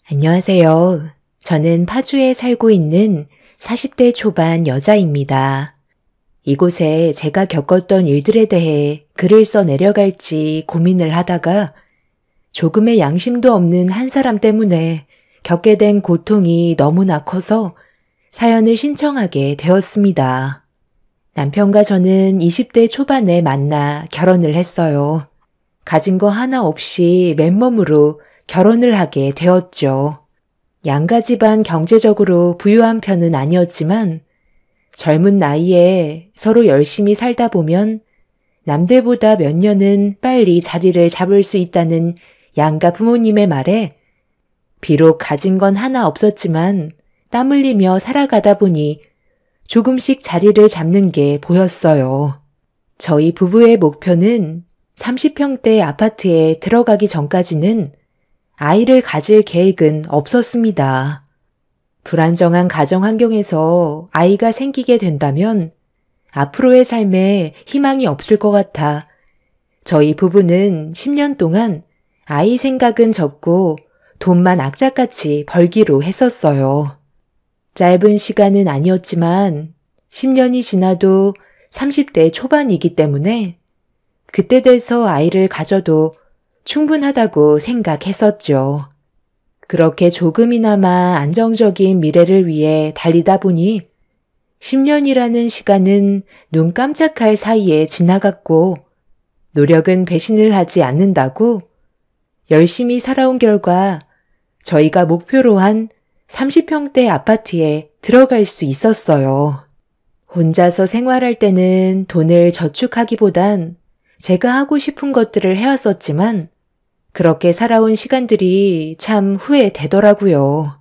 안녕하세요. 저는 파주에 살고 있는 40대 초반 여자입니다. 이곳에 제가 겪었던 일들에 대해 글을 써 내려갈지 고민을 하다가 조금의 양심도 없는 한 사람 때문에 겪게 된 고통이 너무나 커서 사연을 신청하게 되었습니다. 남편과 저는 20대 초반에 만나 결혼을 했어요. 가진 거 하나 없이 맨몸으로 결혼을 하게 되었죠. 양가 집안 경제적으로 부유한 편은 아니었지만 젊은 나이에 서로 열심히 살다 보면 남들보다 몇 년은 빨리 자리를 잡을 수 있다는 양가 부모님의 말에 비록 가진 건 하나 없었지만 땀 흘리며 살아가다 보니 조금씩 자리를 잡는 게 보였어요. 저희 부부의 목표는 30평대 아파트에 들어가기 전까지는 아이를 가질 계획은 없었습니다. 불안정한 가정 환경에서 아이가 생기게 된다면 앞으로의 삶에 희망이 없을 것 같아 저희 부부는 10년 동안 아이 생각은 접고 돈만 악착같이 벌기로 했었어요. 짧은 시간은 아니었지만 10년이 지나도 30대 초반이기 때문에 그때 돼서 아이를 가져도 충분하다고 생각했었죠. 그렇게 조금이나마 안정적인 미래를 위해 달리다 보니 10년이라는 시간은 눈 깜짝할 사이에 지나갔고 노력은 배신을 하지 않는다고 열심히 살아온 결과 저희가 목표로 한 30평대 아파트에 들어갈 수 있었어요. 혼자서 생활할 때는 돈을 저축하기보단 제가 하고 싶은 것들을 해왔었지만 그렇게 살아온 시간들이 참 후회되더라고요.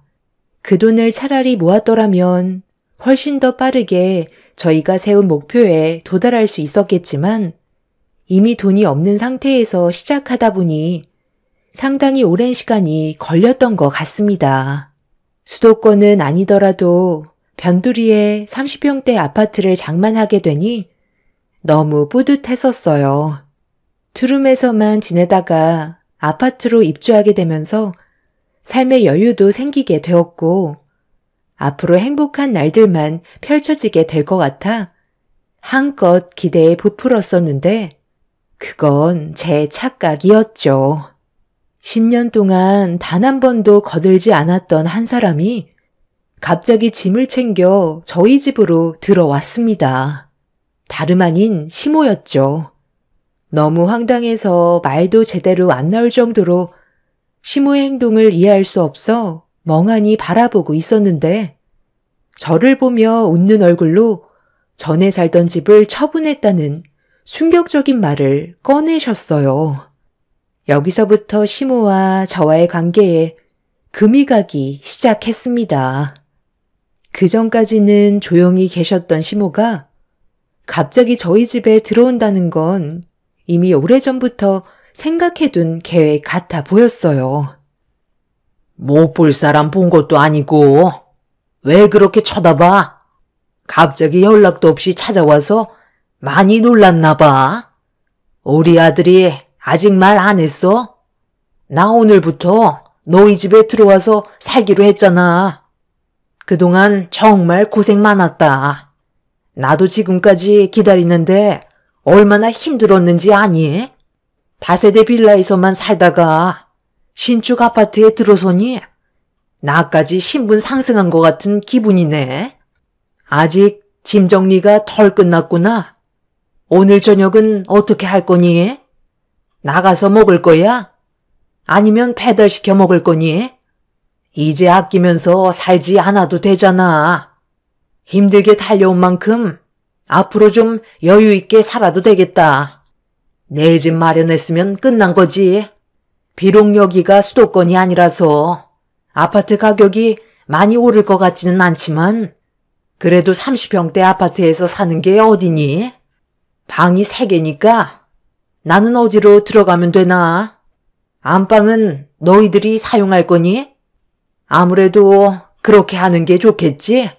그 돈을 차라리 모았더라면 훨씬 더 빠르게 저희가 세운 목표에 도달할 수 있었겠지만 이미 돈이 없는 상태에서 시작하다 보니 상당히 오랜 시간이 걸렸던 것 같습니다. 수도권은 아니더라도 변두리에 30평대 아파트를 장만하게 되니 너무 뿌듯했었어요. 투룸에서만 지내다가 아파트로 입주하게 되면서 삶의 여유도 생기게 되었고 앞으로 행복한 날들만 펼쳐지게 될 것 같아 한껏 기대에 부풀었었는데 그건 제 착각이었죠. 10년 동안 단 한 번도 거들지 않았던 한 사람이 갑자기 짐을 챙겨 저희 집으로 들어왔습니다. 다름 아닌 시모였죠. 너무 황당해서 말도 제대로 안 나올 정도로 시모의 행동을 이해할 수 없어 멍하니 바라보고 있었는데 저를 보며 웃는 얼굴로 전에 살던 집을 처분했다는 충격적인 말을 꺼내셨어요. 여기서부터 시모와 저와의 관계에 금이 가기 시작했습니다. 그 전까지는 조용히 계셨던 시모가 갑자기 저희 집에 들어온다는 건 이미 오래전부터 생각해둔 계획 같아 보였어요. 못 볼 사람 본 것도 아니고 왜 그렇게 쳐다봐? 갑자기 연락도 없이 찾아와서 많이 놀랐나 봐. 우리 아들이 아직 말 안 했어? 나 오늘부터 너희 집에 들어와서 살기로 했잖아. 그동안 정말 고생 많았다. 나도 지금까지 기다리는데 얼마나 힘들었는지 아니? 다세대 빌라에서만 살다가 신축 아파트에 들어서니 나까지 신분 상승한 것 같은 기분이네. 아직 짐 정리가 덜 끝났구나. 오늘 저녁은 어떻게 할 거니? 나가서 먹을 거야? 아니면 배달시켜 먹을 거니? 이제 아끼면서 살지 않아도 되잖아. 힘들게 달려온 만큼 앞으로 좀 여유 있게 살아도 되겠다. 내 집 마련했으면 끝난 거지. 비록 여기가 수도권이 아니라서 아파트 가격이 많이 오를 것 같지는 않지만 그래도 30평대 아파트에서 사는 게 어디니? 방이 3개니까 나는 어디로 들어가면 되나? 안방은 너희들이 사용할 거니? 아무래도 그렇게 하는 게 좋겠지?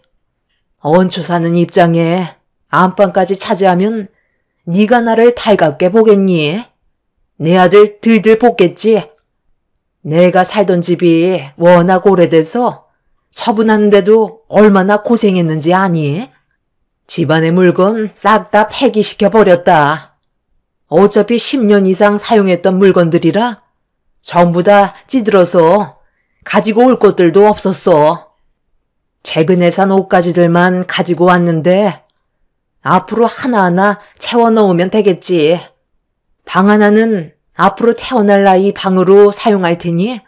얹혀 사는 입장에 안방까지 차지하면 네가 나를 달갑게 보겠니? 내 아들 들들 볶겠지? 내가 살던 집이 워낙 오래돼서 처분하는데도 얼마나 고생했는지 아니? 집안의 물건 싹 다 폐기시켜버렸다. 어차피 10년 이상 사용했던 물건들이라 전부 다 찌들어서 가지고 올 것들도 없었어. 최근에 산 옷가지들만 가지고 왔는데 앞으로 하나하나 채워 넣으면 되겠지. 방 하나는 앞으로 태어날 나이 방으로 사용할 테니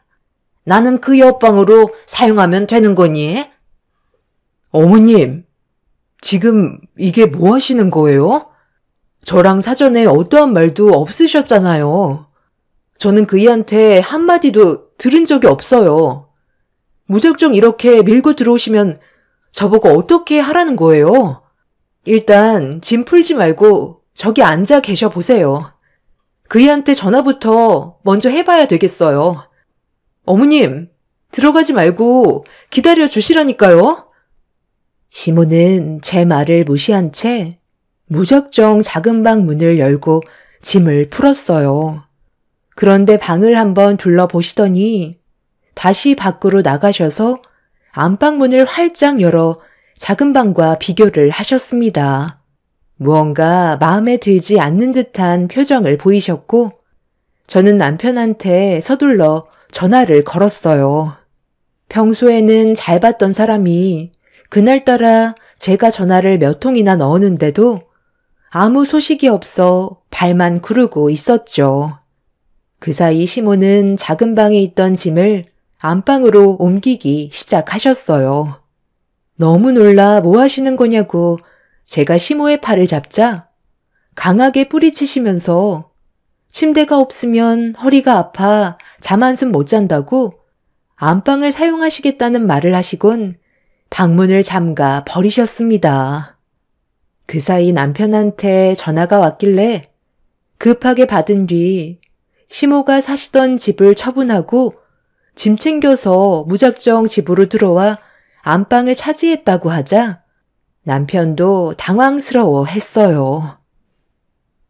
나는 그 옆방으로 사용하면 되는 거니? 어머님, 지금 이게 뭐 하시는 거예요? 저랑 사전에 어떠한 말도 없으셨잖아요. 저는 그이한테 한마디도 들은 적이 없어요. 무작정 이렇게 밀고 들어오시면 저보고 어떻게 하라는 거예요? 일단 짐 풀지 말고 저기 앉아 계셔 보세요. 그이한테 전화부터 먼저 해봐야 되겠어요. 어머님, 들어가지 말고 기다려 주시라니까요. 시모는 제 말을 무시한 채 무작정 작은 방 문을 열고 짐을 풀었어요. 그런데 방을 한번 둘러보시더니 다시 밖으로 나가셔서 안방문을 활짝 열어 작은 방과 비교를 하셨습니다. 무언가 마음에 들지 않는 듯한 표정을 보이셨고 저는 남편한테 서둘러 전화를 걸었어요. 평소에는 잘 봤던 사람이 그날따라 제가 전화를 몇 통이나 넣었는데도 아무 소식이 없어 발만 구르고 있었죠. 그 사이 시모는 작은 방에 있던 짐을 안방으로 옮기기 시작하셨어요. 너무 놀라 뭐 하시는 거냐고 제가 시모의 팔을 잡자 강하게 뿌리치시면서 침대가 없으면 허리가 아파 잠 한숨 못 잔다고 안방을 사용하시겠다는 말을 하시곤 방문을 잠가 버리셨습니다. 그 사이 남편한테 전화가 왔길래 급하게 받은 뒤 시모가 사시던 집을 처분하고 짐 챙겨서 무작정 집으로 들어와 안방을 차지했다고 하자 남편도 당황스러워 했어요.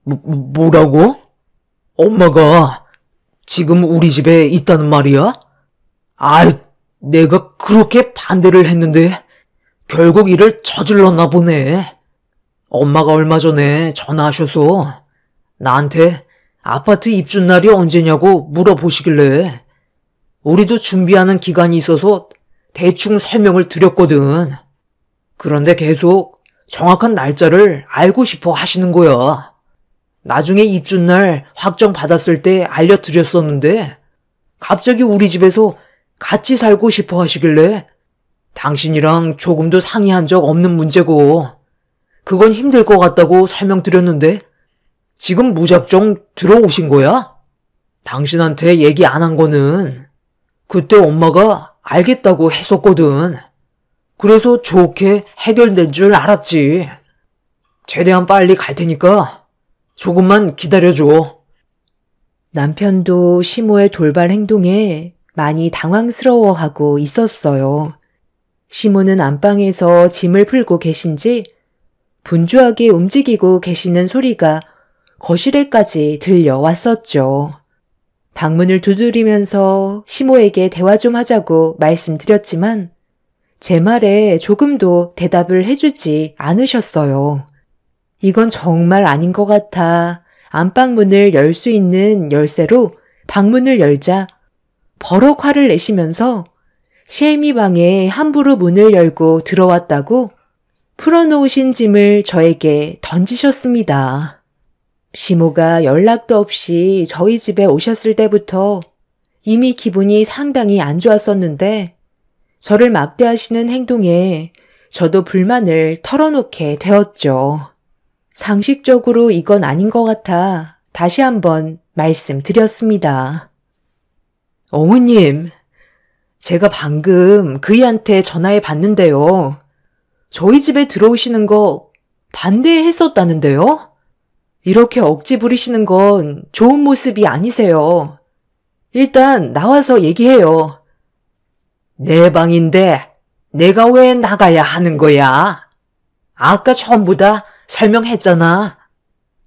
뭐라고? 엄마가 지금 우리 집에 있다는 말이야? 내가 그렇게 반대를 했는데 결국 일을 저질렀나 보네. 엄마가 얼마 전에 전화하셔서 나한테 아파트 입주 날이 언제냐고 물어보시길래 우리도 준비하는 기간이 있어서 대충 설명을 드렸거든. 그런데 계속 정확한 날짜를 알고 싶어 하시는 거야. 나중에 입주날 확정 받았을 때 알려드렸었는데 갑자기 우리 집에서 같이 살고 싶어 하시길래 당신이랑 조금도 상의한 적 없는 문제고 그건 힘들 것 같다고 설명드렸는데 지금 무작정 들어오신 거야? 당신한테 얘기 안 한 거는 그때 엄마가 알겠다고 했었거든. 그래서 좋게 해결된 줄 알았지. 최대한 빨리 갈 테니까 조금만 기다려줘. 남편도 시모의 돌발 행동에 많이 당황스러워하고 있었어요. 시모는 안방에서 짐을 풀고 계신지 분주하게 움직이고 계시는 소리가 거실에까지 들려왔었죠. 방문을 두드리면서 시모에게 대화 좀 하자고 말씀드렸지만 제 말에 조금도 대답을 해주지 않으셨어요. 이건 정말 아닌 것 같아 안방문을 열 수 있는 열쇠로 방문을 열자 버럭 화를 내시면서 셰미 방에 함부로 문을 열고 들어왔다고 풀어놓으신 짐을 저에게 던지셨습니다. 시모가 연락도 없이 저희 집에 오셨을 때부터 이미 기분이 상당히 안 좋았었는데 저를 막대하시는 행동에 저도 불만을 털어놓게 되었죠. 상식적으로 이건 아닌 것 같아 다시 한번 말씀드렸습니다. 어머님, 제가 방금 그이한테 전화해 봤는데요. 저희 집에 들어오시는 거 반대했었다는데요? 이렇게 억지 부리시는 건 좋은 모습이 아니세요. 일단 나와서 얘기해요. 내 방인데 내가 왜 나가야 하는 거야? 아까 전부 다 설명했잖아.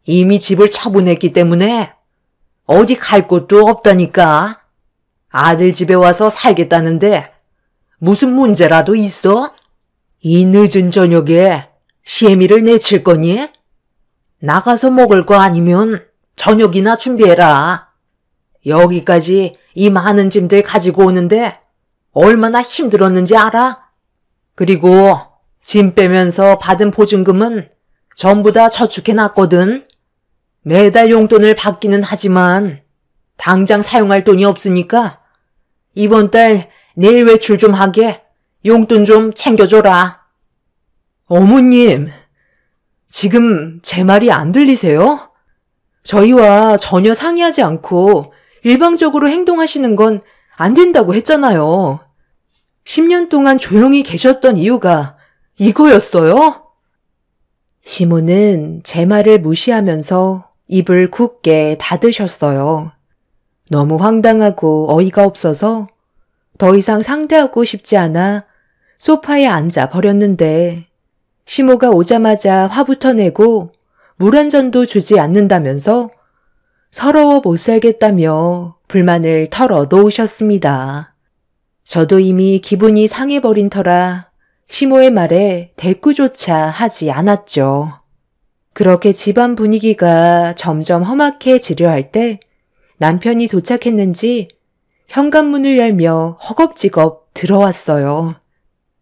이미 집을 처분했기 때문에 어디 갈 곳도 없다니까. 아들 집에 와서 살겠다는데 무슨 문제라도 있어? 이 늦은 저녁에 시애미를 내칠 거니? 나가서 먹을 거 아니면 저녁이나 준비해라. 여기까지 이 많은 짐들 가지고 오는데 얼마나 힘들었는지 알아? 그리고 짐 빼면서 받은 보증금은 전부 다 저축해놨거든. 매달 용돈을 받기는 하지만 당장 사용할 돈이 없으니까 이번 달 내일 외출 좀 하게 용돈 좀 챙겨줘라. 어머님, 지금 제 말이 안 들리세요? 저희와 전혀 상의하지 않고 일방적으로 행동하시는 건 안 된다고 했잖아요. 10년 동안 조용히 계셨던 이유가 이거였어요? 시모는 제 말을 무시하면서 입을 굳게 닫으셨어요. 너무 황당하고 어이가 없어서 더 이상 상대하고 싶지 않아 소파에 앉아 버렸는데 시모가 오자마자 화부터 내고 물 한 잔도 주지 않는다면서 서러워 못 살겠다며 불만을 털어 놓으셨습니다. 저도 이미 기분이 상해버린 터라 시모의 말에 대꾸조차 하지 않았죠. 그렇게 집안 분위기가 점점 험악해지려 할 때 남편이 도착했는지 현관문을 열며 허겁지겁 들어왔어요.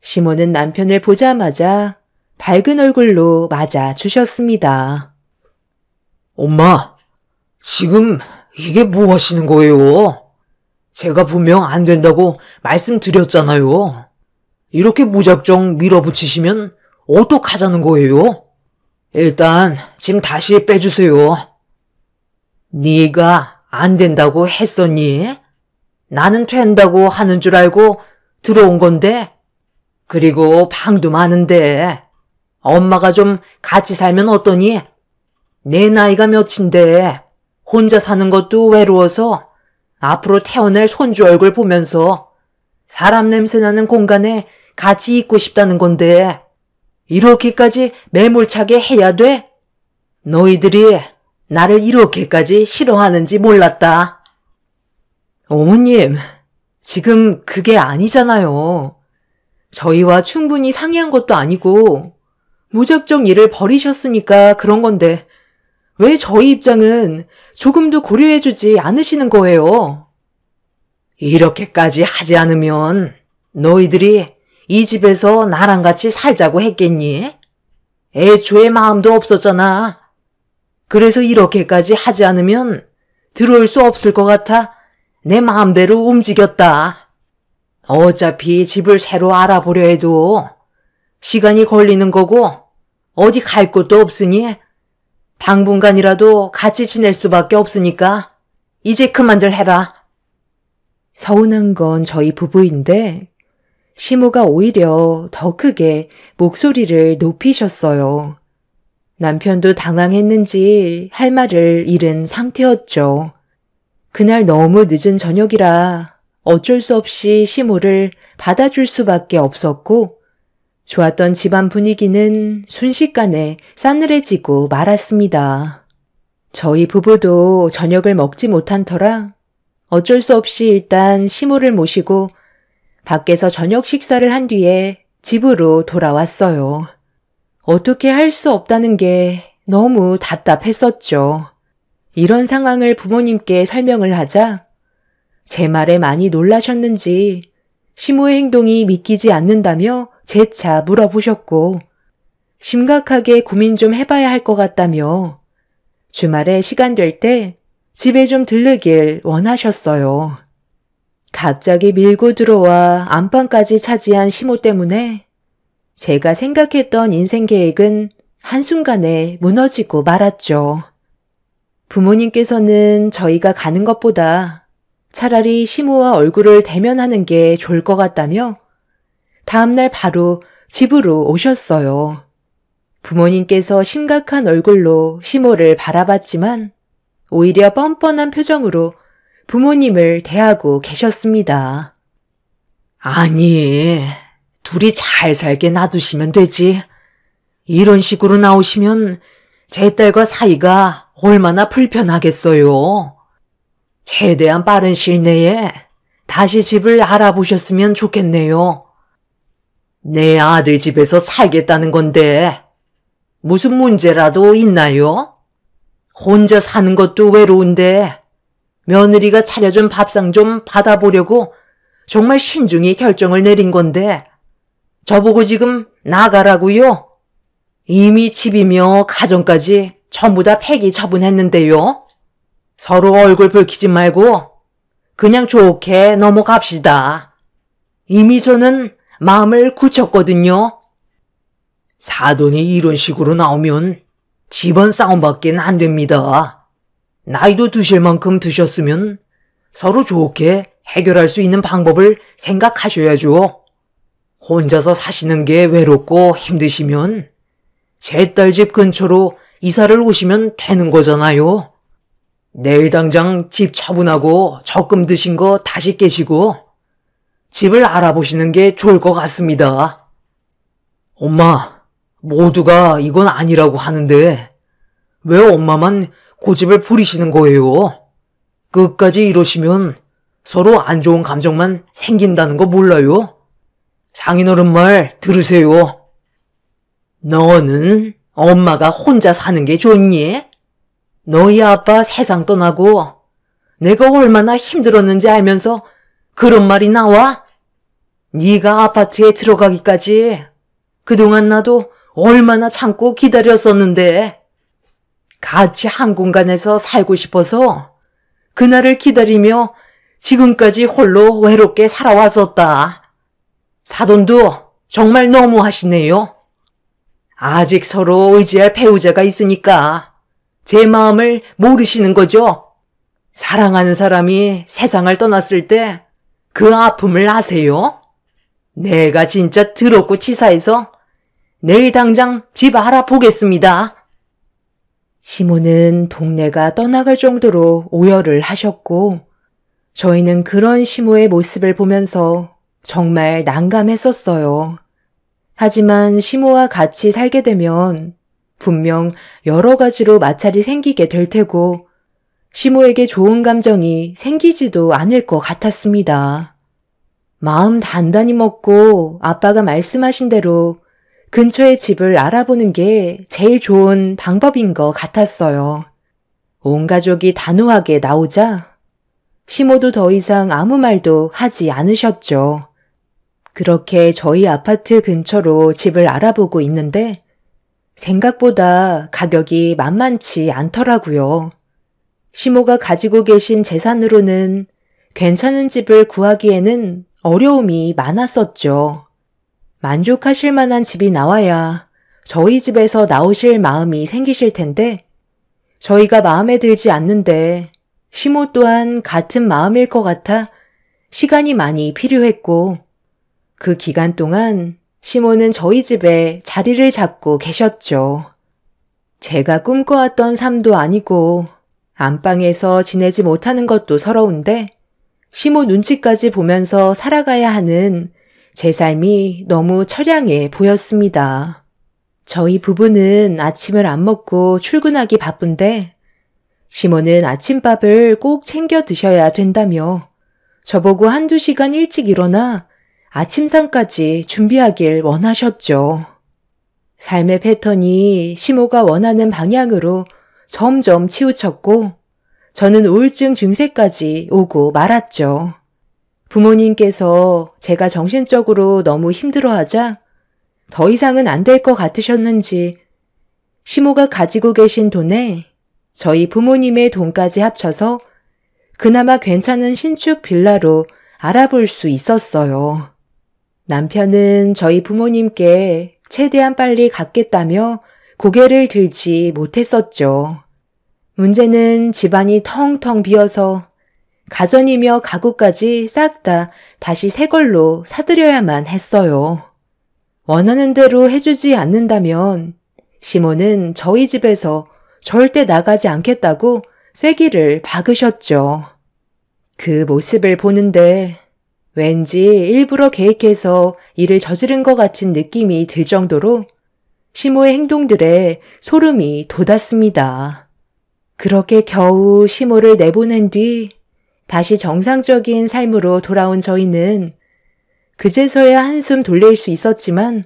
시모는 남편을 보자마자 밝은 얼굴로 맞아 주셨습니다. 엄마, 지금 이게 뭐 하시는 거예요? 제가 분명 안 된다고 말씀드렸잖아요. 이렇게 무작정 밀어붙이시면 어떡하자는 거예요? 일단 짐 다시 빼주세요. 네가 안 된다고 했었니? 나는 된다고 하는 줄 알고 들어온 건데. 그리고 방도 많은데 엄마가 좀 같이 살면 어떠니? 내 나이가 몇인데 혼자 사는 것도 외로워서 앞으로 태어날 손주 얼굴 보면서 사람 냄새 나는 공간에 같이 있고 싶다는 건데 이렇게까지 매몰차게 해야 돼? 너희들이 나를 이렇게까지 싫어하는지 몰랐다. 어머님, 지금 그게 아니잖아요. 저희와 충분히 상의한 것도 아니고 무작정 일을 벌이셨으니까 그런 건데 왜 저희 입장은 조금도 고려해주지 않으시는 거예요? 이렇게까지 하지 않으면 너희들이 이 집에서 나랑 같이 살자고 했겠니? 애초에 마음도 없었잖아. 그래서 이렇게까지 하지 않으면 들어올 수 없을 것 같아 내 마음대로 움직였다. 어차피 집을 새로 알아보려 해도 시간이 걸리는 거고 어디 갈 곳도 없으니 당분간이라도 같이 지낼 수밖에 없으니까 이제 그만들 해라. 서운한 건 저희 부부인데 시모가 오히려 더 크게 목소리를 높이셨어요. 남편도 당황했는지 할 말을 잃은 상태였죠. 그날 너무 늦은 저녁이라 어쩔 수 없이 시모를 받아줄 수밖에 없었고 좋았던 집안 분위기는 순식간에 싸늘해지고 말았습니다. 저희 부부도 저녁을 먹지 못한 터라 어쩔 수 없이 일단 시모를 모시고 밖에서 저녁 식사를 한 뒤에 집으로 돌아왔어요. 어떻게 할 수 없다는 게 너무 답답했었죠. 이런 상황을 부모님께 설명을 하자 제 말에 많이 놀라셨는지 시모의 행동이 믿기지 않는다며 재차 물어보셨고 심각하게 고민 좀 해봐야 할 것 같다며 주말에 시간 될 때 집에 좀 들르길 원하셨어요. 갑자기 밀고 들어와 안방까지 차지한 시모 때문에 제가 생각했던 인생 계획은 한순간에 무너지고 말았죠. 부모님께서는 저희가 가는 것보다 차라리 시모와 얼굴을 대면하는 게 좋을 것 같다며 다음날 바로 집으로 오셨어요. 부모님께서 심각한 얼굴로 시모를 바라봤지만 오히려 뻔뻔한 표정으로 부모님을 대하고 계셨습니다. 아니, 둘이 잘 살게 놔두시면 되지. 이런 식으로 나오시면 제 딸과 사이가 얼마나 불편하겠어요. 최대한 빠른 시일 내에 다시 집을 알아보셨으면 좋겠네요. 내 아들 집에서 살겠다는 건데 무슨 문제라도 있나요? 혼자 사는 것도 외로운데 며느리가 차려준 밥상 좀 받아보려고 정말 신중히 결정을 내린 건데 저보고 지금 나가라고요? 이미 집이며 가정까지 전부 다 폐기 처분했는데요. 서로 얼굴 붉히지 말고 그냥 좋게 넘어갑시다. 이미 저는 마음을 굳혔거든요. 사돈이 이런 식으로 나오면 집안 싸움밖엔 안 됩니다. 나이도 드실 만큼 드셨으면 서로 좋게 해결할 수 있는 방법을 생각하셔야죠. 혼자서 사시는 게 외롭고 힘드시면 제 딸 집 근처로 이사를 오시면 되는 거잖아요. 내일 당장 집 처분하고 적금 드신 거 다시 깨시고 집을 알아보시는 게 좋을 것 같습니다. 엄마, 모두가 이건 아니라고 하는데 왜 엄마만 고집을 부리시는 거예요? 끝까지 이러시면 서로 안 좋은 감정만 생긴다는 거 몰라요? 장인어른 말 들으세요. 너는 엄마가 혼자 사는 게 좋니? 너희 아빠 세상 떠나고 내가 얼마나 힘들었는지 알면서 그런 말이 나와? 네가 아파트에 들어가기까지 그동안 나도 얼마나 참고 기다렸었는데 같이 한 공간에서 살고 싶어서 그날을 기다리며 지금까지 홀로 외롭게 살아왔었다. 사돈도 정말 너무하시네요. 아직 서로 의지할 배우자가 있으니까 제 마음을 모르시는 거죠. 사랑하는 사람이 세상을 떠났을 때 그 아픔을 아세요? 내가 진짜 더럽고 치사해서 내일 당장 집 알아보겠습니다. 시모는 동네가 떠나갈 정도로 오열을 하셨고 저희는 그런 시모의 모습을 보면서 정말 난감했었어요. 하지만 시모와 같이 살게 되면 분명 여러 가지로 마찰이 생기게 될 테고 시모에게 좋은 감정이 생기지도 않을 것 같았습니다. 마음 단단히 먹고 아빠가 말씀하신 대로 근처에 집을 알아보는 게 제일 좋은 방법인 것 같았어요. 온 가족이 단호하게 나오자 시모도 더 이상 아무 말도 하지 않으셨죠. 그렇게 저희 아파트 근처로 집을 알아보고 있는데 생각보다 가격이 만만치 않더라고요. 시모가 가지고 계신 재산으로는 괜찮은 집을 구하기에는 어려움이 많았었죠. 만족하실 만한 집이 나와야 저희 집에서 나오실 마음이 생기실 텐데 저희가 마음에 들지 않는데 시모 또한 같은 마음일 것 같아 시간이 많이 필요했고 그 기간 동안 시모는 저희 집에 자리를 잡고 계셨죠. 제가 꿈꿔왔던 삶도 아니고 안방에서 지내지 못하는 것도 서러운데 시모 눈치까지 보면서 살아가야 하는 제 삶이 너무 처량해 보였습니다. 저희 부부는 아침을 안 먹고 출근하기 바쁜데 시모는 아침밥을 꼭 챙겨 드셔야 된다며 저보고 한두 시간 일찍 일어나 아침상까지 준비하길 원하셨죠. 삶의 패턴이 시모가 원하는 방향으로 점점 치우쳤고 저는 우울증 증세까지 오고 말았죠. 부모님께서 제가 정신적으로 너무 힘들어하자 더 이상은 안 될 것 같으셨는지 시모가 가지고 계신 돈에 저희 부모님의 돈까지 합쳐서 그나마 괜찮은 신축 빌라로 알아볼 수 있었어요. 남편은 저희 부모님께 최대한 빨리 갚겠다며 고개를 들지 못했었죠. 문제는 집안이 텅텅 비어서 가전이며 가구까지 싹 다 다시 새 걸로 사들여야만 했어요. 원하는 대로 해주지 않는다면 시모는 저희 집에서 절대 나가지 않겠다고 쐐기를 박으셨죠. 그 모습을 보는데 왠지 일부러 계획해서 일을 저지른 것 같은 느낌이 들 정도로 시모의 행동들에 소름이 돋았습니다. 그렇게 겨우 시모를 내보낸 뒤 다시 정상적인 삶으로 돌아온 저희는 그제서야 한숨 돌릴 수 있었지만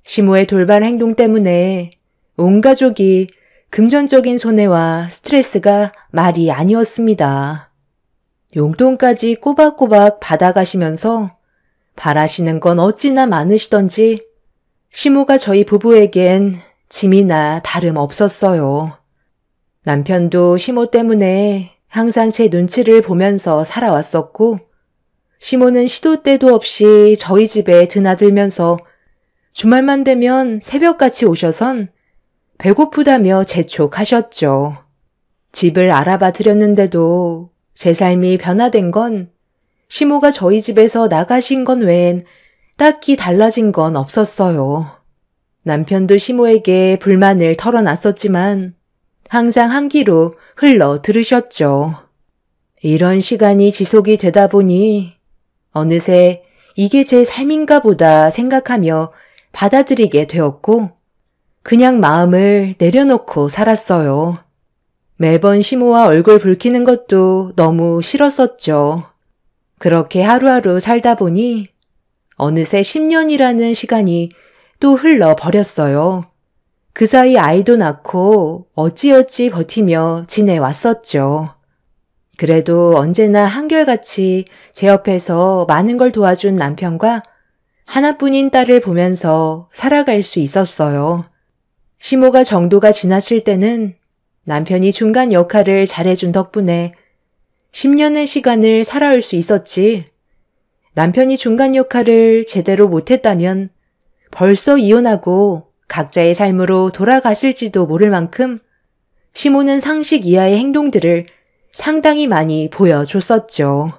시모의 돌발 행동 때문에 온 가족이 금전적인 손해와 스트레스가 말이 아니었습니다. 용돈까지 꼬박꼬박 받아가시면서 바라시는 건 어찌나 많으시던지 시모가 저희 부부에겐 짐이나 다름없었어요. 남편도 시모 때문에 항상 제 눈치를 보면서 살아왔었고 시모는 시도 때도 없이 저희 집에 드나들면서 주말만 되면 새벽같이 오셔선 배고프다며 재촉하셨죠. 집을 알아봐 드렸는데도 제 삶이 변화된 건 시모가 저희 집에서 나가신 건 외엔 딱히 달라진 건 없었어요. 남편도 시모에게 불만을 털어놨었지만 항상 한 귀로 흘러 들으셨죠. 이런 시간이 지속이 되다 보니 어느새 이게 제 삶인가 보다 생각하며 받아들이게 되었고 그냥 마음을 내려놓고 살았어요. 매번 시모와 얼굴 붉히는 것도 너무 싫었었죠. 그렇게 하루하루 살다 보니 어느새 10년이라는 시간이 또 흘러버렸어요. 그 사이 아이도 낳고 어찌어찌 버티며 지내왔었죠. 그래도 언제나 한결같이 제 옆에서 많은 걸 도와준 남편과 하나뿐인 딸을 보면서 살아갈 수 있었어요. 시모가 정도가 지났을 때는 남편이 중간 역할을 잘해준 덕분에 10년의 시간을 살아올 수 있었지. 남편이 중간 역할을 제대로 못했다면 벌써 이혼하고 각자의 삶으로 돌아갔을지도 모를 만큼 시모는 상식 이하의 행동들을 상당히 많이 보여줬었죠.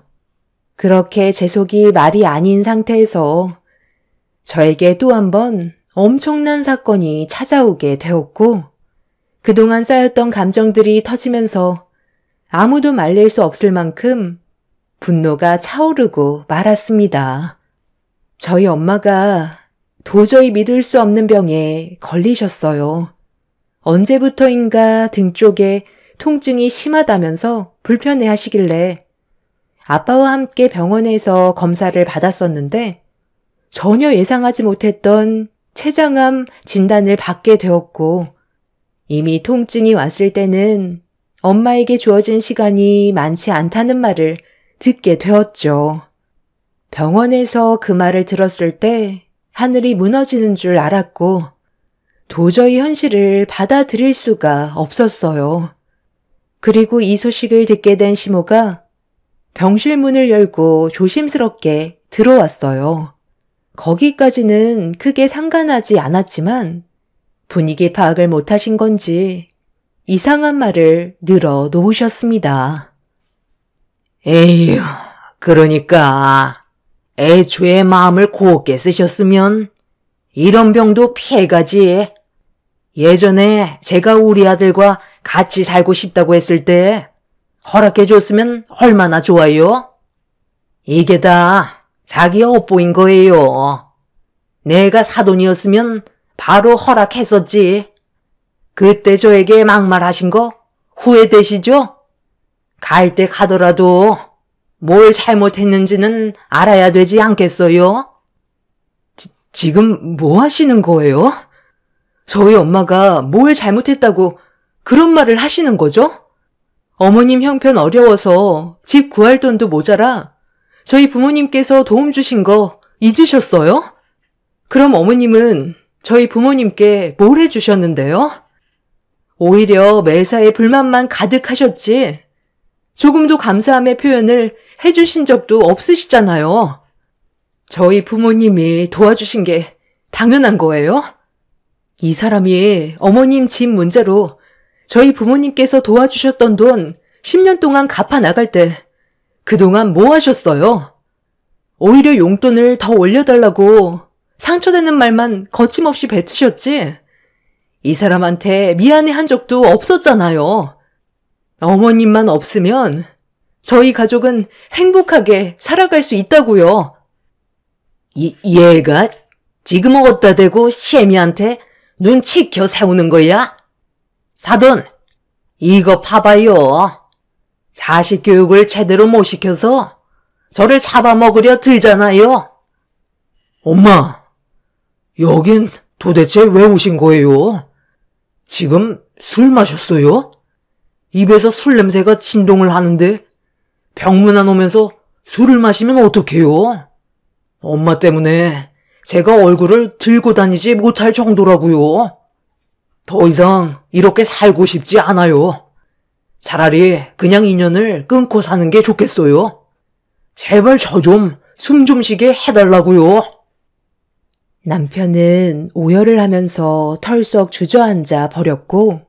그렇게 제 속이 말이 아닌 상태에서 저에게 또 한 번 엄청난 사건이 찾아오게 되었고 그동안 쌓였던 감정들이 터지면서 아무도 말릴 수 없을 만큼 분노가 차오르고 말았습니다. 저희 엄마가 도저히 믿을 수 없는 병에 걸리셨어요. 언제부터인가 등 쪽에 통증이 심하다면서 불편해 하시길래 아빠와 함께 병원에서 검사를 받았었는데 전혀 예상하지 못했던 췌장암 진단을 받게 되었고 이미 통증이 왔을 때는 엄마에게 주어진 시간이 많지 않다는 말을 듣게 되었죠. 병원에서 그 말을 들었을 때 하늘이 무너지는 줄 알았고 도저히 현실을 받아들일 수가 없었어요. 그리고 이 소식을 듣게 된 시모가 병실 문을 열고 조심스럽게 들어왔어요. 거기까지는 크게 상관하지 않았지만 분위기 파악을 못하신 건지 이상한 말을 늘어 놓으셨습니다. 에휴, 그러니까 애초에 마음을 곱게 쓰셨으면 이런 병도 피해가지. 예전에 제가 우리 아들과 같이 살고 싶다고 했을 때 허락해줬으면 얼마나 좋아요? 이게 다 자기가 엿보인 거예요. 내가 사돈이었으면 바로 허락했었지. 그때 저에게 막말하신 거 후회되시죠? 갈 때 가더라도 뭘 잘못했는지는 알아야 되지 않겠어요? 지금 뭐 하시는 거예요? 저희 엄마가 뭘 잘못했다고 그런 말을 하시는 거죠? 어머님 형편 어려워서 집 구할 돈도 모자라 저희 부모님께서 도움 주신 거 잊으셨어요? 그럼 어머님은 저희 부모님께 뭘 해주셨는데요? 오히려 매사에 불만만 가득하셨지 조금도 감사함의 표현을 해주신 적도 없으시잖아요. 저희 부모님이 도와주신 게 당연한 거예요? 이 사람이 어머님 집 문제로 저희 부모님께서 도와주셨던 돈 10년 동안 갚아 나갈 때 그동안 뭐 하셨어요? 오히려 용돈을 더 올려달라고 상처되는 말만 거침없이 뱉으셨지? 이 사람한테 미안해 한 적도 없었잖아요. 어머님만 없으면 저희 가족은 행복하게 살아갈 수 있다고요. 얘가 지금 어디다 대고 시애미한테 눈 치켜 세우는 거야? 사돈, 이거 봐봐요. 자식 교육을 제대로 못 시켜서 저를 잡아먹으려 들잖아요. 엄마, 여긴 도대체 왜 오신 거예요? 지금 술 마셨어요? 입에서 술 냄새가 진동을 하는데 병문안 오면서 술을 마시면 어떡해요? 엄마 때문에 제가 얼굴을 들고 다니지 못할 정도라고요. 더 이상 이렇게 살고 싶지 않아요. 차라리 그냥 인연을 끊고 사는 게 좋겠어요. 제발 저 좀 숨 좀 쉬게 해달라고요. 남편은 오열을 하면서 털썩 주저앉아 버렸고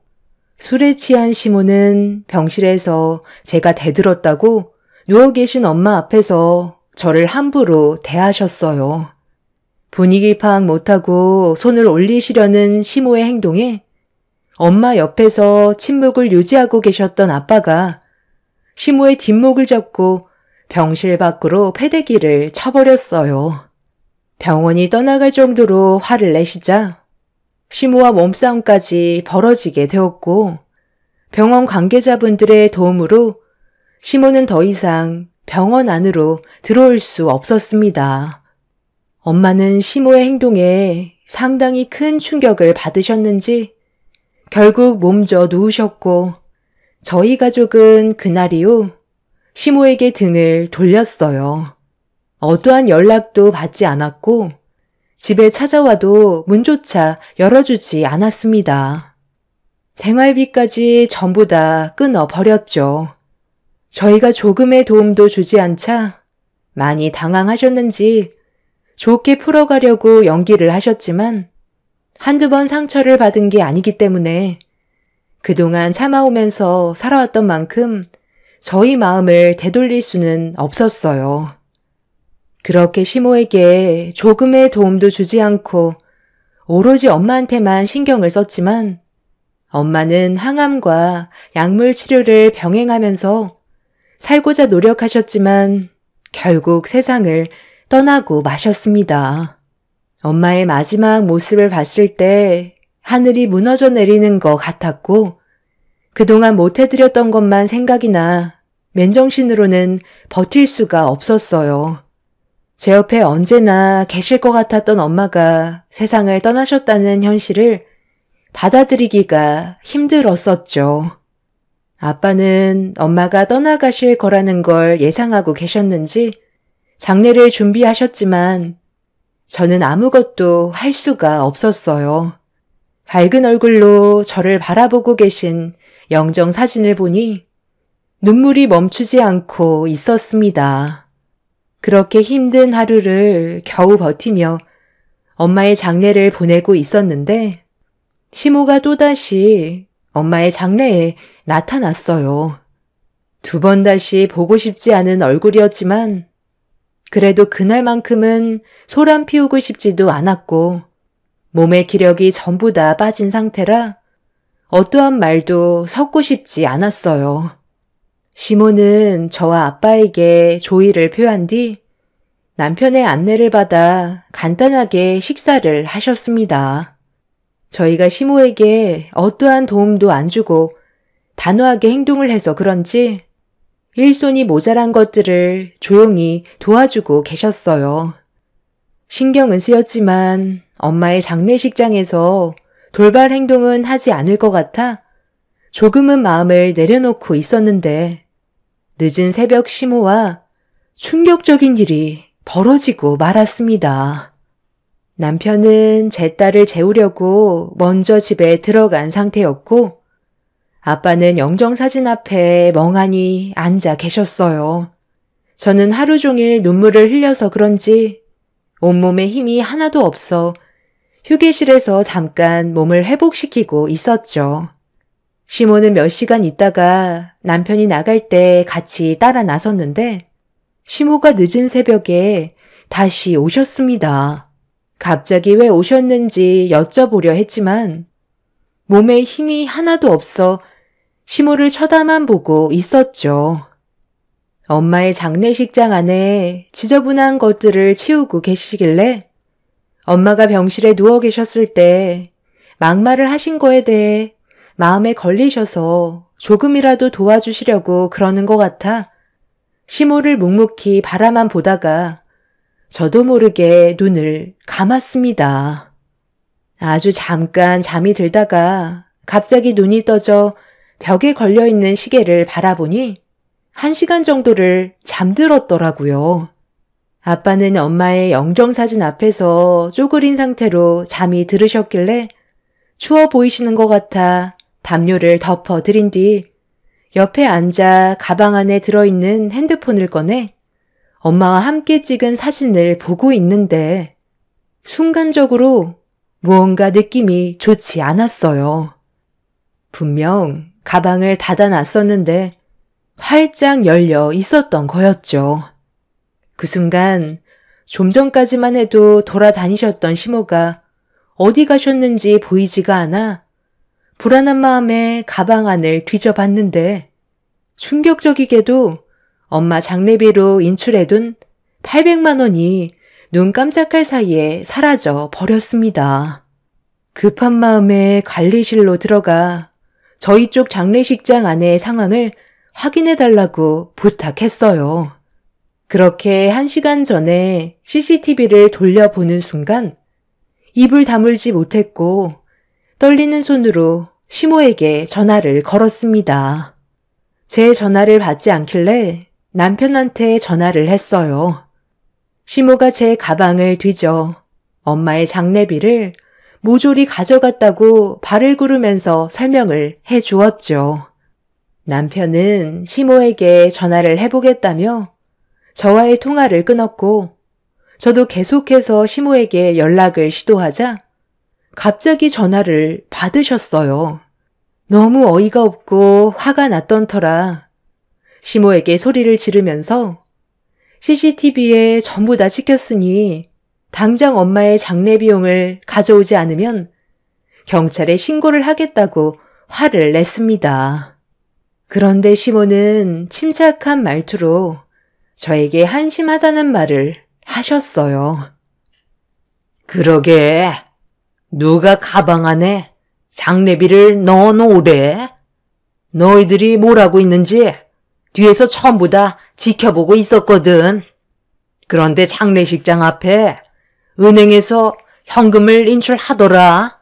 술에 취한 시모는 병실에서 제가 대들었다고 누워 계신 엄마 앞에서 저를 함부로 대하셨어요. 분위기 파악 못하고 손을 올리시려는 시모의 행동에 엄마 옆에서 침묵을 유지하고 계셨던 아빠가 시모의 뒷목을 잡고 병실 밖으로 패대기를 쳐버렸어요. 병원이 떠나갈 정도로 화를 내시자 시모와 몸싸움까지 벌어지게 되었고 병원 관계자분들의 도움으로 시모는 더 이상 병원 안으로 들어올 수 없었습니다. 엄마는 시모의 행동에 상당히 큰 충격을 받으셨는지 결국 몸져 누우셨고 저희 가족은 그날 이후 시모에게 등을 돌렸어요. 어떠한 연락도 받지 않았고 집에 찾아와도 문조차 열어주지 않았습니다. 생활비까지 전부 다 끊어버렸죠. 저희가 조금의 도움도 주지 않자 많이 당황하셨는지 좋게 풀어가려고 연기를 하셨지만 한두 번 상처를 받은 게 아니기 때문에 그동안 참아오면서 살아왔던 만큼 저희 마음을 되돌릴 수는 없었어요. 그렇게 시모에게 조금의 도움도 주지 않고 오로지 엄마한테만 신경을 썼지만 엄마는 항암과 약물 치료를 병행하면서 살고자 노력하셨지만 결국 세상을 떠나고 마셨습니다. 엄마의 마지막 모습을 봤을 때 하늘이 무너져 내리는 것 같았고 그동안 못해드렸던 것만 생각이 나 맨정신으로는 버틸 수가 없었어요. 제 옆에 언제나 계실 것 같았던 엄마가 세상을 떠나셨다는 현실을 받아들이기가 힘들었었죠. 아빠는 엄마가 떠나가실 거라는 걸 예상하고 계셨는지 장례를 준비하셨지만 저는 아무것도 할 수가 없었어요. 밝은 얼굴로 저를 바라보고 계신 영정 사진을 보니 눈물이 멈추지 않고 있었습니다. 그렇게 힘든 하루를 겨우 버티며 엄마의 장례를 보내고 있었는데 시모가 또다시 엄마의 장례에 나타났어요. 두 번 다시 보고 싶지 않은 얼굴이었지만 그래도 그날만큼은 소란 피우고 싶지도 않았고 몸의 기력이 전부 다 빠진 상태라 어떠한 말도 섞고 싶지 않았어요. 시모는 저와 아빠에게 조의를 표한 뒤 남편의 안내를 받아 간단하게 식사를 하셨습니다. 저희가 시모에게 어떠한 도움도 안 주고 단호하게 행동을 해서 그런지 일손이 모자란 것들을 조용히 도와주고 계셨어요. 신경은 쓰였지만 엄마의 장례식장에서 돌발 행동은 하지 않을 것 같아 조금은 마음을 내려놓고 있었는데 늦은 새벽 시모와 충격적인 일이 벌어지고 말았습니다. 남편은 제 딸을 재우려고 먼저 집에 들어간 상태였고 아빠는 영정사진 앞에 멍하니 앉아 계셨어요. 저는 하루 종일 눈물을 흘려서 그런지 온몸에 힘이 하나도 없어 휴게실에서 잠깐 몸을 회복시키고 있었죠. 시모는 몇 시간 있다가 남편이 나갈 때 같이 따라 나섰는데 시모가 늦은 새벽에 다시 오셨습니다. 갑자기 왜 오셨는지 여쭤보려 했지만 몸에 힘이 하나도 없어 시모를 쳐다만 보고 있었죠. 엄마의 장례식장 안에 지저분한 것들을 치우고 계시길래 엄마가 병실에 누워 계셨을 때 막말을 하신 거에 대해 마음에 걸리셔서 조금이라도 도와주시려고 그러는 것 같아 시모를 묵묵히 바라만 보다가 저도 모르게 눈을 감았습니다. 아주 잠깐 잠이 들다가 갑자기 눈이 떠져 벽에 걸려있는 시계를 바라보니 1시간 정도를 잠들었더라고요. 아빠는 엄마의 영정사진 앞에서 쪼그린 상태로 잠이 들으셨길래 추워 보이시는 것 같아 담요를 덮어드린 뒤 옆에 앉아 가방 안에 들어있는 핸드폰을 꺼내 엄마와 함께 찍은 사진을 보고 있는데 순간적으로 무언가 느낌이 좋지 않았어요. 분명 가방을 닫아놨었는데 활짝 열려 있었던 거였죠. 그 순간 좀 전까지만 해도 돌아다니셨던 시모가 어디 가셨는지 보이지가 않아 불안한 마음에 가방 안을 뒤져봤는데 충격적이게도 엄마 장례비로 인출해둔 800만 원이 눈 깜짝할 사이에 사라져 버렸습니다. 급한 마음에 관리실로 들어가 저희 쪽 장례식장 안의 상황을 확인해달라고 부탁했어요. 그렇게 1시간 전에 CCTV를 돌려보는 순간 입을 다물지 못했고 떨리는 손으로 시모에게 전화를 걸었습니다. 제 전화를 받지 않길래 남편한테 전화를 했어요. 시모가 제 가방을 뒤져 엄마의 장례비를 모조리 가져갔다고 발을 구르면서 설명을 해 주었죠. 남편은 시모에게 전화를 해보겠다며 저와의 통화를 끊었고 저도 계속해서 시모에게 연락을 시도하자 갑자기 전화를 받으셨어요. 너무 어이가 없고 화가 났던 터라 시모에게 소리를 지르면서 CCTV에 전부 다 찍혔으니 당장 엄마의 장례 비용을 가져오지 않으면 경찰에 신고를 하겠다고 화를 냈습니다. 그런데 시모는 침착한 말투로 저에게 한심하다는 말을 하셨어요. 그러게, 누가 가방 안에 장례비를 넣어놓으래? 너희들이 뭘 하고 있는지 뒤에서 전부 다 지켜보고 있었거든. 그런데 장례식장 앞에 은행에서 현금을 인출하더라.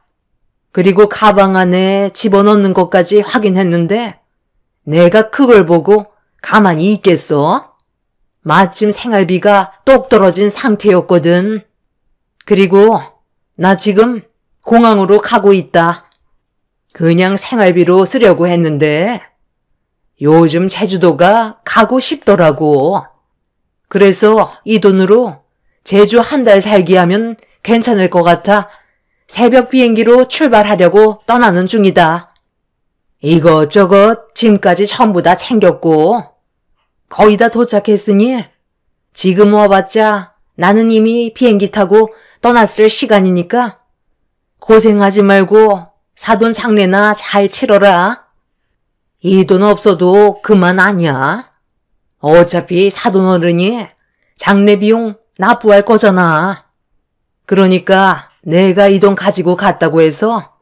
그리고 가방 안에 집어넣는 것까지 확인했는데 내가 그걸 보고 가만히 있겠어? 마침 생활비가 똑 떨어진 상태였거든. 그리고 나 지금 공항으로 가고 있다. 그냥 생활비로 쓰려고 했는데 요즘 제주도가 가고 싶더라고. 그래서 이 돈으로 제주 1달 살기 하면 괜찮을 것 같아 새벽 비행기로 출발하려고 떠나는 중이다. 이것저것 짐까지 전부 다 챙겼고 거의 다 도착했으니 지금 와봤자 나는 이미 비행기 타고 떠났을 시간이니까 고생하지 말고 사돈 장례나 잘 치러라. 이 돈 없어도 그만 아니야. 어차피 사돈 어른이 장례 비용 납부할 거잖아. 그러니까 내가 이 돈 가지고 갔다고 해서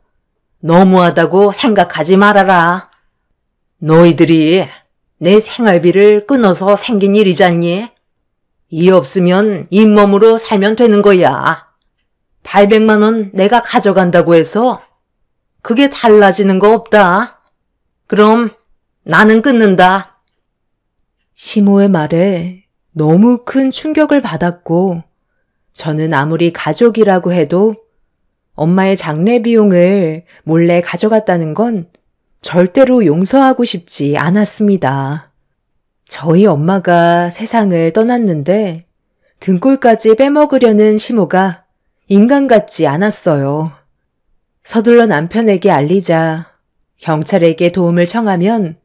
너무하다고 생각하지 말아라. 너희들이 내 생활비를 끊어서 생긴 일이잖니. 이 없으면 잇몸으로 살면 되는 거야. 800만 원 내가 가져간다고 해서 그게 달라지는 거 없다. 그럼 나는 끊는다. 시모의 말에 너무 큰 충격을 받았고 저는 아무리 가족이라고 해도 엄마의 장례 비용을 몰래 가져갔다는 건 절대로 용서하고 싶지 않았습니다. 저희 엄마가 세상을 떠났는데 등골까지 빼먹으려는 시모가 인간 같지 않았어요. 서둘러 남편에게 알리자 경찰에게 도움을 청하면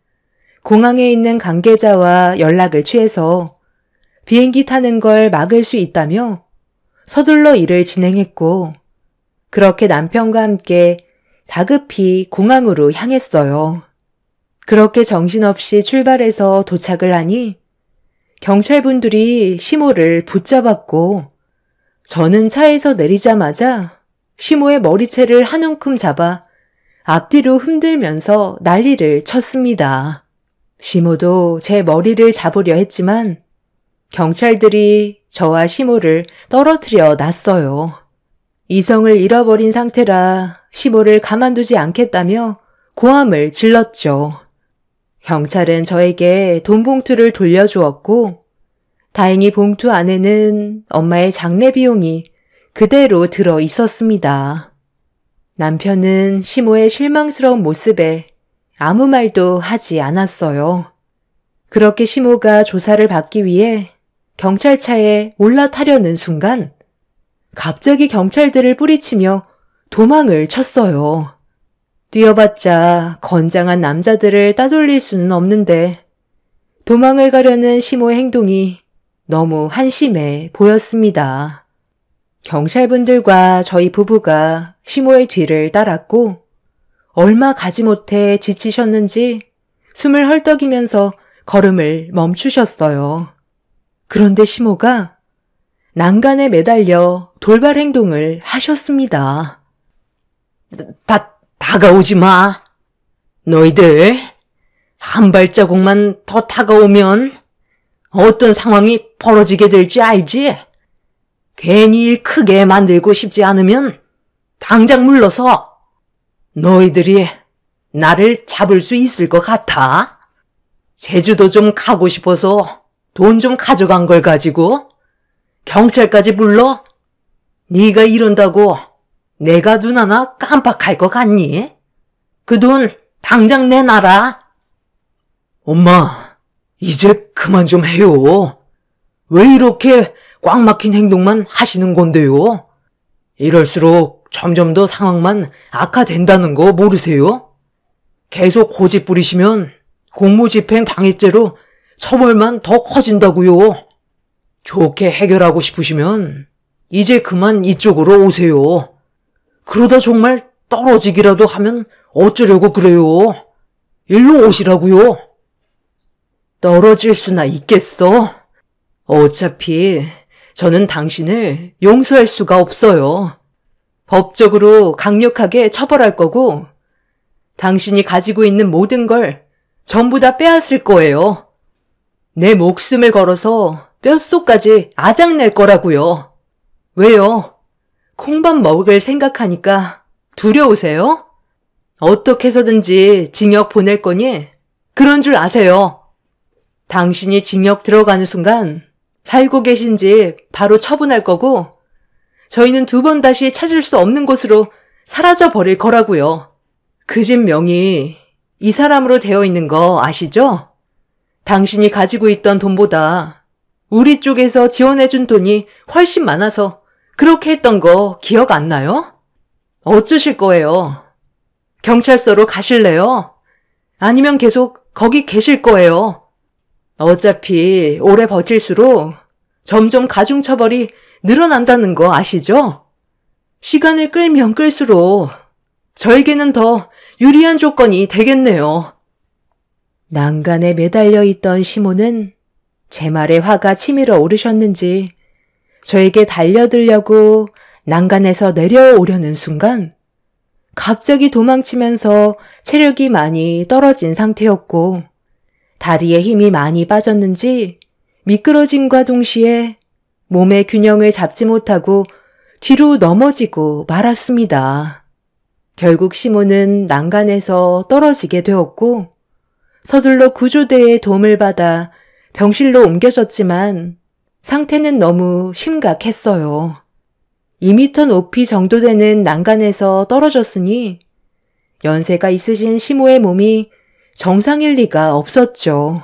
공항에 있는 관계자와 연락을 취해서 비행기 타는 걸 막을 수 있다며 서둘러 일을 진행했고 그렇게 남편과 함께 다급히 공항으로 향했어요. 그렇게 정신없이 출발해서 도착을 하니 경찰분들이 시모를 붙잡았고 저는 차에서 내리자마자 시모의 머리채를 한 움큼 잡아 앞뒤로 흔들면서 난리를 쳤습니다. 시모도 제 머리를 잡으려 했지만 경찰들이 저와 시모를 떨어뜨려 놨어요. 이성을 잃어버린 상태라 시모를 가만두지 않겠다며 고함을 질렀죠. 경찰은 저에게 돈 봉투를 돌려주었고 다행히 봉투 안에는 엄마의 장례 비용이 그대로 들어 있었습니다. 남편은 시모의 실망스러운 모습에 아무 말도 하지 않았어요. 그렇게 시모가 조사를 받기 위해 경찰차에 올라타려는 순간 갑자기 경찰들을 뿌리치며 도망을 쳤어요. 뛰어봤자 건장한 남자들을 따돌릴 수는 없는데 도망을 가려는 시모의 행동이 너무 한심해 보였습니다. 경찰분들과 저희 부부가 시모의 뒤를 따랐고 얼마 가지 못해 지치셨는지 숨을 헐떡이면서 걸음을 멈추셨어요. 그런데 시모가 난간에 매달려 돌발 행동을 하셨습니다. 다가오지 마. 너희들 한 발자국만 더 다가오면 어떤 상황이 벌어지게 될지 알지? 괜히 일 크게 만들고 싶지 않으면 당장 물러서. 너희들이 나를 잡을 수 있을 것 같아? 제주도 좀 가고 싶어서 돈 좀 가져간 걸 가지고 경찰까지 불러? 네가 이런다고 내가 눈 하나 깜빡할 것 같니? 그 돈 당장 내놔라. 엄마, 이제 그만 좀 해요. 왜 이렇게 꽉 막힌 행동만 하시는 건데요? 이럴수록 점점 더 상황만 악화된다는 거 모르세요? 계속 고집 부리시면 공무집행 방해죄로 처벌만 더 커진다고요. 좋게 해결하고 싶으시면 이제 그만 이쪽으로 오세요. 그러다 정말 떨어지기라도 하면 어쩌려고 그래요? 일로 오시라고요. 떨어질 수나 있겠어? 어차피 저는 당신을 용서할 수가 없어요. 법적으로 강력하게 처벌할 거고 당신이 가지고 있는 모든 걸 전부 다 빼앗을 거예요. 내 목숨을 걸어서 뼛속까지 아작낼 거라고요. 왜요? 콩밥 먹을 생각하니까 두려우세요? 어떻게 해서든지 징역 보낼 거니 그런 줄 아세요. 당신이 징역 들어가는 순간 살고 계신 집 바로 처분할 거고 저희는 두 번 다시 찾을 수 없는 곳으로 사라져 버릴 거라고요. 그 집 명이 이 사람으로 되어 있는 거 아시죠? 당신이 가지고 있던 돈보다 우리 쪽에서 지원해준 돈이 훨씬 많아서 그렇게 했던 거 기억 안 나요? 어쩌실 거예요? 경찰서로 가실래요? 아니면 계속 거기 계실 거예요? 어차피 오래 버틸수록 점점 가중처벌이 늘어난다는 거 아시죠? 시간을 끌면 끌수록 저에게는 더 유리한 조건이 되겠네요. 난간에 매달려 있던 시모는 제 말에 화가 치밀어 오르셨는지 저에게 달려들려고 난간에서 내려오려는 순간 갑자기 도망치면서 체력이 많이 떨어진 상태였고 다리에 힘이 많이 빠졌는지 미끄러짐과 동시에 몸의 균형을 잡지 못하고 뒤로 넘어지고 말았습니다. 결국 시모는 난간에서 떨어지게 되었고 서둘러 구조대의 도움을 받아 병실로 옮겨졌지만 상태는 너무 심각했어요. 2m 높이 정도 되는 난간에서 떨어졌으니 연세가 있으신 시모의 몸이 정상일 리가 없었죠.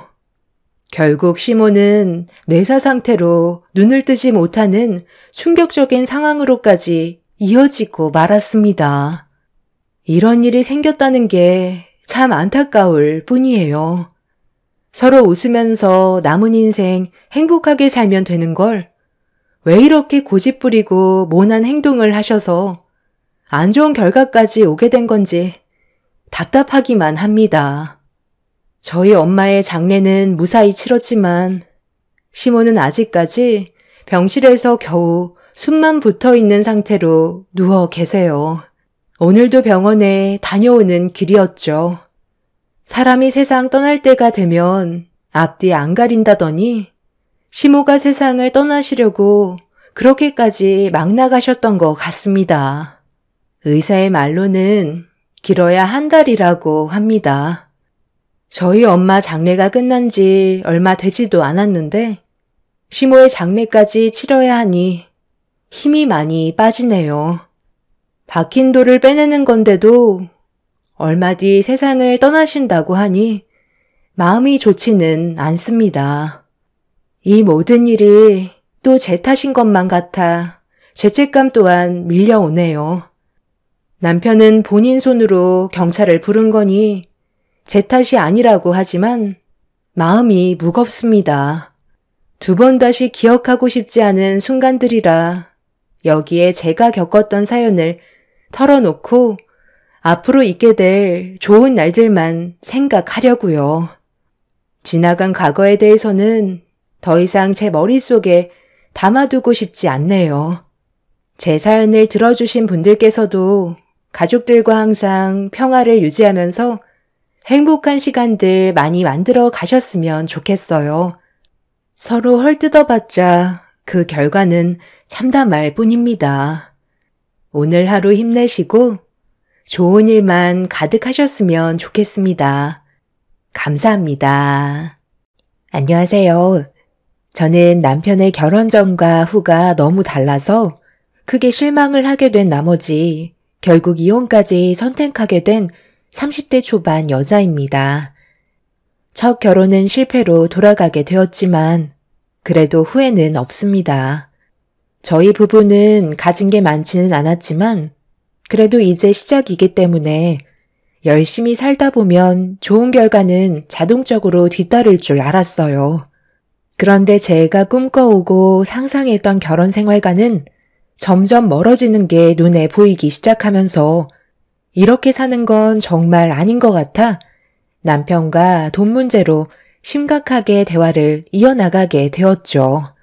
결국 시모는 뇌사 상태로 눈을 뜨지 못하는 충격적인 상황으로까지 이어지고 말았습니다. 이런 일이 생겼다는 게 참 안타까울 뿐이에요. 서로 웃으면서 남은 인생 행복하게 살면 되는 걸 왜 이렇게 고집부리고 모난 행동을 하셔서 안 좋은 결과까지 오게 된 건지 답답하기만 합니다. 저희 엄마의 장례는 무사히 치렀지만 시모는 아직까지 병실에서 겨우 숨만 붙어 있는 상태로 누워 계세요. 오늘도 병원에 다녀오는 길이었죠. 사람이 세상 떠날 때가 되면 앞뒤 안 가린다더니 시모가 세상을 떠나시려고 그렇게까지 막 나가셨던 것 같습니다. 의사의 말로는 길어야 한 달이라고 합니다. 저희 엄마 장례가 끝난 지 얼마 되지도 않았는데 시모의 장례까지 치러야 하니 힘이 많이 빠지네요. 박힌 돌을 빼내는 건데도 얼마 뒤 세상을 떠나신다고 하니 마음이 좋지는 않습니다. 이 모든 일이 또 제 탓인 것만 같아 죄책감 또한 밀려오네요. 남편은 본인 손으로 경찰을 부른 거니 제 탓이 아니라고 하지만 마음이 무겁습니다. 두 번 다시 기억하고 싶지 않은 순간들이라 여기에 제가 겪었던 사연을 털어놓고 앞으로 있게 될 좋은 날들만 생각하려고요. 지나간 과거에 대해서는 더 이상 제 머릿속에 담아두고 싶지 않네요. 제 사연을 들어주신 분들께서도 가족들과 항상 평화를 유지하면서 행복한 시간들 많이 만들어 가셨으면 좋겠어요. 서로 헐뜯어봤자 그 결과는 참담할 뿐입니다. 오늘 하루 힘내시고 좋은 일만 가득하셨으면 좋겠습니다. 감사합니다. 안녕하세요. 저는 남편의 결혼 전과 후가 너무 달라서 크게 실망을 하게 된 나머지 결국 이혼까지 선택하게 된 30대 초반 여자입니다. 첫 결혼은 실패로 돌아가게 되었지만 그래도 후회는 없습니다. 저희 부부는 가진 게 많지는 않았지만 그래도 이제 시작이기 때문에 열심히 살다 보면 좋은 결과는 자동적으로 뒤따를 줄 알았어요. 그런데 제가 꿈꿔오고 상상했던 결혼 생활과는 점점 멀어지는 게 눈에 보이기 시작하면서 이렇게 사는 건 정말 아닌 것 같아 남편과 돈 문제로 심각하게 대화를 이어나가게 되었죠.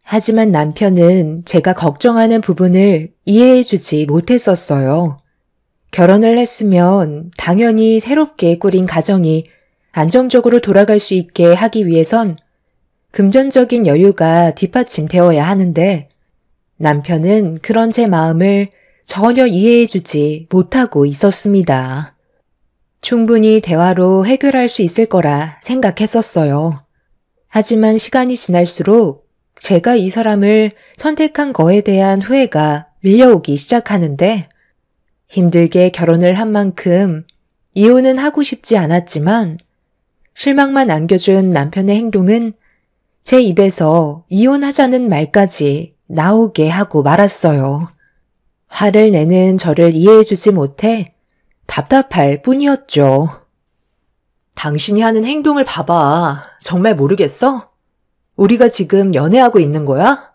하지만 남편은 제가 걱정하는 부분을 이해해주지 못했었어요. 결혼을 했으면 당연히 새롭게 꾸린 가정이 안정적으로 돌아갈 수 있게 하기 위해선 금전적인 여유가 뒷받침되어야 하는데 남편은 그런 제 마음을 전혀 이해해주지 못하고 있었습니다. 충분히 대화로 해결할 수 있을 거라 생각했었어요. 하지만 시간이 지날수록 제가 이 사람을 선택한 거에 대한 후회가 밀려오기 시작하는데 힘들게 결혼을 한 만큼 이혼은 하고 싶지 않았지만 실망만 안겨준 남편의 행동은 제 입에서 이혼하자는 말까지 나오게 하고 말았어요. 화를 내는 저를 이해해주지 못해 답답할 뿐이었죠. 당신이 하는 행동을 봐봐. 정말 모르겠어? 우리가 지금 연애하고 있는 거야?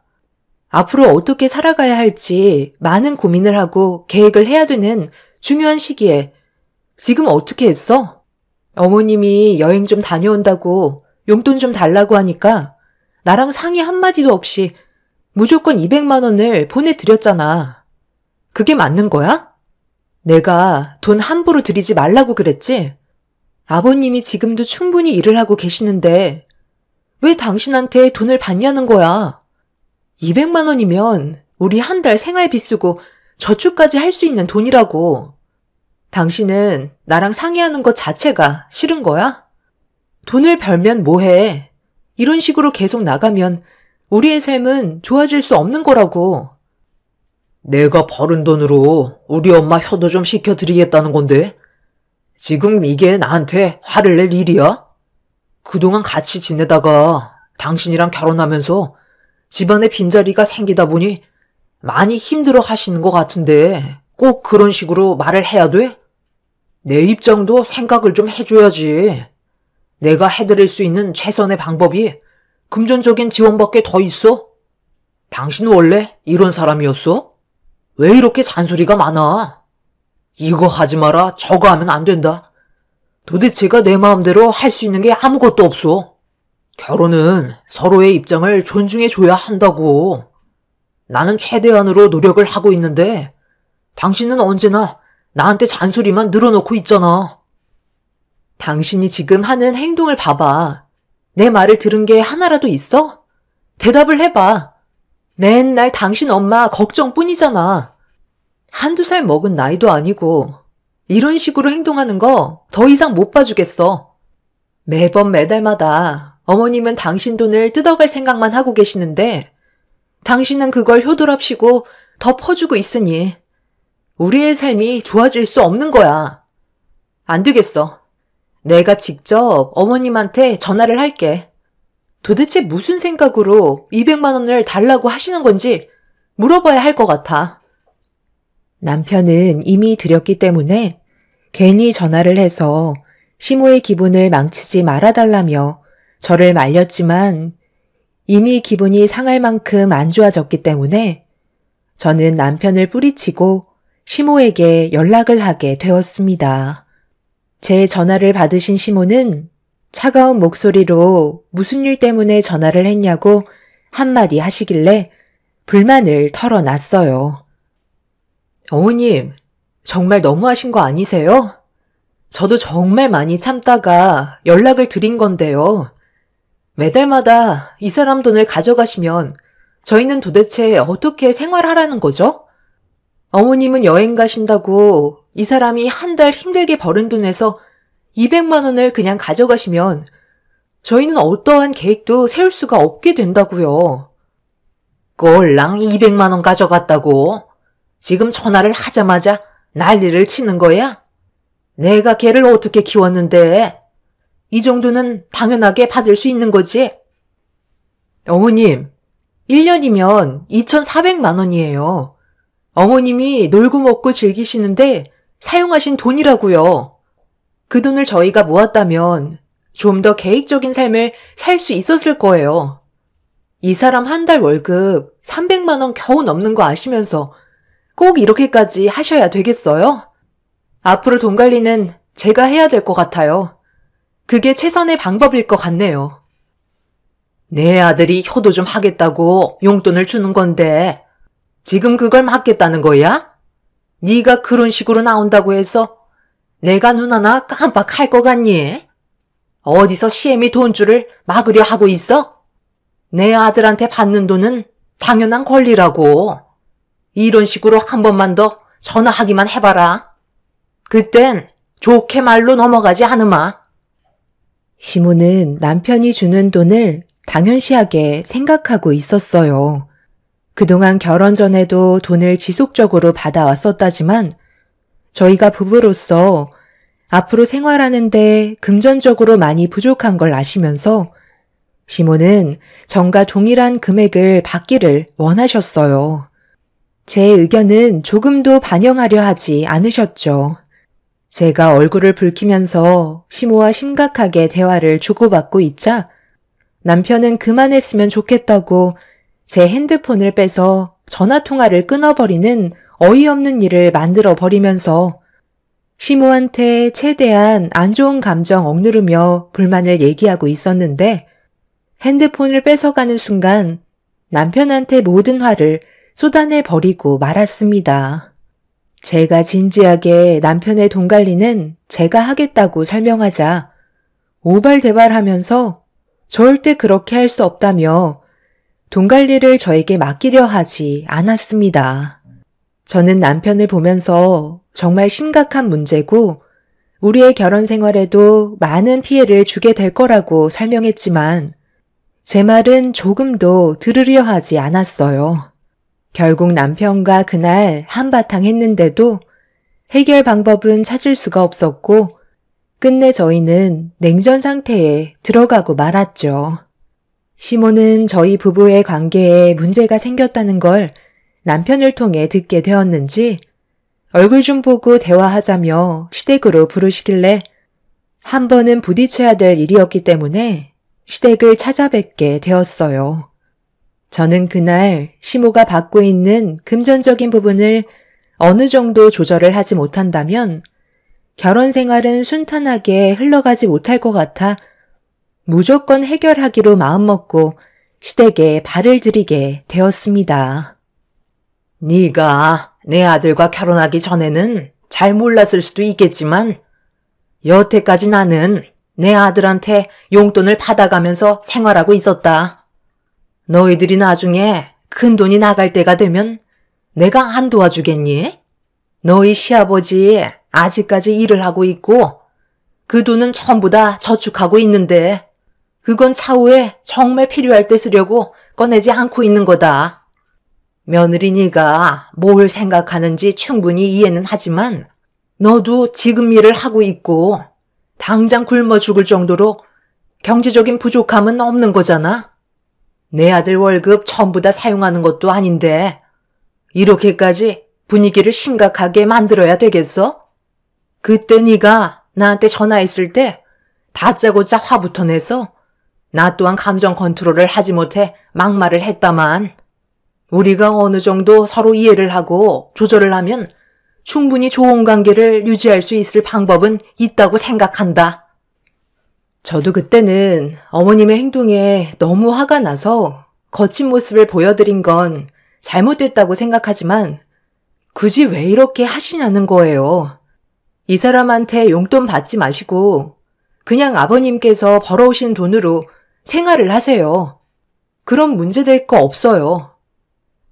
앞으로 어떻게 살아가야 할지 많은 고민을 하고 계획을 해야 되는 중요한 시기에 지금 어떻게 했어? 어머님이 여행 좀 다녀온다고 용돈 좀 달라고 하니까 나랑 상의 한마디도 없이 무조건 200만 원을 보내드렸잖아. 그게 맞는 거야? 내가 돈 함부로 드리지 말라고 그랬지? 아버님이 지금도 충분히 일을 하고 계시는데 왜 당신한테 돈을 받냐는 거야. 200만 원이면 우리 한 달 생활비 쓰고 저축까지 할 수 있는 돈이라고. 당신은 나랑 상의하는 것 자체가 싫은 거야? 돈을 벌면 뭐해. 이런 식으로 계속 나가면 우리의 삶은 좋아질 수 없는 거라고. 내가 벌은 돈으로 우리 엄마 효도 좀 시켜드리겠다는 건데 지금 이게 나한테 화를 낼 일이야? 그동안 같이 지내다가 당신이랑 결혼하면서 집안에 빈자리가 생기다 보니 많이 힘들어 하시는 것 같은데 꼭 그런 식으로 말을 해야 돼? 내 입장도 생각을 좀 해줘야지. 내가 해드릴 수 있는 최선의 방법이 금전적인 지원밖에 더 있어? 당신 원래 이런 사람이었어? 왜 이렇게 잔소리가 많아? 이거 하지 마라, 저거 하면 안 된다. 도대체가 내 마음대로 할 수 있는 게 아무것도 없어. 결혼은 서로의 입장을 존중해줘야 한다고. 나는 최대한으로 노력을 하고 있는데 당신은 언제나 나한테 잔소리만 늘어놓고 있잖아. 당신이 지금 하는 행동을 봐봐. 내 말을 들은 게 하나라도 있어? 대답을 해봐. 맨날 당신 엄마 걱정뿐이잖아. 한두 살 먹은 나이도 아니고 이런 식으로 행동하는 거 더 이상 못 봐주겠어. 매달마다 어머님은 당신 돈을 뜯어갈 생각만 하고 계시는데 당신은 그걸 효도랍시고 더 퍼주고 있으니 우리의 삶이 좋아질 수 없는 거야. 안 되겠어. 내가 직접 어머님한테 전화를 할게. 도대체 무슨 생각으로 200만 원을 달라고 하시는 건지 물어봐야 할 것 같아. 남편은 이미 드렸기 때문에 괜히 전화를 해서 시모의 기분을 망치지 말아달라며 저를 말렸지만 이미 기분이 상할 만큼 안 좋아졌기 때문에 저는 남편을 뿌리치고 시모에게 연락을 하게 되었습니다. 제 전화를 받으신 시모는 차가운 목소리로 무슨 일 때문에 전화를 했냐고 한마디 하시길래 불만을 털어놨어요. 어머님, 정말 너무하신 거 아니세요? 저도 정말 많이 참다가 연락을 드린 건데요. 매달마다 이 사람 돈을 가져가시면 저희는 도대체 어떻게 생활하라는 거죠? 어머님은 여행 가신다고 이 사람이 한 달 힘들게 벌은 돈에서 200만 원을 그냥 가져가시면 저희는 어떠한 계획도 세울 수가 없게 된다고요. 꼴랑 200만 원 가져갔다고? 지금 전화를 하자마자 난리를 치는 거야? 내가 걔를 어떻게 키웠는데? 이 정도는 당연하게 받을 수 있는 거지? 어머님, 1년이면 2,400만 원이에요. 어머님이 놀고 먹고 즐기시는데 사용하신 돈이라고요. 그 돈을 저희가 모았다면 좀 더 계획적인 삶을 살 수 있었을 거예요. 이 사람 한 달 월급 300만 원 겨우 넘는 거 아시면서 꼭 이렇게까지 하셔야 되겠어요? 앞으로 돈 관리는 제가 해야 될 것 같아요. 그게 최선의 방법일 것 같네요. 내 아들이 효도 좀 하겠다고 용돈을 주는 건데 지금 그걸 막겠다는 거야? 네가 그런 식으로 나온다고 해서 내가 눈 하나 깜빡할 것 같니? 어디서 시애미 돈줄을 막으려 하고 있어? 내 아들한테 받는 돈은 당연한 권리라고. 이런 식으로 한 번만 더 전화하기만 해봐라. 그땐 좋게 말로 넘어가지 않으마. 시모는 남편이 주는 돈을 당연시하게 생각하고 있었어요. 그동안 결혼 전에도 돈을 지속적으로 받아왔었다지만 저희가 부부로서 앞으로 생활하는데 금전적으로 많이 부족한 걸 아시면서 시모는 전과 동일한 금액을 받기를 원하셨어요. 제 의견은 조금도 반영하려 하지 않으셨죠. 제가 얼굴을 붉히면서 시모와 심각하게 대화를 주고받고 있자 남편은 그만했으면 좋겠다고 제 핸드폰을 빼서 전화통화를 끊어버리는 어이없는 일을 만들어 버리면서 시모한테 최대한 안 좋은 감정 억누르며 불만을 얘기하고 있었는데 핸드폰을 뺏어가는 순간 남편한테 모든 화를 쏟아내 버리고 말았습니다. 제가 진지하게 남편의 돈 관리는 제가 하겠다고 설명하자 오발대발하면서 절대 그렇게 할 수 없다며 돈 관리를 저에게 맡기려 하지 않았습니다. 저는 남편을 보면서 정말 심각한 문제고 우리의 결혼 생활에도 많은 피해를 주게 될 거라고 설명했지만 제 말은 조금도 들으려 하지 않았어요. 결국 남편과 그날 한바탕 했는데도 해결 방법은 찾을 수가 없었고 끝내 저희는 냉전 상태에 들어가고 말았죠. 시모는 저희 부부의 관계에 문제가 생겼다는 걸 남편을 통해 듣게 되었는지 얼굴 좀 보고 대화하자며 시댁으로 부르시길래 한 번은 부딪혀야 될 일이었기 때문에 시댁을 찾아뵙게 되었어요. 저는 그날 시모가 받고 있는 금전적인 부분을 어느 정도 조절을 하지 못한다면 결혼 생활은 순탄하게 흘러가지 못할 것 같아 무조건 해결하기로 마음먹고 시댁에 발을 들이게 되었습니다. 네가 내 아들과 결혼하기 전에는 잘 몰랐을 수도 있겠지만 여태까지 나는 내 아들한테 용돈을 받아가면서 생활하고 있었다. 너희들이 나중에 큰 돈이 나갈 때가 되면 내가 안 도와주겠니? 너희 시아버지 아직까지 일을 하고 있고 그 돈은 전부 다 저축하고 있는데 그건 차후에 정말 필요할 때 쓰려고 꺼내지 않고 있는 거다. 며느리니가 뭘 생각하는지 충분히 이해는 하지만 너도 지금 일을 하고 있고 당장 굶어 죽을 정도로 경제적인 부족함은 없는 거잖아. 내 아들 월급 전부 다 사용하는 것도 아닌데 이렇게까지 분위기를 심각하게 만들어야 되겠어? 그때 네가 나한테 전화했을 때 다짜고짜 화부터 내서 나 또한 감정 컨트롤을 하지 못해 막말을 했다만 우리가 어느 정도 서로 이해를 하고 조절을 하면 충분히 좋은 관계를 유지할 수 있을 방법은 있다고 생각한다. 저도 그때는 어머님의 행동에 너무 화가 나서 거친 모습을 보여드린 건 잘못됐다고 생각하지만 굳이 왜 이렇게 하시냐는 거예요. 이 사람한테 용돈 받지 마시고 그냥 아버님께서 벌어오신 돈으로 생활을 하세요. 그럼 문제될 거 없어요.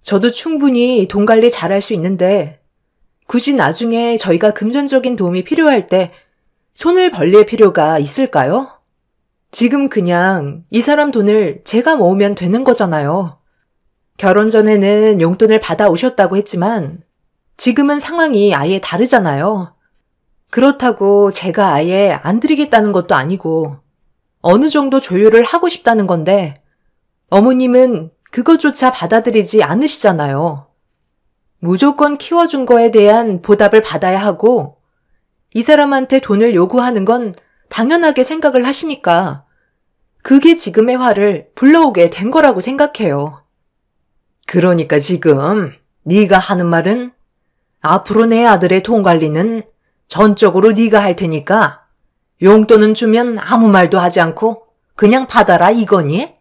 저도 충분히 돈 관리 잘할 수 있는데 굳이 나중에 저희가 금전적인 도움이 필요할 때 손을 벌릴 필요가 있을까요? 지금 그냥 이 사람 돈을 제가 모으면 되는 거잖아요. 결혼 전에는 용돈을 받아오셨다고 했지만 지금은 상황이 아예 다르잖아요. 그렇다고 제가 아예 안 드리겠다는 것도 아니고 어느 정도 조율을 하고 싶다는 건데 어머님은 그것조차 받아들이지 않으시잖아요. 무조건 키워준 거에 대한 보답을 받아야 하고 이 사람한테 돈을 요구하는 건 당연하게 생각을 하시니까 그게 지금의 화를 불러오게 된 거라고 생각해요. 그러니까 지금 네가 하는 말은 앞으로 내 아들의 돈 관리는 전적으로 네가 할 테니까 용돈은 주면 아무 말도 하지 않고 그냥 받아라 이거니?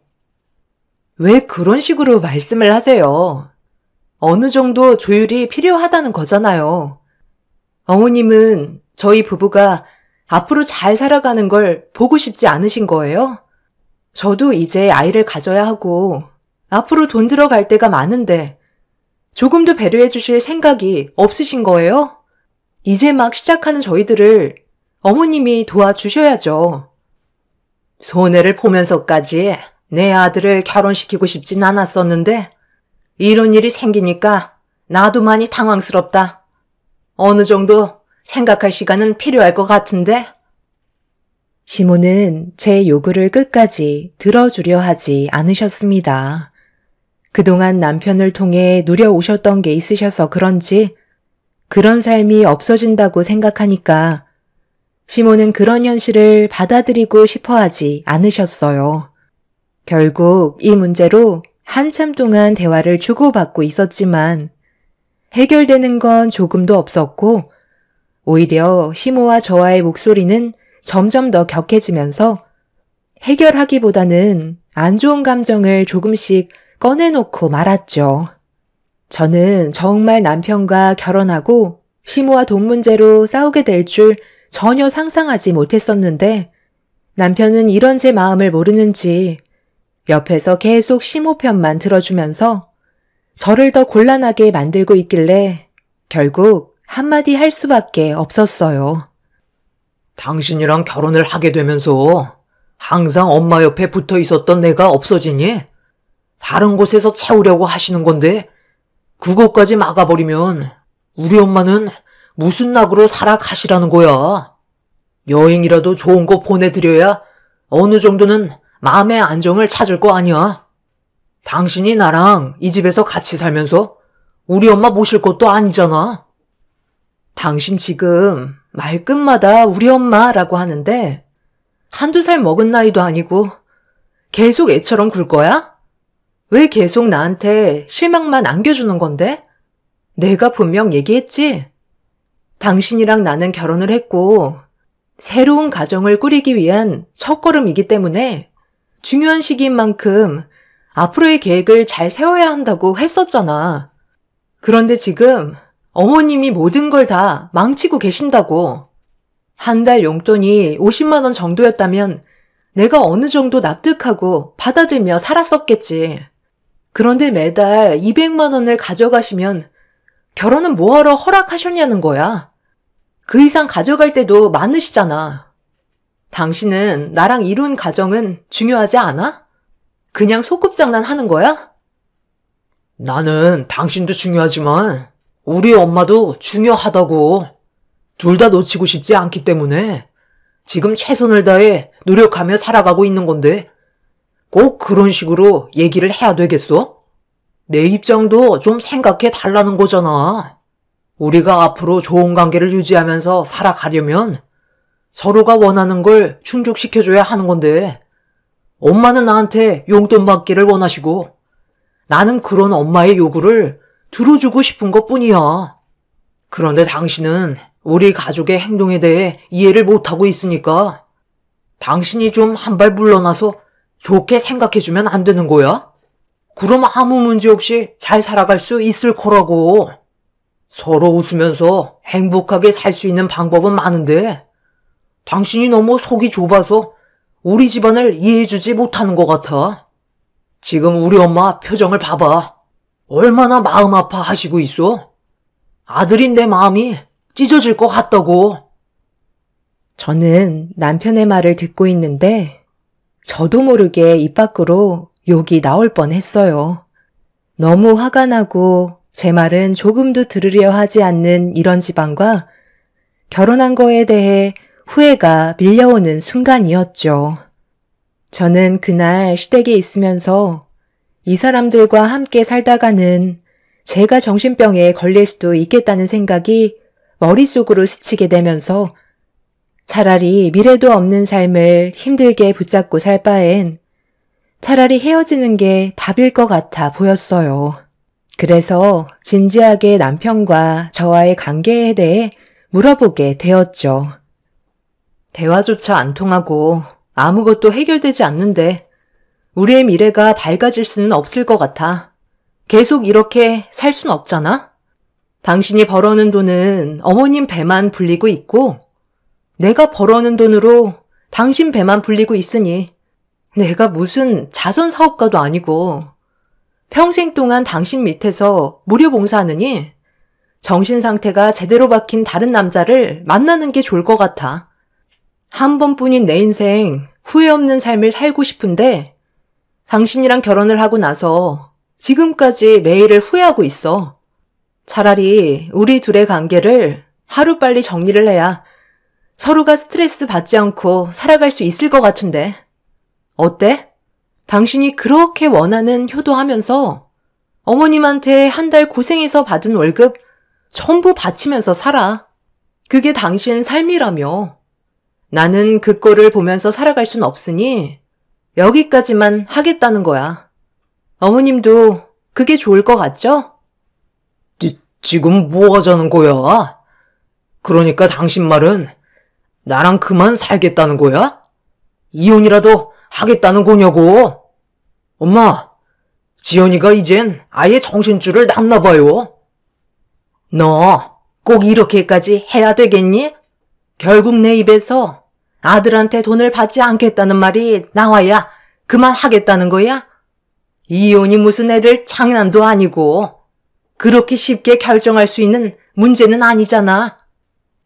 왜 그런 식으로 말씀을 하세요? 어느 정도 조율이 필요하다는 거잖아요. 어머님은 저희 부부가 앞으로 잘 살아가는 걸 보고 싶지 않으신 거예요? 저도 이제 아이를 가져야 하고 앞으로 돈 들어갈 때가 많은데 조금도 배려해 주실 생각이 없으신 거예요? 이제 막 시작하는 저희들을 어머님이 도와주셔야죠. 손해를 보면서까지 내 아들을 결혼시키고 싶진 않았었는데 이런 일이 생기니까 나도 많이 당황스럽다. 어느 정도 생각할 시간은 필요할 것 같은데. 시모는 제 요구를 끝까지 들어주려 하지 않으셨습니다. 그동안 남편을 통해 누려오셨던 게 있으셔서 그런지 그런 삶이 없어진다고 생각하니까 시모는 그런 현실을 받아들이고 싶어 하지 않으셨어요. 결국 이 문제로 한참 동안 대화를 주고받고 있었지만 해결되는 건 조금도 없었고 오히려 시모와 저와의 목소리는 점점 더 격해지면서 해결하기보다는 안 좋은 감정을 조금씩 꺼내놓고 말았죠. 저는 정말 남편과 결혼하고 시모와 돈 문제로 싸우게 될 줄 전혀 상상하지 못했었는데 남편은 이런 제 마음을 모르는지 옆에서 계속 시모 편만 들어주면서 저를 더 곤란하게 만들고 있길래 결국 한마디 할 수밖에 없었어요. 당신이랑 결혼을 하게 되면서 항상 엄마 옆에 붙어 있었던 내가 없어지니? 다른 곳에서 채우려고 하시는 건데 그것까지 막아버리면 우리 엄마는 무슨 낙으로 살아가시라는 거야. 여행이라도 좋은 거 보내드려야 어느 정도는 마음의 안정을 찾을 거 아니야. 당신이 나랑 이 집에서 같이 살면서 우리 엄마 모실 것도 아니잖아. 당신 지금 말끝마다 우리 엄마라고 하는데 한두 살 먹은 나이도 아니고 계속 애처럼 굴 거야? 왜 계속 나한테 실망만 안겨주는 건데? 내가 분명 얘기했지? 당신이랑 나는 결혼을 했고 새로운 가정을 꾸리기 위한 첫걸음이기 때문에 중요한 시기인 만큼 앞으로의 계획을 잘 세워야 한다고 했었잖아. 그런데 지금 어머님이 모든 걸 다 망치고 계신다고. 한 달 용돈이 50만 원 정도였다면 내가 어느 정도 납득하고 받아들며 살았었겠지. 그런데 매달 200만 원을 가져가시면 결혼은 뭐하러 허락하셨냐는 거야. 그 이상 가져갈 때도 많으시잖아. 당신은 나랑 이룬 가정은 중요하지 않아? 그냥 소꿉장난 하는 거야? 나는 당신도 중요하지만 우리 엄마도 중요하다고. 둘 다 놓치고 싶지 않기 때문에 지금 최선을 다해 노력하며 살아가고 있는 건데 꼭 그런 식으로 얘기를 해야 되겠어? 내 입장도 좀 생각해 달라는 거잖아. 우리가 앞으로 좋은 관계를 유지하면서 살아가려면 서로가 원하는 걸 충족시켜줘야 하는 건데 엄마는 나한테 용돈 받기를 원하시고 나는 그런 엄마의 요구를 들어주고 싶은 것뿐이야. 그런데 당신은 우리 가족의 행동에 대해 이해를 못하고 있으니까 당신이 좀 한 발 물러나서 좋게 생각해주면 안 되는 거야? 그럼 아무 문제 없이 잘 살아갈 수 있을 거라고. 서로 웃으면서 행복하게 살 수 있는 방법은 많은데 당신이 너무 속이 좁아서 우리 집안을 이해해주지 못하는 것 같아. 지금 우리 엄마 표정을 봐봐. 얼마나 마음 아파하시고 있어? 아들인 내 마음이 찢어질 것 같다고. 저는 남편의 말을 듣고 있는데 저도 모르게 입 밖으로 욕이 나올 뻔했어요. 너무 화가 나고 제 말은 조금도 들으려 하지 않는 이런 집안과 결혼한 거에 대해 후회가 밀려오는 순간이었죠. 저는 그날 시댁에 있으면서 이 사람들과 함께 살다가는 제가 정신병에 걸릴 수도 있겠다는 생각이 머릿속으로 스치게 되면서 차라리 미래도 없는 삶을 힘들게 붙잡고 살 바엔 차라리 헤어지는 게 답일 것 같아 보였어요. 그래서 진지하게 남편과 저와의 관계에 대해 물어보게 되었죠. 대화조차 안 통하고 아무것도 해결되지 않는데 우리의 미래가 밝아질 수는 없을 것 같아. 계속 이렇게 살 순 없잖아? 당신이 벌어오는 돈은 어머님 배만 불리고 있고 내가 벌어오는 돈으로 당신 배만 불리고 있으니 내가 무슨 자선 사업가도 아니고 평생 동안 당신 밑에서 무료 봉사하느니 정신 상태가 제대로 박힌 다른 남자를 만나는 게 좋을 것 같아. 한 번뿐인 내 인생 후회 없는 삶을 살고 싶은데 당신이랑 결혼을 하고 나서 지금까지 매일을 후회하고 있어. 차라리 우리 둘의 관계를 하루빨리 정리를 해야 서로가 스트레스 받지 않고 살아갈 수 있을 것 같은데. 어때? 당신이 그렇게 원하는 효도하면서 어머님한테 한 달 고생해서 받은 월급 전부 바치면서 살아. 그게 당신 삶이라며. 나는 그 꼴을 보면서 살아갈 순 없으니 여기까지만 하겠다는 거야. 어머님도 그게 좋을 것 같죠? 지금 뭐 하자는 거야? 그러니까 당신 말은 나랑 그만 살겠다는 거야? 이혼이라도 하겠다는 거냐고? 엄마, 지연이가 이젠 아예 정신줄을 놨나 봐요. 너 꼭 이렇게까지 해야 되겠니? 결국 내 입에서 아들한테 돈을 받지 않겠다는 말이 나와야 그만하겠다는 거야? 이혼이 무슨 애들 장난도 아니고 그렇게 쉽게 결정할 수 있는 문제는 아니잖아.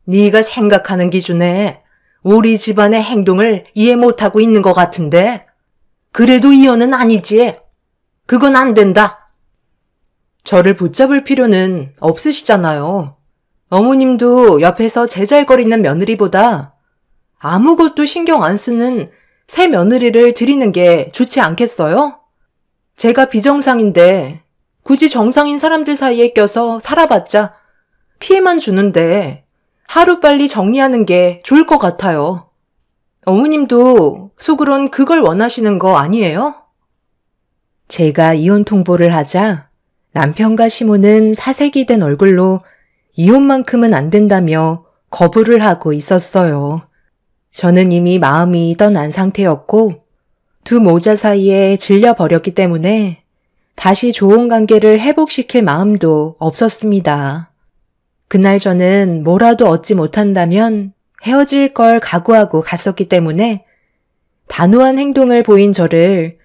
네가 생각하는 기준에 우리 집안의 행동을 이해 못하고 있는 것 같은데 그래도 이혼은 아니지. 그건 안 된다. 저를 붙잡을 필요는 없으시잖아요. 어머님도 옆에서 제잘거리는 며느리보다 아무것도 신경 안 쓰는 새 며느리를 드리는 게 좋지 않겠어요? 제가 비정상인데 굳이 정상인 사람들 사이에 껴서 살아봤자 피해만 주는데 하루빨리 정리하는 게 좋을 것 같아요. 어머님도 속으론 그걸 원하시는 거 아니에요? 제가 이혼 통보를 하자 남편과 시모는 사색이 된 얼굴로 이혼만큼은 안 된다며 거부를 하고 있었어요. 저는 이미 마음이 떠난 상태였고 두 모자 사이에 질려버렸기 때문에 다시 좋은 관계를 회복시킬 마음도 없었습니다. 그날 저는 뭐라도 얻지 못한다면 헤어질 걸 각오하고 갔었기 때문에 단호한 행동을 보인 저를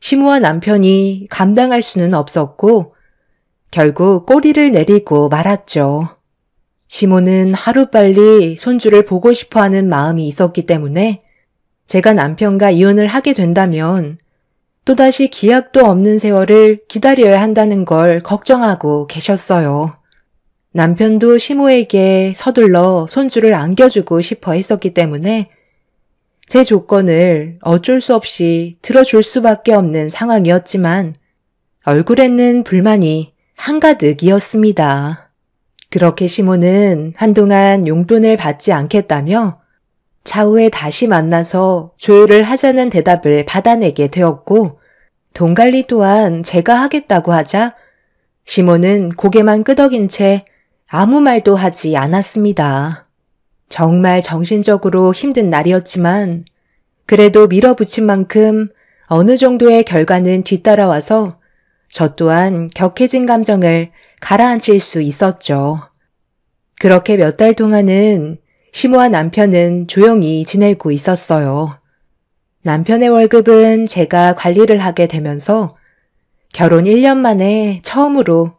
시모와 남편이 감당할 수는 없었고 결국 꼬리를 내리고 말았죠. 시모는 하루빨리 손주를 보고 싶어하는 마음이 있었기 때문에 제가 남편과 이혼을 하게 된다면 또다시 기약도 없는 세월을 기다려야 한다는 걸 걱정하고 계셨어요. 남편도 시모에게 서둘러 손주를 안겨주고 싶어 했었기 때문에 제 조건을 어쩔 수 없이 들어줄 수밖에 없는 상황이었지만 얼굴에는 불만이 한가득이었습니다. 그렇게 시모는 한동안 용돈을 받지 않겠다며 차후에 다시 만나서 조율을 하자는 대답을 받아내게 되었고 돈 관리 또한 제가 하겠다고 하자 시모는 고개만 끄덕인 채 아무 말도 하지 않았습니다. 정말 정신적으로 힘든 날이었지만 그래도 밀어붙인 만큼 어느 정도의 결과는 뒤따라와서 저 또한 격해진 감정을 가라앉힐 수 있었죠. 그렇게 몇 달 동안은 시모와 남편은 조용히 지내고 있었어요. 남편의 월급은 제가 관리를 하게 되면서 결혼 1년 만에 처음으로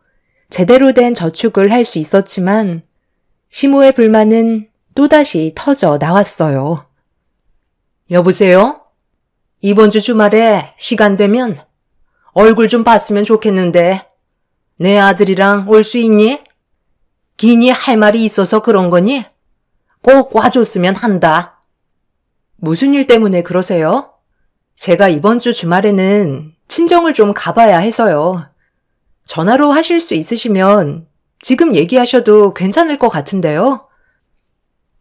제대로 된 저축을 할 수 있었지만 시모의 불만은 또다시 터져 나왔어요. 여보세요? 이번 주 주말에 시간 되면 얼굴 좀 봤으면 좋겠는데 내 아들이랑 올 수 있니? 기니 할 말이 있어서 그런 거니? 꼭 와줬으면 한다. 무슨 일 때문에 그러세요? 제가 이번 주 주말에는 친정을 좀 가봐야 해서요. 전화로 하실 수 있으시면 지금 얘기하셔도 괜찮을 것 같은데요.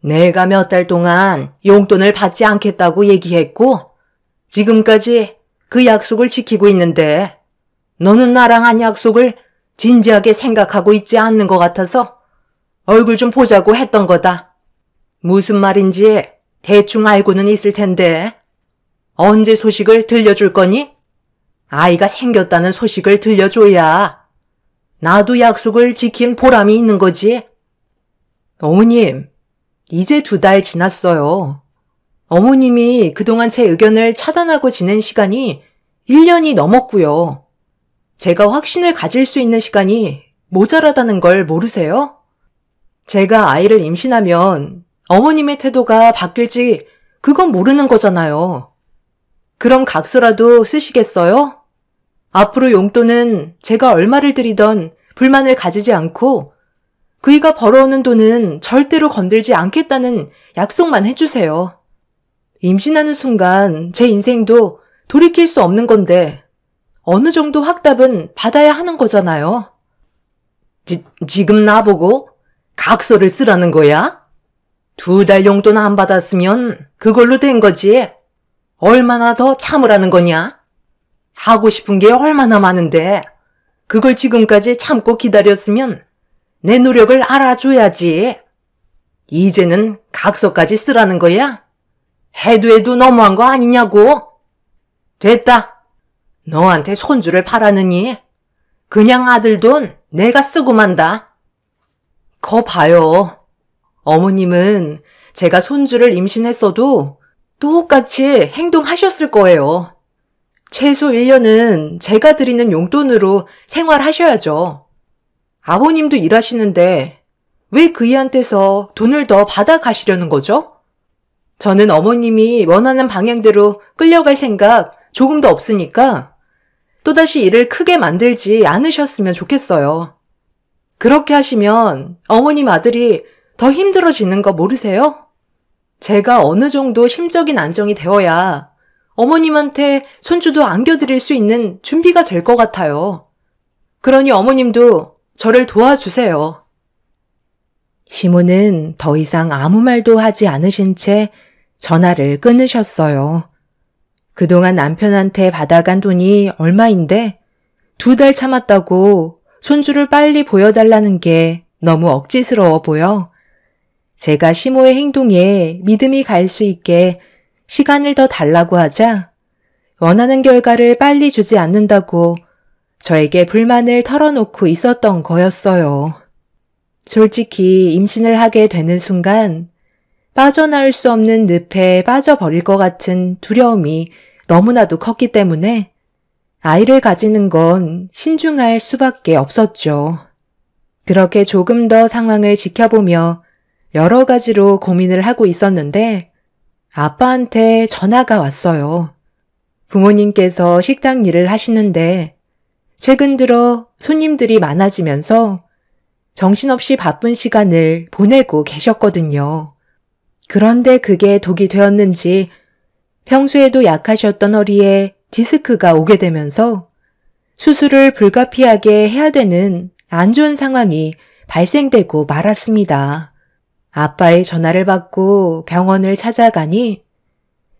내가 몇 달 동안 용돈을 받지 않겠다고 얘기했고 지금까지 그 약속을 지키고 있는데 너는 나랑 한 약속을 진지하게 생각하고 있지 않는 것 같아서 얼굴 좀 보자고 했던 거다. 무슨 말인지 대충 알고는 있을 텐데 언제 소식을 들려줄 거니? 아이가 생겼다는 소식을 들려줘야 나도 약속을 지킨 보람이 있는 거지. 어머님, 이제 2달 지났어요. 어머님이 그동안 제 의견을 차단하고 지낸 시간이 1년이 넘었고요. 제가 확신을 가질 수 있는 시간이 모자라다는 걸 모르세요? 제가 아이를 임신하면 어머님의 태도가 바뀔지 그건 모르는 거잖아요. 그럼 각서라도 쓰시겠어요? 앞으로 용돈은 제가 얼마를 드리던 불만을 가지지 않고 그이가 벌어오는 돈은 절대로 건들지 않겠다는 약속만 해주세요. 임신하는 순간 제 인생도 돌이킬 수 없는 건데 어느 정도 확답은 받아야 하는 거잖아요. 지금 나보고 각서를 쓰라는 거야? 2달 용돈 안 받았으면 그걸로 된 거지. 얼마나 더 참으라는 거냐? 하고 싶은 게 얼마나 많은데 그걸 지금까지 참고 기다렸으면 내 노력을 알아줘야지. 이제는 각서까지 쓰라는 거야? 해도 너무한 거 아니냐고? 됐다. 너한테 손주를 바라느니 그냥 아들 돈 내가 쓰고 만다. 거 봐요. 어머님은 제가 손주를 임신했어도 똑같이 행동하셨을 거예요. 최소 1년은 제가 드리는 용돈으로 생활하셔야죠. 아버님도 일하시는데 왜 그이한테서 돈을 더 받아가시려는 거죠? 저는 어머님이 원하는 방향대로 끌려갈 생각 조금도 없으니까 또다시 일을 크게 만들지 않으셨으면 좋겠어요. 그렇게 하시면 어머님 아들이 더 힘들어지는 거 모르세요? 제가 어느 정도 심적인 안정이 되어야 어머님한테 손주도 안겨드릴 수 있는 준비가 될 것 같아요. 그러니 어머님도 저를 도와주세요. 시모는 더 이상 아무 말도 하지 않으신 채 전화를 끊으셨어요. 그동안 남편한테 받아간 돈이 얼마인데 2달 참았다고 손주를 빨리 보여달라는 게 너무 억지스러워 보여 제가 시모의 행동에 믿음이 갈 수 있게 시간을 더 달라고 하자 원하는 결과를 빨리 주지 않는다고 저에게 불만을 털어놓고 있었던 거였어요. 솔직히 임신을 하게 되는 순간 빠져나올 수 없는 늪에 빠져버릴 것 같은 두려움이 너무나도 컸기 때문에 아이를 가지는 건 신중할 수밖에 없었죠. 그렇게 조금 더 상황을 지켜보며 여러 가지로 고민을 하고 있었는데 아빠한테 전화가 왔어요. 부모님께서 식당 일을 하시는데 최근 들어 손님들이 많아지면서 정신없이 바쁜 시간을 보내고 계셨거든요. 그런데 그게 독이 되었는지 평소에도 약하셨던 허리에 디스크가 오게 되면서 수술을 불가피하게 해야 되는 안 좋은 상황이 발생되고 말았습니다. 아빠의 전화를 받고 병원을 찾아가니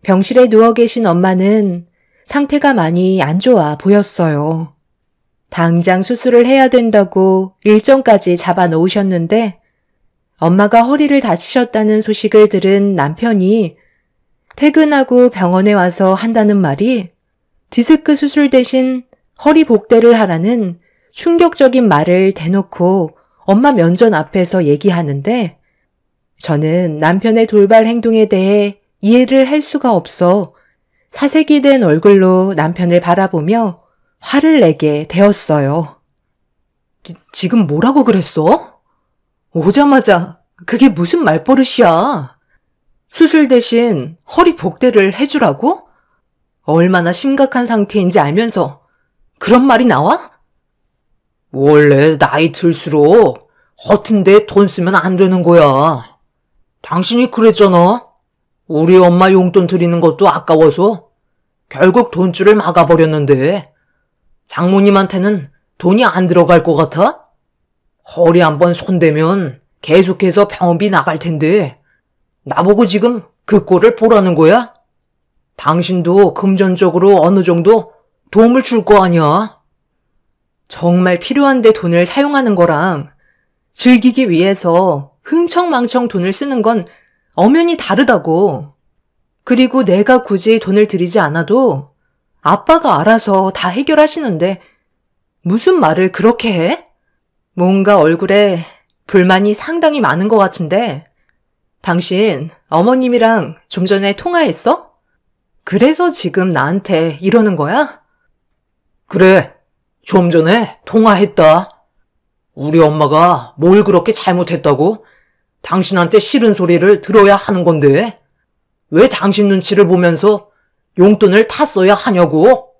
병실에 누워 계신 엄마는 상태가 많이 안 좋아 보였어요. 당장 수술을 해야 된다고 일정까지 잡아 놓으셨는데 엄마가 허리를 다치셨다는 소식을 들은 남편이 퇴근하고 병원에 와서 한다는 말이 디스크 수술 대신 허리 복대를 하라는 충격적인 말을 대놓고 엄마 면전 앞에서 얘기하는데 저는 남편의 돌발 행동에 대해 이해를 할 수가 없어 사색이 된 얼굴로 남편을 바라보며 화를 내게 되었어요. 지금 뭐라고 그랬어? 오자마자 그게 무슨 말버릇이야? 수술 대신 허리 복대를 해주라고? 얼마나 심각한 상태인지 알면서 그런 말이 나와? 원래 나이 들수록 허튼 데 돈 쓰면 안 되는 거야. 당신이 그랬잖아. 우리 엄마 용돈 드리는 것도 아까워서 결국 돈줄을 막아버렸는데 장모님한테는 돈이 안 들어갈 것 같아? 허리 한번 손대면 계속해서 병원비 나갈 텐데 나보고 지금 그 꼴을 보라는 거야? 당신도 금전적으로 어느 정도 도움을 줄 거 아니야? 정말 필요한데 돈을 사용하는 거랑 즐기기 위해서 흥청망청 돈을 쓰는 건 엄연히 다르다고. 그리고 내가 굳이 돈을 들이지 않아도 아빠가 알아서 다 해결하시는데 무슨 말을 그렇게 해? 뭔가 얼굴에 불만이 상당히 많은 것 같은데 당신 어머님이랑 좀 전에 통화했어? 그래서 지금 나한테 이러는 거야? 그래, 좀 전에 통화했다. 우리 엄마가 뭘 그렇게 잘못했다고 당신한테 싫은 소리를 들어야 하는 건데 왜 당신 눈치를 보면서 용돈을 다 써야 하냐고?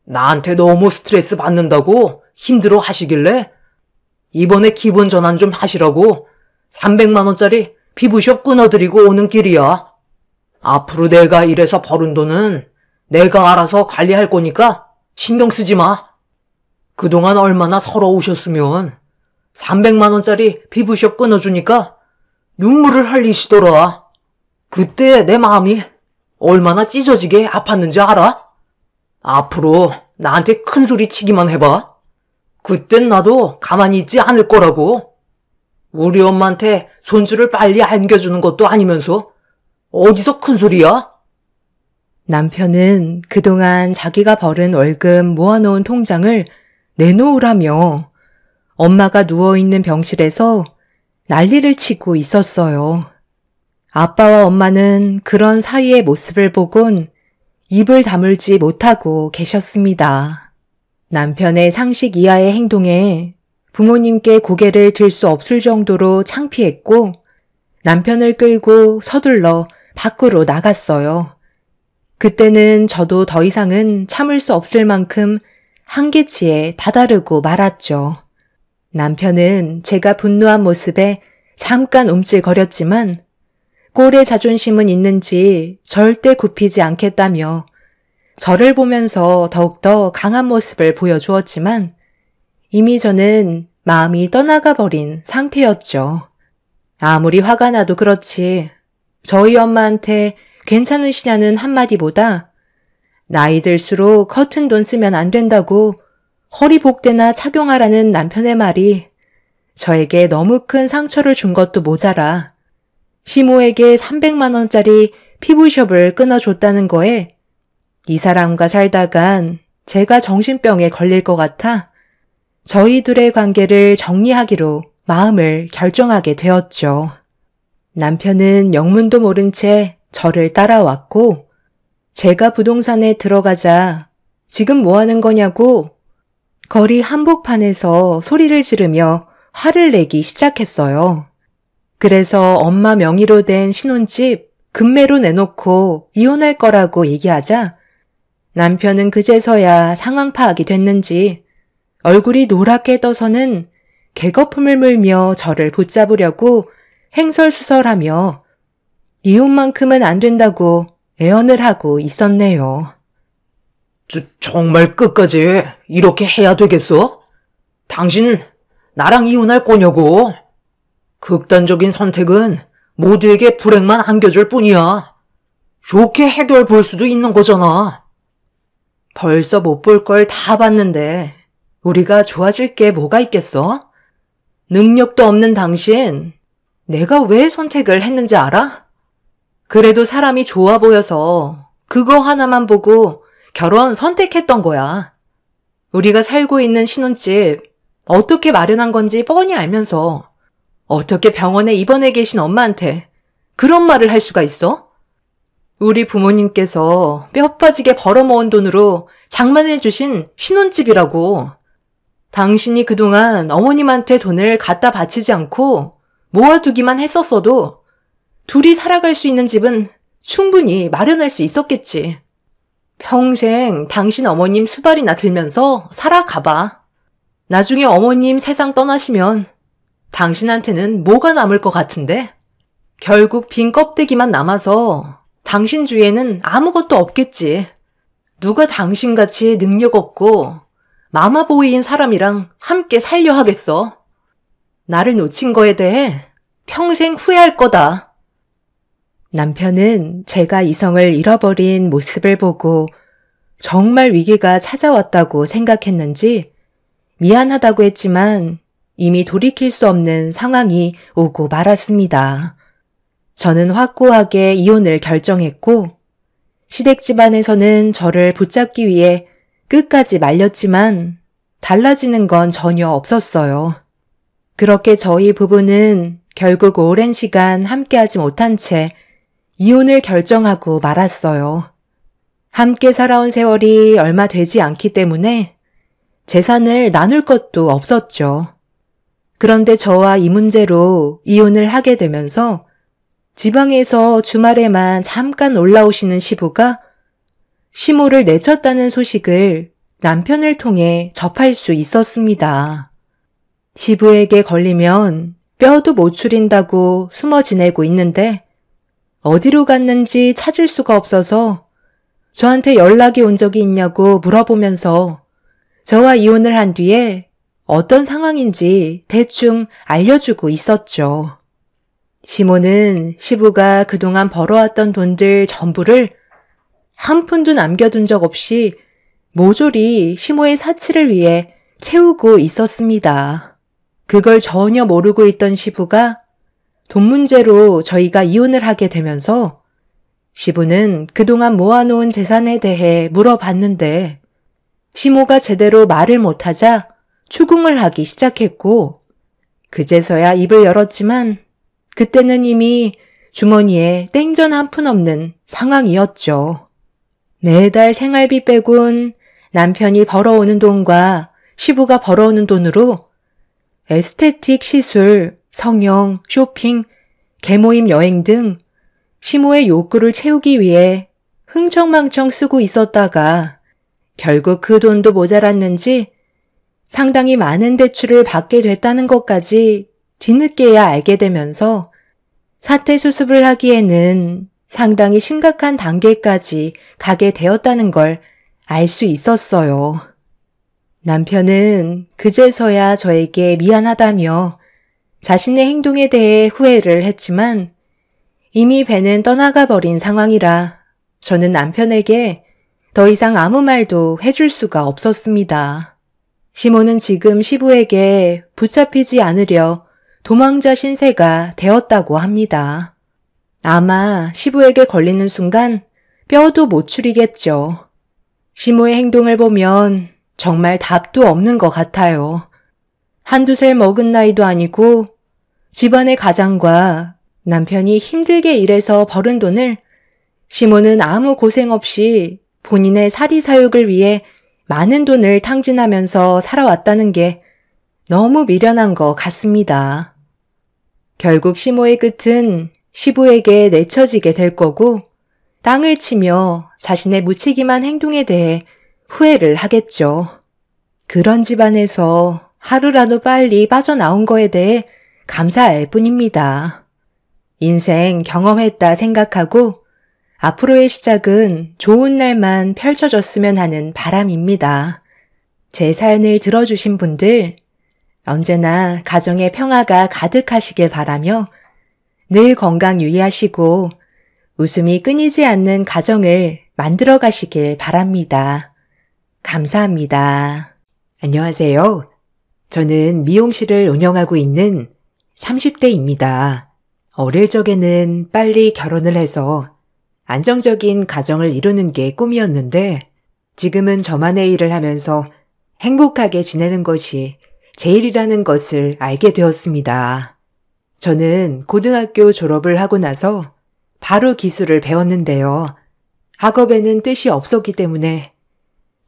나한테 너무 스트레스 받는다고 힘들어 하시길래 이번에 기분 전환 좀 하시라고 300만 원짜리 피부숍 끊어드리고 오는 길이야. 앞으로 내가 일해서 벌은 돈은 내가 알아서 관리할 거니까 신경 쓰지 마. 그동안 얼마나 서러우셨으면 300만 원짜리 피부숍 끊어주니까 눈물을 흘리시더라. 그때 내 마음이 얼마나 찢어지게 아팠는지 알아? 앞으로 나한테 큰 소리 치기만 해봐. 그땐 나도 가만히 있지 않을 거라고. 우리 엄마한테 손주를 빨리 안겨주는 것도 아니면서 어디서 큰 소리야? 남편은 그동안 자기가 벌은 월급 모아놓은 통장을 내놓으라며 엄마가 누워있는 병실에서 난리를 치고 있었어요. 아빠와 엄마는 그런 사위의 모습을 보곤 입을 다물지 못하고 계셨습니다. 남편의 상식 이하의 행동에 부모님께 고개를 들 수 없을 정도로 창피했고 남편을 끌고 서둘러 밖으로 나갔어요. 그때는 저도 더 이상은 참을 수 없을 만큼 한계치에 다다르고 말았죠. 남편은 제가 분노한 모습에 잠깐 움찔거렸지만 꼴의 자존심은 있는지 절대 굽히지 않겠다며 저를 보면서 더욱더 강한 모습을 보여주었지만 이미 저는 마음이 떠나가 버린 상태였죠. 아무리 화가 나도 그렇지 저희 엄마한테 괜찮으시냐는 한마디보다 나이 들수록 커튼 돈 쓰면 안 된다고 허리 복대나 착용하라는 남편의 말이 저에게 너무 큰 상처를 준 것도 모자라 시모에게 300만 원짜리 피부숍을 끊어줬다는 거에 이 사람과 살다간 제가 정신병에 걸릴 것 같아 저희 둘의 관계를 정리하기로 마음을 결정하게 되었죠. 남편은 영문도 모른 채 저를 따라왔고 제가 부동산에 들어가자 지금 뭐 하는 거냐고 거리 한복판에서 소리를 지르며 화를 내기 시작했어요. 그래서 엄마 명의로 된 신혼집 금매로 내놓고 이혼할 거라고 얘기하자 남편은 그제서야 상황 파악이 됐는지 얼굴이 노랗게 떠서는 개거품을 물며 저를 붙잡으려고 횡설수설하며 이혼만큼은 안 된다고 애언을 하고 있었네요. 정말 끝까지 이렇게 해야 되겠어? 당신 나랑 이혼할 거냐고? 극단적인 선택은 모두에게 불행만 안겨줄 뿐이야. 좋게 해결 볼 수도 있는 거잖아. 벌써 못 볼 걸 다 봤는데 우리가 좋아질 게 뭐가 있겠어? 능력도 없는 당신, 내가 왜 선택을 했는지 알아? 그래도 사람이 좋아 보여서 그거 하나만 보고 결혼 선택했던 거야. 우리가 살고 있는 신혼집 어떻게 마련한 건지 뻔히 알면서 어떻게 병원에 입원해 계신 엄마한테 그런 말을 할 수가 있어? 우리 부모님께서 뼈 빠지게 벌어모은 돈으로 장만해 주신 신혼집이라고. 당신이 그동안 어머님한테 돈을 갖다 바치지 않고 모아두기만 했었어도 둘이 살아갈 수 있는 집은 충분히 마련할 수 있었겠지. 평생 당신 어머님 수발이나 들면서 살아가봐. 나중에 어머님 세상 떠나시면 당신한테는 뭐가 남을 것 같은데? 결국 빈 껍데기만 남아서 당신 주위에는 아무것도 없겠지. 누가 당신같이 능력 없고 마마보이인 사람이랑 함께 살려 하겠어? 나를 놓친 거에 대해 평생 후회할 거다. 남편은 제가 이성을 잃어버린 모습을 보고 정말 위기가 찾아왔다고 생각했는지 미안하다고 했지만 이미 돌이킬 수 없는 상황이 오고 말았습니다. 저는 확고하게 이혼을 결정했고 시댁 집안에서는 저를 붙잡기 위해 끝까지 말렸지만 달라지는 건 전혀 없었어요. 그렇게 저희 부부는 결국 오랜 시간 함께하지 못한 채 이혼을 결정하고 말았어요. 함께 살아온 세월이 얼마 되지 않기 때문에 재산을 나눌 것도 없었죠. 그런데 저와 이 문제로 이혼을 하게 되면서 지방에서 주말에만 잠깐 올라오시는 시부가 시모를 내쳤다는 소식을 남편을 통해 접할 수 있었습니다. 시부에게 걸리면 뼈도 못 추린다고 숨어 지내고 있는데 어디로 갔는지 찾을 수가 없어서 저한테 연락이 온 적이 있냐고 물어보면서 저와 이혼을 한 뒤에 어떤 상황인지 대충 알려주고 있었죠. 시모는 시부가 그동안 벌어왔던 돈들 전부를 한 푼도 남겨둔 적 없이 모조리 시모의 사치를 위해 채우고 있었습니다. 그걸 전혀 모르고 있던 시부가 돈 문제로 저희가 이혼을 하게 되면서 시부는 그동안 모아놓은 재산에 대해 물어봤는데 시모가 제대로 말을 못하자 추궁을 하기 시작했고 그제서야 입을 열었지만 그때는 이미 주머니에 땡전 한 푼 없는 상황이었죠. 매달 생활비 빼곤 남편이 벌어오는 돈과 시부가 벌어오는 돈으로 에스테틱 시술, 성형, 쇼핑, 개모임 여행 등 시모의 욕구를 채우기 위해 흥청망청 쓰고 있었다가 결국 그 돈도 모자랐는지 상당히 많은 대출을 받게 됐다는 것까지 뒤늦게야 알게 되면서 사태 수습을 하기에는 상당히 심각한 단계까지 가게 되었다는 걸 알 수 있었어요. 남편은 그제서야 저에게 미안하다며 자신의 행동에 대해 후회를 했지만 이미 배는 떠나가 버린 상황이라 저는 남편에게 더 이상 아무 말도 해줄 수가 없었습니다. 시모는 지금 시부에게 붙잡히지 않으려 도망자 신세가 되었다고 합니다. 아마 시부에게 걸리는 순간 뼈도 못 추리겠죠. 시모의 행동을 보면 정말 답도 없는 것 같아요. 한두 살 먹은 나이도 아니고 집안의 가장과 남편이 힘들게 일해서 벌은 돈을 시모는 아무 고생 없이 본인의 사리사욕을 위해 많은 돈을 탕진하면서 살아왔다는 게 너무 미련한 것 같습니다. 결국 시모의 끝은 시부에게 내쳐지게 될 거고 땅을 치며 자신의 무책임한 행동에 대해 후회를 하겠죠. 그런 집안에서 하루라도 빨리 빠져나온 거에 대해 감사할 뿐입니다. 인생 경험했다 생각하고 앞으로의 시작은 좋은 날만 펼쳐졌으면 하는 바람입니다. 제 사연을 들어주신 분들 언제나 가정의 평화가 가득하시길 바라며 늘 건강 유의하시고 웃음이 끊이지 않는 가정을 만들어 가시길 바랍니다. 감사합니다. 안녕하세요. 저는 미용실을 운영하고 있는 30대입니다. 어릴 적에는 빨리 결혼을 해서 안정적인 가정을 이루는 게 꿈이었는데 지금은 저만의 일을 하면서 행복하게 지내는 것이 제 일이라는 것을 알게 되었습니다. 저는 고등학교 졸업을 하고 나서 바로 기술을 배웠는데요. 학업에는 뜻이 없었기 때문에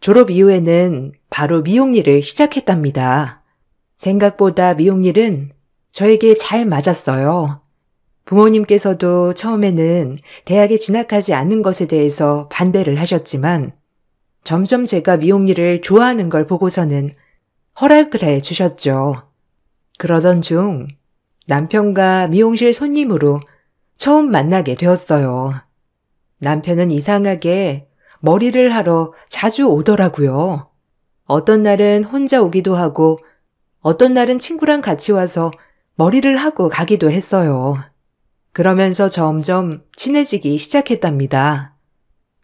졸업 이후에는 바로 미용일을 시작했답니다. 생각보다 미용일은 저에게 잘 맞았어요. 부모님께서도 처음에는 대학에 진학하지 않는 것에 대해서 반대를 하셨지만 점점 제가 미용일을 좋아하는 걸 보고서는 허락을 해 주셨죠. 그러던 중 남편과 미용실 손님으로 처음 만나게 되었어요. 남편은 이상하게 머리를 하러 자주 오더라고요. 어떤 날은 혼자 오기도 하고 어떤 날은 친구랑 같이 와서 머리를 하고 가기도 했어요. 그러면서 점점 친해지기 시작했답니다.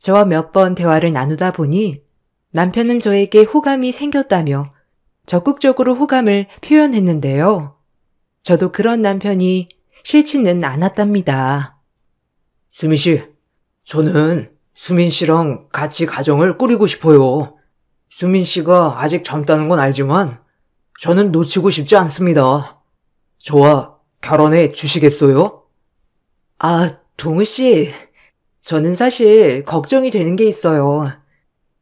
저와 몇 번 대화를 나누다 보니 남편은 저에게 호감이 생겼다며 적극적으로 호감을 표현했는데요. 저도 그런 남편이 싫지는 않았답니다. 수민 씨, 저는 수민 씨랑 같이 가정을 꾸리고 싶어요. 수민 씨가 아직 젊다는 건 알지만 저는 놓치고 싶지 않습니다. 저와 결혼해 주시겠어요? 동우 씨, 저는 사실 걱정이 되는 게 있어요.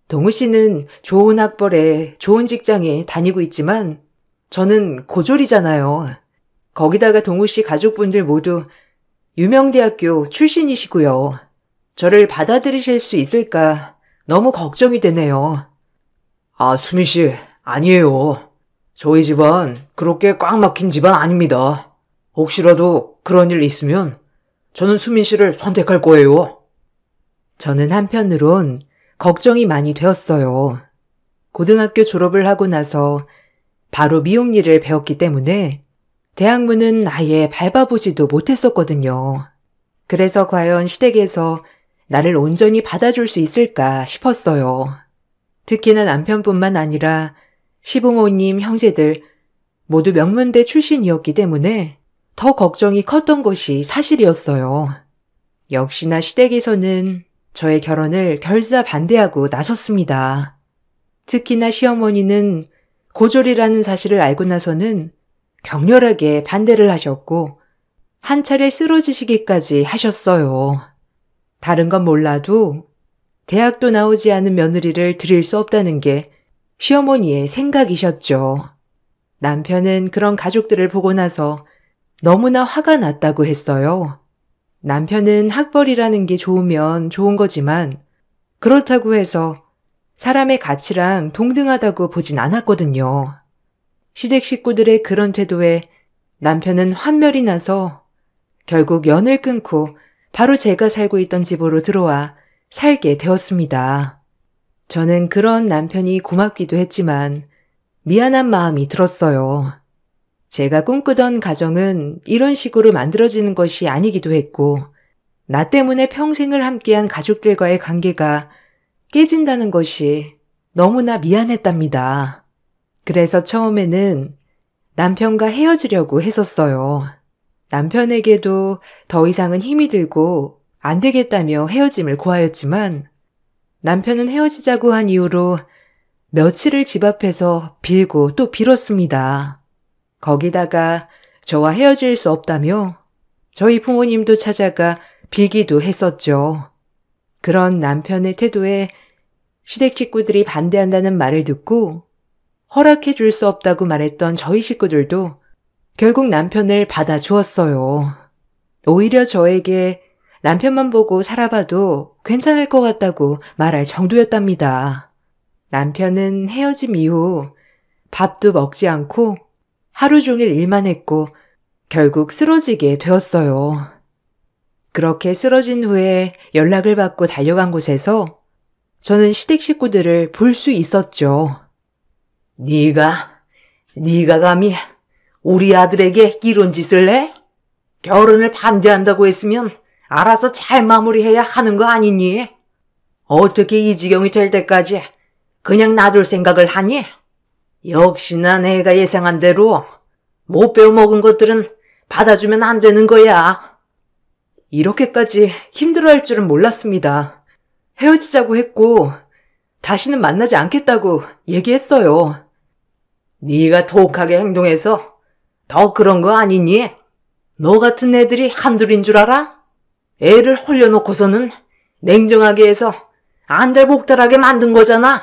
동우 씨는 좋은 학벌에 좋은 직장에 다니고 있지만 저는 고졸이잖아요. 거기다가 동우 씨 가족분들 모두 유명대학교 출신이시고요. 저를 받아들이실 수 있을까 너무 걱정이 되네요. 수민 씨, 아니에요. 저희 집안 그렇게 꽉 막힌 집안 아닙니다. 혹시라도 그런 일 있으면 저는 수민 씨를 선택할 거예요. 저는 한편으론 걱정이 많이 되었어요. 고등학교 졸업을 하고 나서 바로 미용일을 배웠기 때문에 대학문은 아예 밟아보지도 못했었거든요. 그래서 과연 시댁에서 나를 온전히 받아줄 수 있을까 싶었어요. 특히나 남편뿐만 아니라 시부모님, 형제들 모두 명문대 출신이었기 때문에 더 걱정이 컸던 것이 사실이었어요. 역시나 시댁에서는 저의 결혼을 결사 반대하고 나섰습니다. 특히나 시어머니는 고졸이라는 사실을 알고 나서는 격렬하게 반대를 하셨고 한 차례 쓰러지시기까지 하셨어요. 다른 건 몰라도 대학도 나오지 않은 며느리를 드릴 수 없다는 게 시어머니의 생각이셨죠. 남편은 그런 가족들을 보고 나서 너무나 화가 났다고 했어요. 남편은 학벌이라는 게 좋으면 좋은 거지만 그렇다고 해서 사람의 가치랑 동등하다고 보진 않았거든요. 시댁 식구들의 그런 태도에 남편은 환멸이 나서 결국 연을 끊고 바로 제가 살고 있던 집으로 들어와 살게 되었습니다. 저는 그런 남편이 고맙기도 했지만 미안한 마음이 들었어요. 제가 꿈꾸던 가정은 이런 식으로 만들어지는 것이 아니기도 했고 나 때문에 평생을 함께한 가족들과의 관계가 깨진다는 것이 너무나 미안했답니다. 그래서 처음에는 남편과 헤어지려고 했었어요. 남편에게도 더 이상은 힘이 들고 안 되겠다며 헤어짐을 고하였지만 남편은 헤어지자고 한 이후로 며칠을 집 앞에서 빌고 또 빌었습니다. 거기다가 저와 헤어질 수 없다며 저희 부모님도 찾아가 빌기도 했었죠. 그런 남편의 태도에 시댁 식구들이 반대한다는 말을 듣고 허락해 줄 수 없다고 말했던 저희 식구들도 결국 남편을 받아주었어요. 오히려 저에게 남편만 보고 살아봐도 괜찮을 것 같다고 말할 정도였답니다. 남편은 헤어짐 이후 밥도 먹지 않고 하루 종일 일만 했고 결국 쓰러지게 되었어요. 그렇게 쓰러진 후에 연락을 받고 달려간 곳에서 저는 시댁 식구들을 볼 수 있었죠. 네가 감히 우리 아들에게 이런 짓을 해? 결혼을 반대한다고 했으면 알아서 잘 마무리해야 하는 거 아니니? 어떻게 이 지경이 될 때까지 그냥 놔둘 생각을 하니? 역시나 내가 예상한 대로 못 배워먹은 것들은 받아주면 안 되는 거야. 이렇게까지 힘들어할 줄은 몰랐습니다. 헤어지자고 했고 다시는 만나지 않겠다고 얘기했어요. 네가 독하게 행동해서 더 그런 거 아니니? 너 같은 애들이 한둘인 줄 알아? 애를 홀려놓고서는 냉정하게 해서 안달복달하게 만든 거잖아.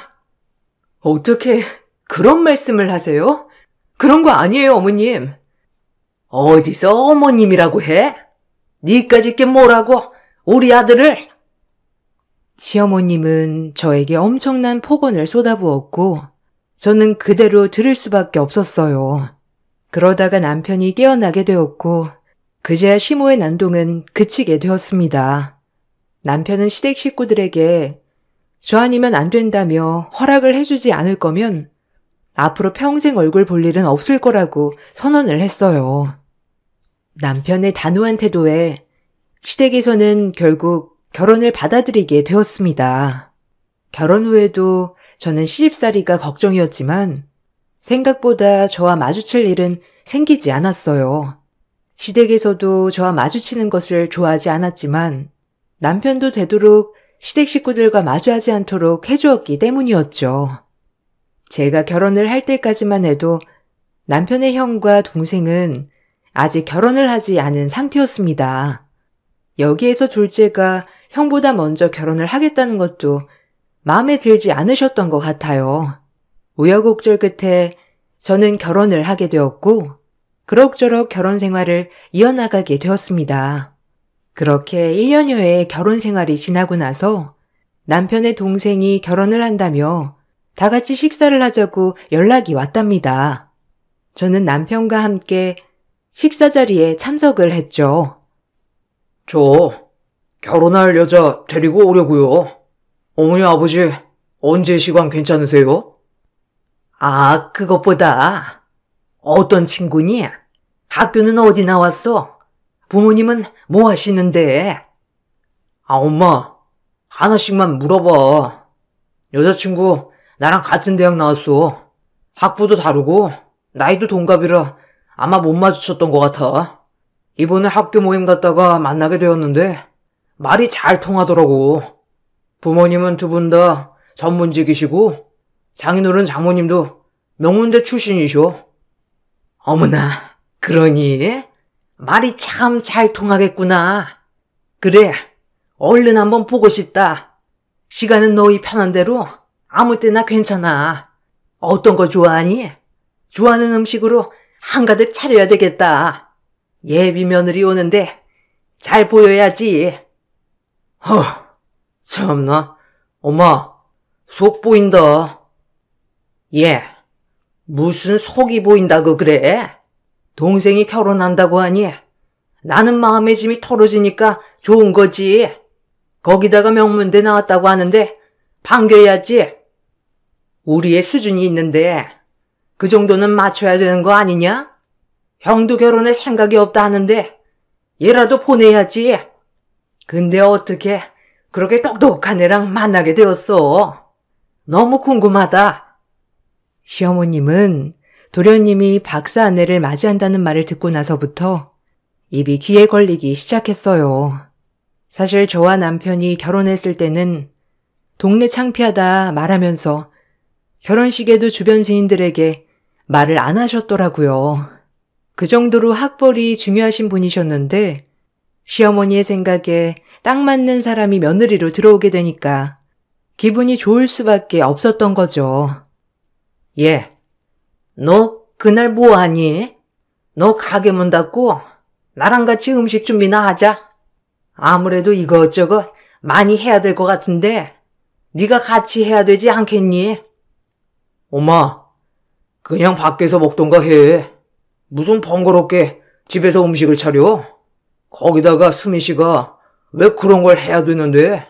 어떻게 그런 말씀을 하세요? 그런 거 아니에요, 어머님. 어디서 어머님이라고 해? 니까짓 게 뭐라고 우리 아들을? 시어머님은 저에게 엄청난 폭언을 쏟아부었고 저는 그대로 들을 수밖에 없었어요. 그러다가 남편이 깨어나게 되었고 그제야 시모의 난동은 그치게 되었습니다. 남편은 시댁 식구들에게 저 아니면 안 된다며 허락을 해주지 않을 거면 앞으로 평생 얼굴 볼 일은 없을 거라고 선언을 했어요. 남편의 단호한 태도에 시댁에서는 결국 결혼을 받아들이게 되었습니다. 결혼 후에도 저는 시집살이가 걱정이었지만 생각보다 저와 마주칠 일은 생기지 않았어요. 시댁에서도 저와 마주치는 것을 좋아하지 않았지만 남편도 되도록 시댁 식구들과 마주하지 않도록 해주었기 때문이었죠. 제가 결혼을 할 때까지만 해도 남편의 형과 동생은 아직 결혼을 하지 않은 상태였습니다. 여기에서 둘째가 형보다 먼저 결혼을 하겠다는 것도 마음에 들지 않으셨던 것 같아요. 우여곡절 끝에 저는 결혼을 하게 되었고 그럭저럭 결혼 생활을 이어나가게 되었습니다. 그렇게 1년여의 결혼 생활이 지나고 나서 남편의 동생이 결혼을 한다며 다 같이 식사를 하자고 연락이 왔답니다. 저는 남편과 함께 식사 자리에 참석을 했죠. 저 결혼할 여자 데리고 오려고요. 어머니 아버지 언제 시간 괜찮으세요? 아, 그것보다 어떤 친구니? 학교는 어디 나왔어? 부모님은 뭐 하시는데? 아, 엄마 하나씩만 물어봐. 여자친구 나랑 같은 대학 나왔어. 학부도 다르고 나이도 동갑이라 아마 못 마주쳤던 것 같아. 이번에 학교 모임 갔다가 만나게 되었는데 말이 잘 통하더라고. 부모님은 두 분 다 전문직이시고 장인어른 장모님도 명문대 출신이셔. 어머나, 그러니? 말이 참 잘 통하겠구나. 그래, 얼른 한번 보고 싶다. 시간은 너희 편한 대로 아무 때나 괜찮아. 어떤 거 좋아하니? 좋아하는 음식으로 한가득 차려야 되겠다. 예비 며느리 오는데 잘 보여야지. 참나. 엄마, 속 보인다. 예, 무슨 속이 보인다고 그래? 동생이 결혼한다고 하니 나는 마음의 짐이 털어지니까 좋은 거지. 거기다가 명문대 나왔다고 하는데 반겨야지. 우리의 수준이 있는데 그 정도는 맞춰야 되는 거 아니냐? 형도 결혼할 생각이 없다 하는데 얘라도 보내야지. 근데 어떻게 그렇게 똑똑한 애랑 만나게 되었어? 너무 궁금하다. 시어머님은 도련님이 박사 아내를 맞이한다는 말을 듣고 나서부터 입이 귀에 걸리기 시작했어요. 사실 저와 남편이 결혼했을 때는 동네 창피하다 말하면서 결혼식에도 주변 지인들에게 말을 안 하셨더라고요. 그 정도로 학벌이 중요하신 분이셨는데 시어머니의 생각에 딱 맞는 사람이 며느리로 들어오게 되니까 기분이 좋을 수밖에 없었던 거죠. 예, 너 그날 뭐 하니? 너 가게 문 닫고 나랑 같이 음식 준비나 하자. 아무래도 이것저것 많이 해야 될 것 같은데 네가 같이 해야 되지 않겠니? 엄마, 그냥 밖에서 먹던가 해. 무슨 번거롭게 집에서 음식을 차려? 거기다가 수미 씨가 왜 그런 걸 해야 되는데?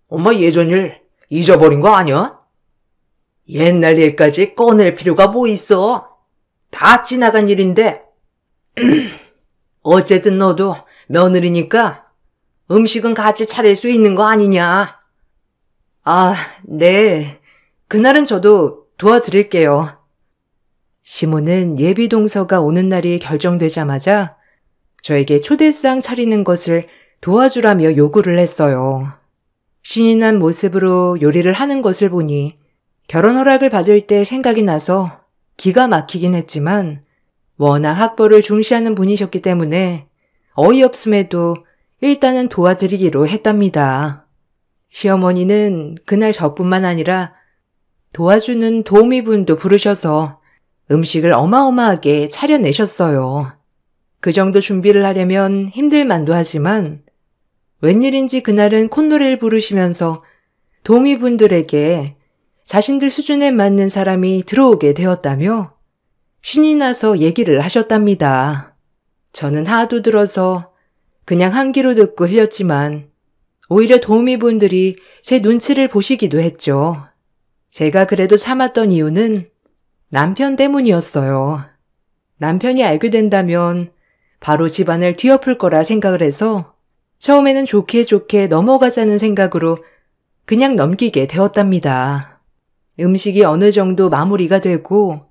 엄마 예전 일 잊어버린 거 아니야? 옛날 일까지 꺼낼 필요가 뭐 있어? 다 지나간 일인데. 어쨌든 너도 며느리니까 음식은 같이 차릴 수 있는 거 아니냐? 아, 네. 그날은 저도 도와드릴게요. 시모는 예비 동서가 오는 날이 결정되자마자 저에게 초대상 차리는 것을 도와주라며 요구를 했어요. 신이 난 모습으로 요리를 하는 것을 보니 결혼 허락을 받을 때 생각이 나서 기가 막히긴 했지만 워낙 학벌을 중시하는 분이셨기 때문에 어이없음에도 일단은 도와드리기로 했답니다. 시어머니는 그날 저뿐만 아니라 도와주는 도우미분도 부르셔서 음식을 어마어마하게 차려내셨어요. 그 정도 준비를 하려면 힘들만도 하지만 웬일인지 그날은 콧노래를 부르시면서 도우미분들에게 자신들 수준에 맞는 사람이 들어오게 되었다며 신이 나서 얘기를 하셨답니다. 저는 하도 들어서 그냥 한 귀로 듣고 흘렸지만 오히려 도우미분들이 제 눈치를 보시기도 했죠. 제가 그래도 참았던 이유는 남편 때문이었어요. 남편이 알게 된다면 바로 집안을 뒤엎을 거라 생각을 해서 처음에는 좋게 좋게 넘어가자는 생각으로 그냥 넘기게 되었답니다. 음식이 어느 정도 마무리가 되고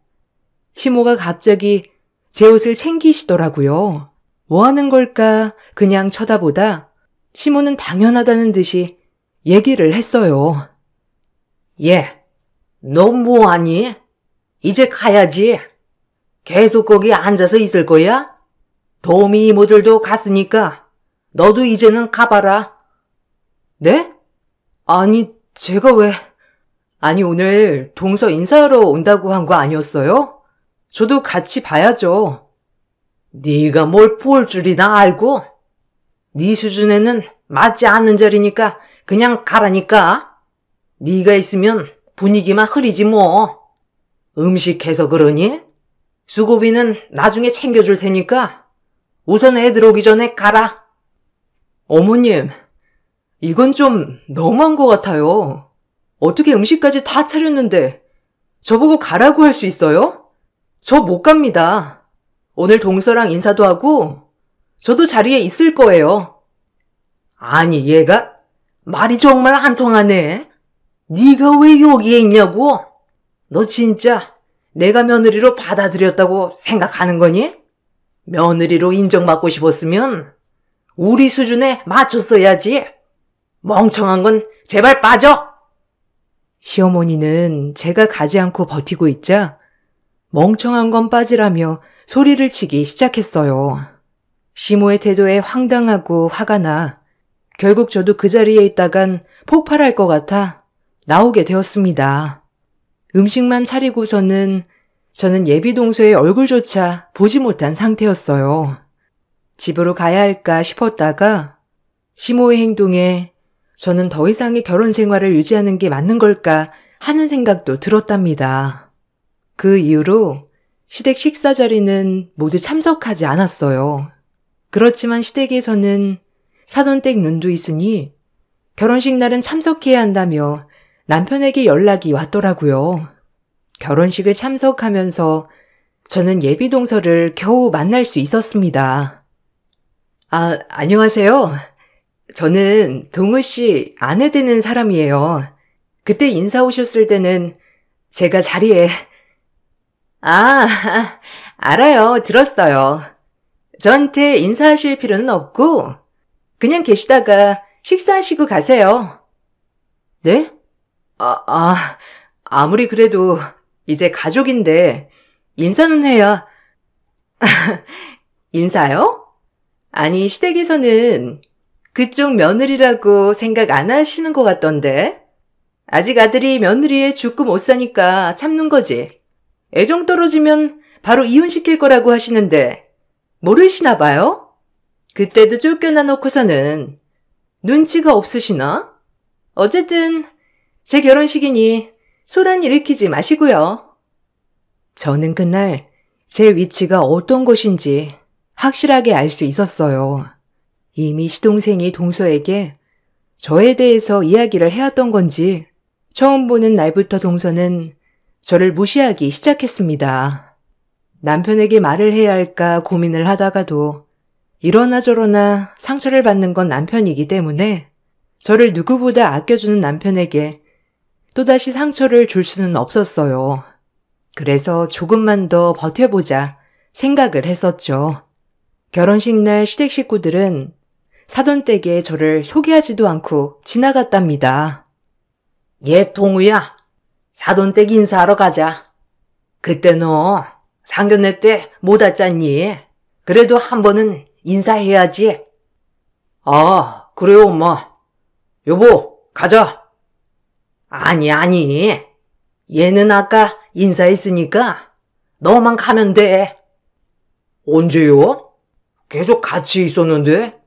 시모가 갑자기 제 옷을 챙기시더라고요. 뭐 하는 걸까 그냥 쳐다보다 시모는 당연하다는 듯이 얘기를 했어요. 예, 너 뭐하니? 이제 가야지. 계속 거기 앉아서 있을 거야? 도우미 이모들도 갔으니까 너도 이제는 가봐라. 네? 아니, 제가 왜... 아니, 오늘 동서 인사하러 온다고 한 거 아니었어요? 저도 같이 봐야죠. 네가 뭘 볼 줄이나 알고? 네 수준에는 맞지 않는 자리니까 그냥 가라니까. 네가 있으면 분위기만 흐리지 뭐. 음식해서 그러니? 수고비는 나중에 챙겨줄 테니까 우선 애들 오기 전에 가라. 어머님, 이건 좀 너무한 것 같아요. 어떻게 음식까지 다 차렸는데 저보고 가라고 할 수 있어요? 저 못 갑니다. 오늘 동서랑 인사도 하고 저도 자리에 있을 거예요. 아니 얘가 말이 정말 안 통하네. 네가 왜 여기에 있냐고? 너 진짜 내가 며느리로 받아들였다고 생각하는 거니? 며느리로 인정받고 싶었으면 우리 수준에 맞췄어야지. 멍청한 건 제발 빠져. 시어머니는 제가 가지 않고 버티고 있자 멍청한 건 빠지라며 소리를 치기 시작했어요. 시모의 태도에 황당하고 화가 나 결국 저도 그 자리에 있다간 폭발할 것 같아 나오게 되었습니다. 음식만 차리고서는 저는 예비동서의 얼굴조차 보지 못한 상태였어요. 집으로 가야 할까 싶었다가 시모의 행동에 저는 더 이상의 결혼 생활을 유지하는 게 맞는 걸까 하는 생각도 들었답니다. 그 이후로 시댁 식사 자리는 모두 참석하지 않았어요. 그렇지만 시댁에서는 사돈댁 눈도 있으니 결혼식 날은 참석해야 한다며 남편에게 연락이 왔더라고요. 결혼식을 참석하면서 저는 예비동서를 겨우 만날 수 있었습니다. 아, 안녕하세요. 저는 동우 씨 아내 되는 사람이에요. 그때 인사 오셨을 때는 제가 자리에... 아, 알아요. 들었어요. 저한테 인사하실 필요는 없고 그냥 계시다가 식사하시고 가세요. 네? 아무리 그래도 이제 가족인데 인사는 해야... 인사요? 아니, 시댁에서는 그쪽 며느리라고 생각 안 하시는 것 같던데. 아직 아들이 며느리에 죽고 못 사니까 참는 거지. 애정 떨어지면 바로 이혼시킬 거라고 하시는데 모르시나 봐요? 그때도 쫓겨나 놓고서는 눈치가 없으시나? 어쨌든 제 결혼식이니 소란 일으키지 마시고요. 저는 그날 제 위치가 어떤 곳인지 확실하게 알 수 있었어요. 이미 시동생이 동서에게 저에 대해서 이야기를 해왔던 건지 처음 보는 날부터 동서는 저를 무시하기 시작했습니다. 남편에게 말을 해야 할까 고민을 하다가도 이러나 저러나 상처를 받는 건 남편이기 때문에 저를 누구보다 아껴주는 남편에게 또다시 상처를 줄 수는 없었어요. 그래서 조금만 더 버텨보자 생각을 했었죠. 결혼식 날 시댁 식구들은 사돈댁에 저를 소개하지도 않고 지나갔답니다. 얘 동우야, 사돈댁 인사하러 가자. 그때 너 상견례 때 못 왔잖니? 그래도 한 번은 인사해야지. 아, 그래요 엄마. 여보, 가자. 아니. 얘는 아까 인사했으니까 너만 가면 돼. 언제요? 계속 같이 있었는데?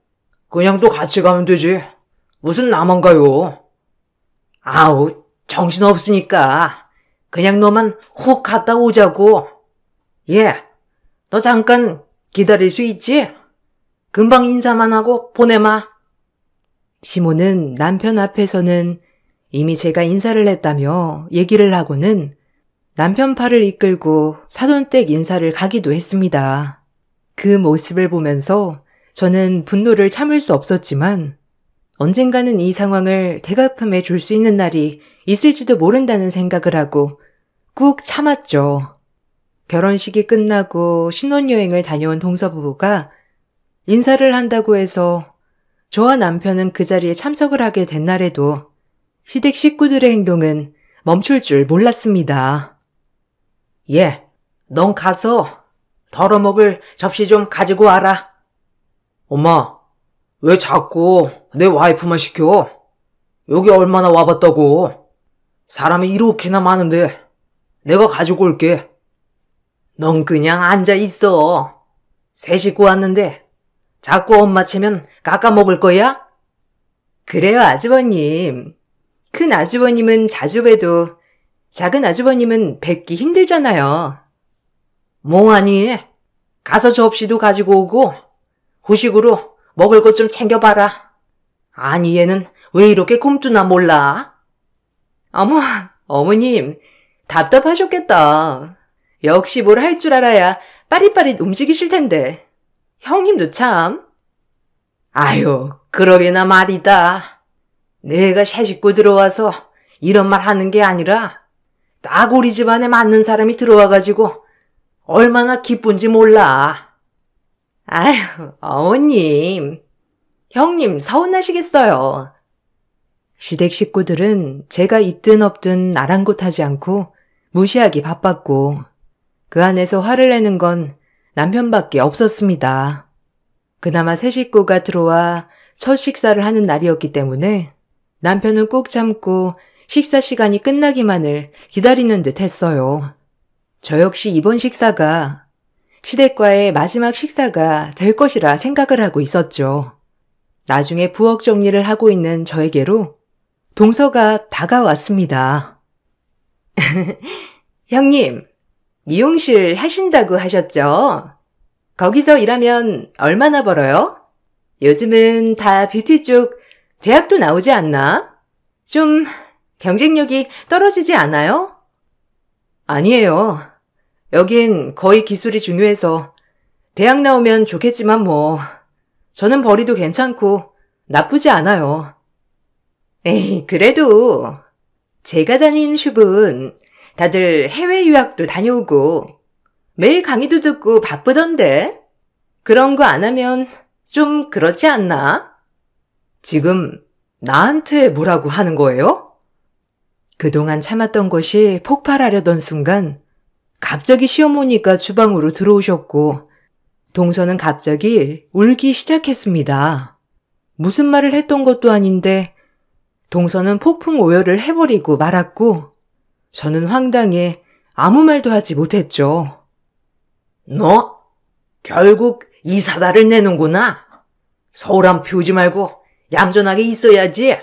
그냥 또 같이 가면 되지. 무슨 나만 가요? 아우, 정신없으니까 그냥 너만 훅 갔다 오자고. 예, 너 잠깐 기다릴 수 있지? 금방 인사만 하고 보내마. 시모는 남편 앞에서는 이미 제가 인사를 했다며 얘기를 하고는 남편 팔을 이끌고 사돈댁 인사를 가기도 했습니다. 그 모습을 보면서 저는 분노를 참을 수 없었지만 언젠가는 이 상황을 대갚음해 줄 수 있는 날이 있을지도 모른다는 생각을 하고 꾹 참았죠. 결혼식이 끝나고 신혼여행을 다녀온 동서 부부가 인사를 한다고 해서 저와 남편은 그 자리에 참석을 하게 된 날에도 시댁 식구들의 행동은 멈출 줄 몰랐습니다. 예, 넌 가서 덜어먹을 접시 좀 가지고 와라. 엄마, 왜 자꾸 내 와이프만 시켜? 여기 얼마나 와봤다고. 사람이 이렇게나 많은데 내가 가지고 올게. 넌 그냥 앉아있어. 새 식구 왔는데 자꾸 엄마 채면 깎아먹을 거야? 그래요, 아주버님. 큰 아주버님은 자주 봬도 작은 아주버님은 뵙기 힘들잖아요. 뭐하니? 가서 접시도 가지고 오고 후식으로 먹을 것 좀 챙겨봐라. 아니 얘는 왜 이렇게 굶주나 몰라? 어머, 어머님, 답답하셨겠다. 역시 뭘 할 줄 알아야 빠릿빠릿 움직이실 텐데. 형님도 참. 아유, 그러게나 말이다. 내가 새 식구 들어와서 이런 말 하는 게 아니라 딱 우리 집안에 맞는 사람이 들어와가지고 얼마나 기쁜지 몰라. 아유, 어머님. 형님 서운하시겠어요. 시댁 식구들은 제가 있든 없든 아랑곳하지 않고 무시하기 바빴고 그 안에서 화를 내는 건 남편밖에 없었습니다. 그나마 새 식구가 들어와 첫 식사를 하는 날이었기 때문에 남편은 꾹 참고 식사 시간이 끝나기만을 기다리는 듯 했어요. 저 역시 이번 식사가 시댁과의 마지막 식사가 될 것이라 생각을 하고 있었죠. 나중에 부엌 정리를 하고 있는 저에게로 동서가 다가왔습니다. 형님, 미용실 하신다고 하셨죠? 거기서 일하면 얼마나 벌어요? 요즘은 다 뷰티 쪽 대학도 나오지 않나? 좀 경쟁력이 떨어지지 않아요? 아니에요. 여긴 거의 기술이 중요해서 대학 나오면 좋겠지만 뭐 저는 벌이도 괜찮고 나쁘지 않아요. 에이, 그래도 제가 다니는 숍은 다들 해외 유학도 다녀오고 매일 강의도 듣고 바쁘던데 그런 거 안 하면 좀 그렇지 않나? 지금 나한테 뭐라고 하는 거예요? 그동안 참았던 것이 폭발하려던 순간 갑자기 시어머니가 주방으로 들어오셨고 동서는 갑자기 울기 시작했습니다. 무슨 말을 했던 것도 아닌데 동서는 폭풍 오열을 해버리고 말았고 저는 황당해 아무 말도 하지 못했죠. 너 결국 이 사다를 내는구나. 서울함 피우지 말고 얌전하게 있어야지.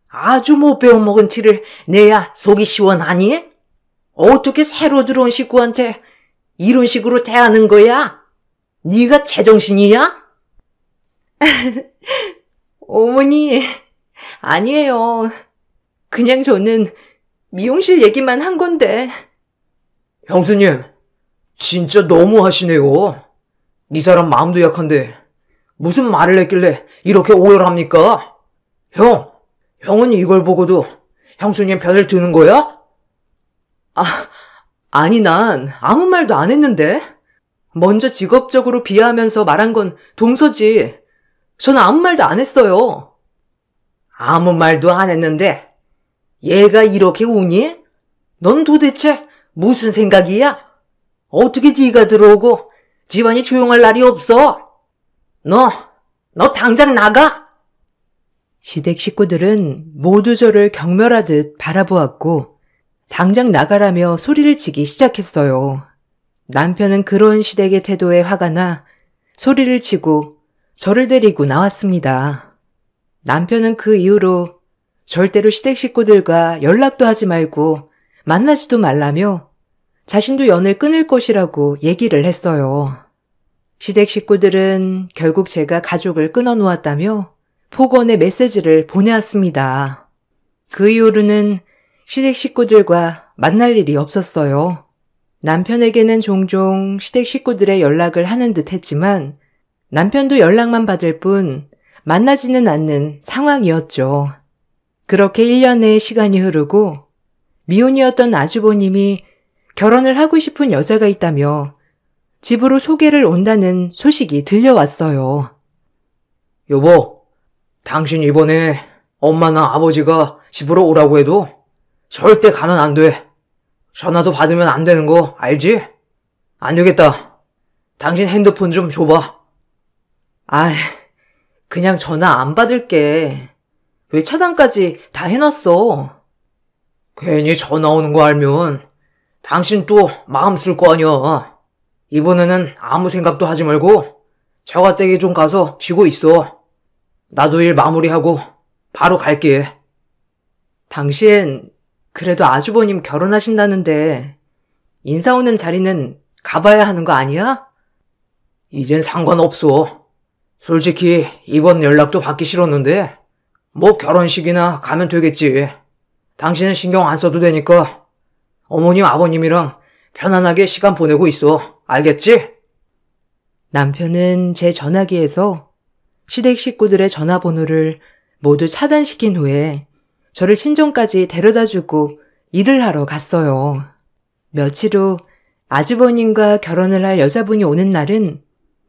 아주 못 배워먹은 티를 내야 속이 시원하니? 어떻게 새로 들어온 식구한테 이런 식으로 대하는 거야? 네가 제정신이야? 어머니, 아니에요. 그냥 저는 미용실 얘기만 한 건데. 형수님, 진짜 너무하시네요. 이 사람 마음도 약한데 무슨 말을 했길래 이렇게 오열합니까? 형은 이걸 보고도 형수님 편을 드는 거야? 아니 난 아무 말도 안 했는데. 먼저 직업적으로 비하하면서 말한 건 동서지. 저는 아무 말도 안 했어요. 아무 말도 안 했는데 얘가 이렇게 우니? 넌 도대체 무슨 생각이야? 어떻게 네가 들어오고 집안이 조용할 날이 없어? 너 당장 나가! 시댁 식구들은 모두 저를 경멸하듯 바라보았고 당장 나가라며 소리를 치기 시작했어요. 남편은 그런 시댁의 태도에 화가 나 소리를 치고 저를 데리고 나왔습니다. 남편은 그 이후로 절대로 시댁 식구들과 연락도 하지 말고 만나지도 말라며 자신도 연을 끊을 것이라고 얘기를 했어요. 시댁 식구들은 결국 제가 가족을 끊어놓았다며 폭언의 메시지를 보내왔습니다. 그 이후로는 시댁 식구들과 만날 일이 없었어요. 남편에게는 종종 시댁 식구들의 연락을 하는 듯 했지만 남편도 연락만 받을 뿐 만나지는 않는 상황이었죠. 그렇게 1년의 시간이 흐르고 미혼이었던 아주버님이 결혼을 하고 싶은 여자가 있다며 집으로 소개를 온다는 소식이 들려왔어요. 여보, 당신 이번에 엄마나 아버지가 집으로 오라고 해도 절대 가면 안 돼. 전화도 받으면 안 되는 거 알지? 안 되겠다. 당신 핸드폰 좀 줘봐. 그냥 전화 안 받을게. 왜 차단까지 다 해놨어? 괜히 전화 오는 거 알면 당신 또 마음 쓸 거 아니야. 이번에는 아무 생각도 하지 말고 처가댁에 좀 가서 쉬고 있어. 나도 일 마무리하고 바로 갈게. 당신 그래도 아주버님 결혼하신다는데 인사 오는 자리는 가봐야 하는 거 아니야? 이젠 상관없어. 솔직히 이번 연락도 받기 싫었는데 뭐 결혼식이나 가면 되겠지. 당신은 신경 안 써도 되니까 어머님 아버님이랑 편안하게 시간 보내고 있어. 알겠지? 남편은 제 전화기에서 시댁 식구들의 전화번호를 모두 차단시킨 후에 저를 친정까지 데려다주고 일을 하러 갔어요. 며칠 후 아주버님과 결혼을 할 여자분이 오는 날은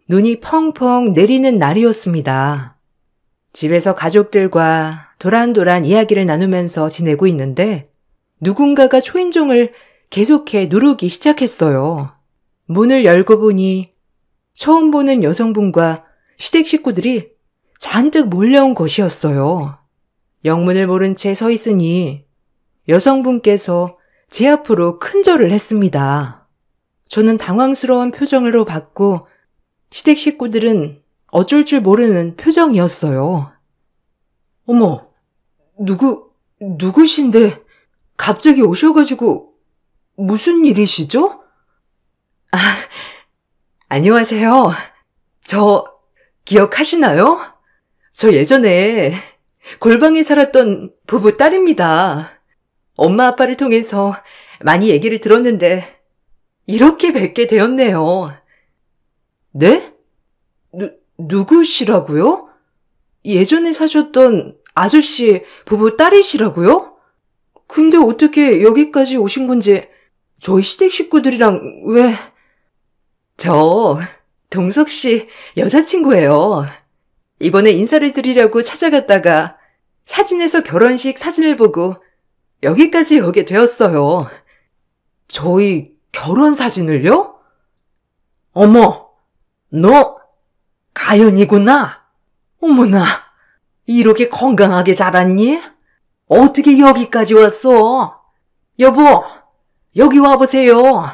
눈이 펑펑 내리는 날이었습니다. 집에서 가족들과 도란도란 이야기를 나누면서 지내고 있는데 누군가가 초인종을 계속해 누르기 시작했어요. 문을 열고 보니 처음 보는 여성분과 시댁 식구들이 잔뜩 몰려온 것이었어요. 영문을 모른 채 서 있으니 여성분께서 제 앞으로 큰절을 했습니다. 저는 당황스러운 표정으로 봤고 시댁 식구들은 어쩔 줄 모르는 표정이었어요. 어머, 누구신데 갑자기 오셔가지고 무슨 일이시죠? 안녕하세요. 저 기억하시나요? 저 예전에 골방에 살았던 부부 딸입니다. 엄마 아빠를 통해서 많이 얘기를 들었는데 이렇게 뵙게 되었네요. 네? 누구시라고요? 예전에 사셨던 아저씨 부부 딸이시라고요? 근데 어떻게 여기까지 오신 건지 저희 시댁 식구들이랑 왜... 저 동석 씨 여자친구예요. 이번에 인사를 드리려고 찾아갔다가 사진에서 결혼식 사진을 보고 여기까지 오게 되었어요. 저희 결혼 사진을요? 어머, 너 가연이구나. 어머나, 이렇게 건강하게 자랐니? 어떻게 여기까지 왔어? 여보, 여기 와보세요.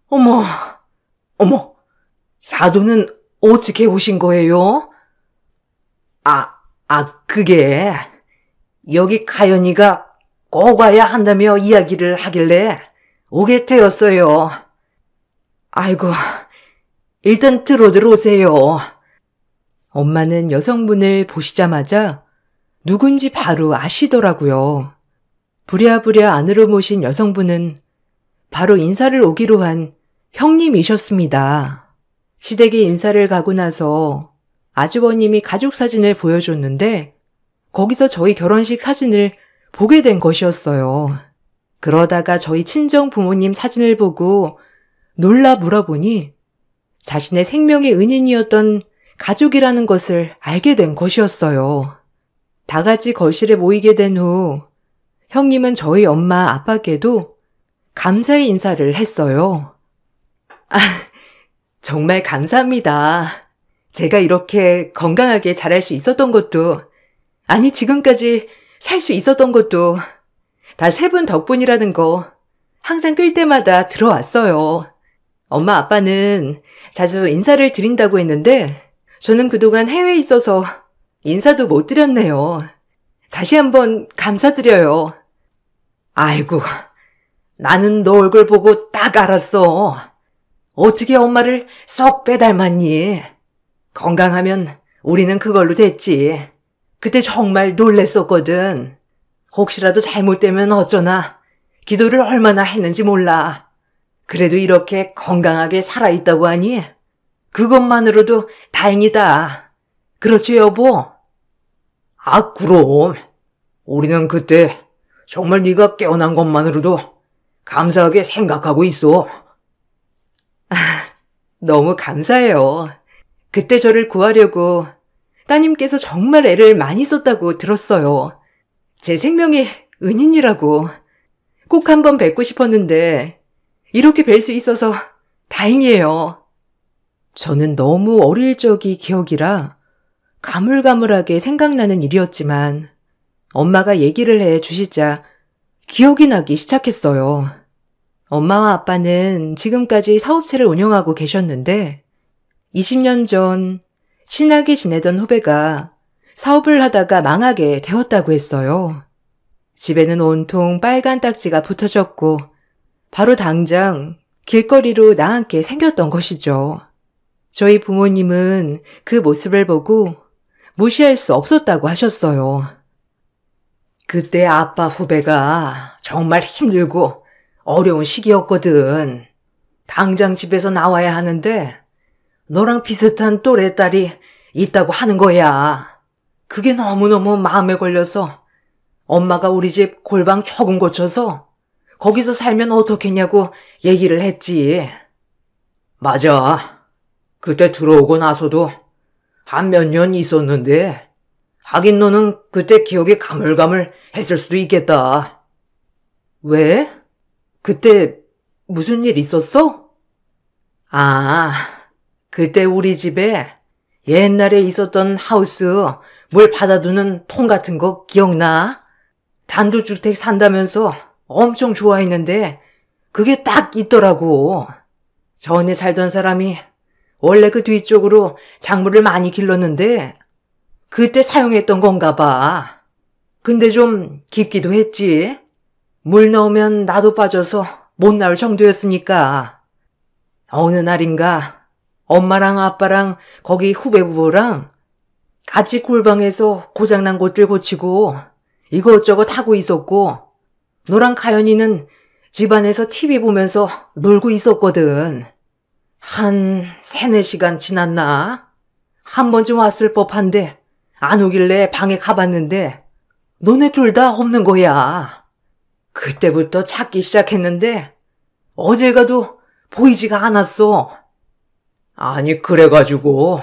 어머, 어머, 사돈은 어떻게 오신 거예요? 그게 여기 가연이가 꼭 와야 한다며 이야기를 하길래 오게 되었어요. 아이고, 일단 들어오세요. 엄마는 여성분을 보시자마자 누군지 바로 아시더라고요. 부랴부랴 안으로 모신 여성분은 바로 인사를 오기로 한 형님이셨습니다. 시댁에 인사를 가고 나서 아주버님이 가족 사진을 보여줬는데 거기서 저희 결혼식 사진을 보게 된 것이었어요. 그러다가 저희 친정 부모님 사진을 보고 놀라 물어보니 자신의 생명의 은인이었던 가족이라는 것을 알게 된 것이었어요. 다 같이 거실에 모이게 된 후 형님은 저희 엄마 아빠께도 감사의 인사를 했어요. 정말 감사합니다. 제가 이렇게 건강하게 자랄 수 있었던 것도, 아니 지금까지 살 수 있었던 것도 다 세 분 덕분이라는 거 항상 끌 때마다 들어왔어요. 엄마 아빠는 자주 인사를 드린다고 했는데 저는 그동안 해외에 있어서 인사도 못 드렸네요. 다시 한번 감사드려요. 아이고, 나는 너 얼굴 보고 딱 알았어. 어떻게 엄마를 썩 빼닮았니? 건강하면 우리는 그걸로 됐지. 그때 정말 놀랬었거든. 혹시라도 잘못되면 어쩌나. 기도를 얼마나 했는지 몰라. 그래도 이렇게 건강하게 살아있다고 하니 그것만으로도 다행이다. 그렇지, 여보? 그럼. 우리는 그때 정말 네가 깨어난 것만으로도 감사하게 생각하고 있어. 너무 감사해요. 그때 저를 구하려고 따님께서 정말 애를 많이 썼다고 들었어요. 제 생명의 은인이라고. 꼭 한번 뵙고 싶었는데 이렇게 뵐 수 있어서 다행이에요. 저는 너무 어릴 적이 기억이라 가물가물하게 생각나는 일이었지만 엄마가 얘기를 해 주시자 기억이 나기 시작했어요. 엄마와 아빠는 지금까지 사업체를 운영하고 계셨는데 20년 전 친하게 지내던 후배가 사업을 하다가 망하게 되었다고 했어요. 집에는 온통 빨간 딱지가 붙어졌고 바로 당장 길거리로 나앉게 생겼던 것이죠. 저희 부모님은 그 모습을 보고 무시할 수 없었다고 하셨어요. 그때 아빠 후배가 정말 힘들고 어려운 시기였거든. 당장 집에서 나와야 하는데 너랑 비슷한 또래 딸이 있다고 하는 거야. 그게 너무너무 마음에 걸려서 엄마가 우리 집 골방 조금 고쳐서 거기서 살면 어떻겠냐고 얘기를 했지. 맞아. 그때 들어오고 나서도 한 몇 년 있었는데 하긴 너는 그때 기억이 가물가물 했을 수도 있겠다. 왜? 그때 무슨 일 있었어? 그때 우리 집에 옛날에 있었던 하우스 물 받아두는 통 같은 거 기억나? 단독주택 산다면서 엄청 좋아했는데 그게 딱 있더라고. 전에 살던 사람이 원래 그 뒤쪽으로 작물을 많이 길렀는데 그때 사용했던 건가 봐. 근데 좀 깊기도 했지. 물 넣으면 나도 빠져서 못 나올 정도였으니까. 어느 날인가 엄마랑 아빠랑 거기 후배 부부랑 같이 골방에서 고장난 것들 고치고 이것저것 하고 있었고 너랑 가연이는 집안에서 TV 보면서 놀고 있었거든. 한 3-4시간 지났나? 한 번쯤 왔을 법한데 안 오길래 방에 가봤는데 너네 둘 다 없는 거야. 그때부터 찾기 시작했는데 어딜 가도 보이지가 않았어. 아니 그래가지고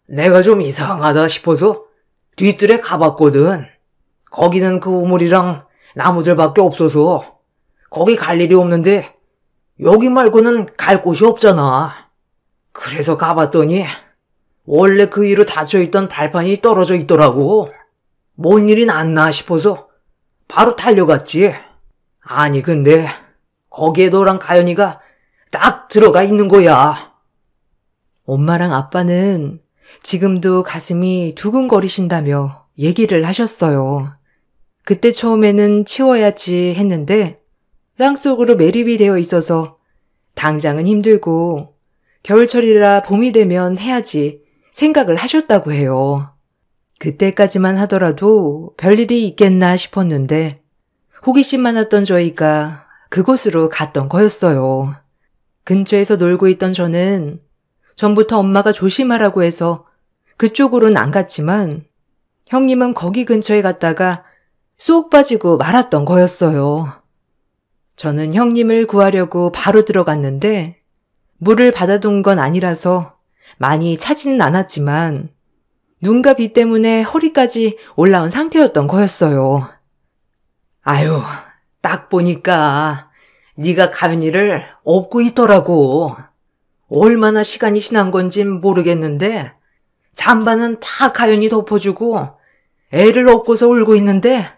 내가 좀 이상하다 싶어서 뒤뜰에 가봤거든. 거기는 그 우물이랑 나무들밖에 없어서 거기 갈 일이 없는데 여기 말고는 갈 곳이 없잖아. 그래서 가봤더니 원래 그 위로 닫혀있던 발판이 떨어져 있더라고. 뭔 일이 났나 싶어서 바로 달려갔지. 아니 근데 거기에 너랑 가연이가 딱 들어가 있는 거야. 엄마랑 아빠는 지금도 가슴이 두근거리신다며 얘기를 하셨어요. 그때 처음에는 치워야지 했는데 땅속으로 매립이 되어 있어서 당장은 힘들고 겨울철이라 봄이 되면 해야지 생각을 하셨다고 해요. 그때까지만 하더라도 별일이 있겠나 싶었는데 호기심 많았던 저희가 그곳으로 갔던 거였어요. 근처에서 놀고 있던 저는 전부터 엄마가 조심하라고 해서 그쪽으로는 안 갔지만 형님은 거기 근처에 갔다가 쏙 빠지고 말았던 거였어요. 저는 형님을 구하려고 바로 들어갔는데 물을 받아둔 건 아니라서 많이 차지는 않았지만 눈과 비 때문에 허리까지 올라온 상태였던 거였어요. 아유, 딱 보니까 네가 가연이를 업고 있더라고. 얼마나 시간이 지난 건진 모르겠는데 잠바는 다 가연이 덮어주고 애를 업고서 울고 있는데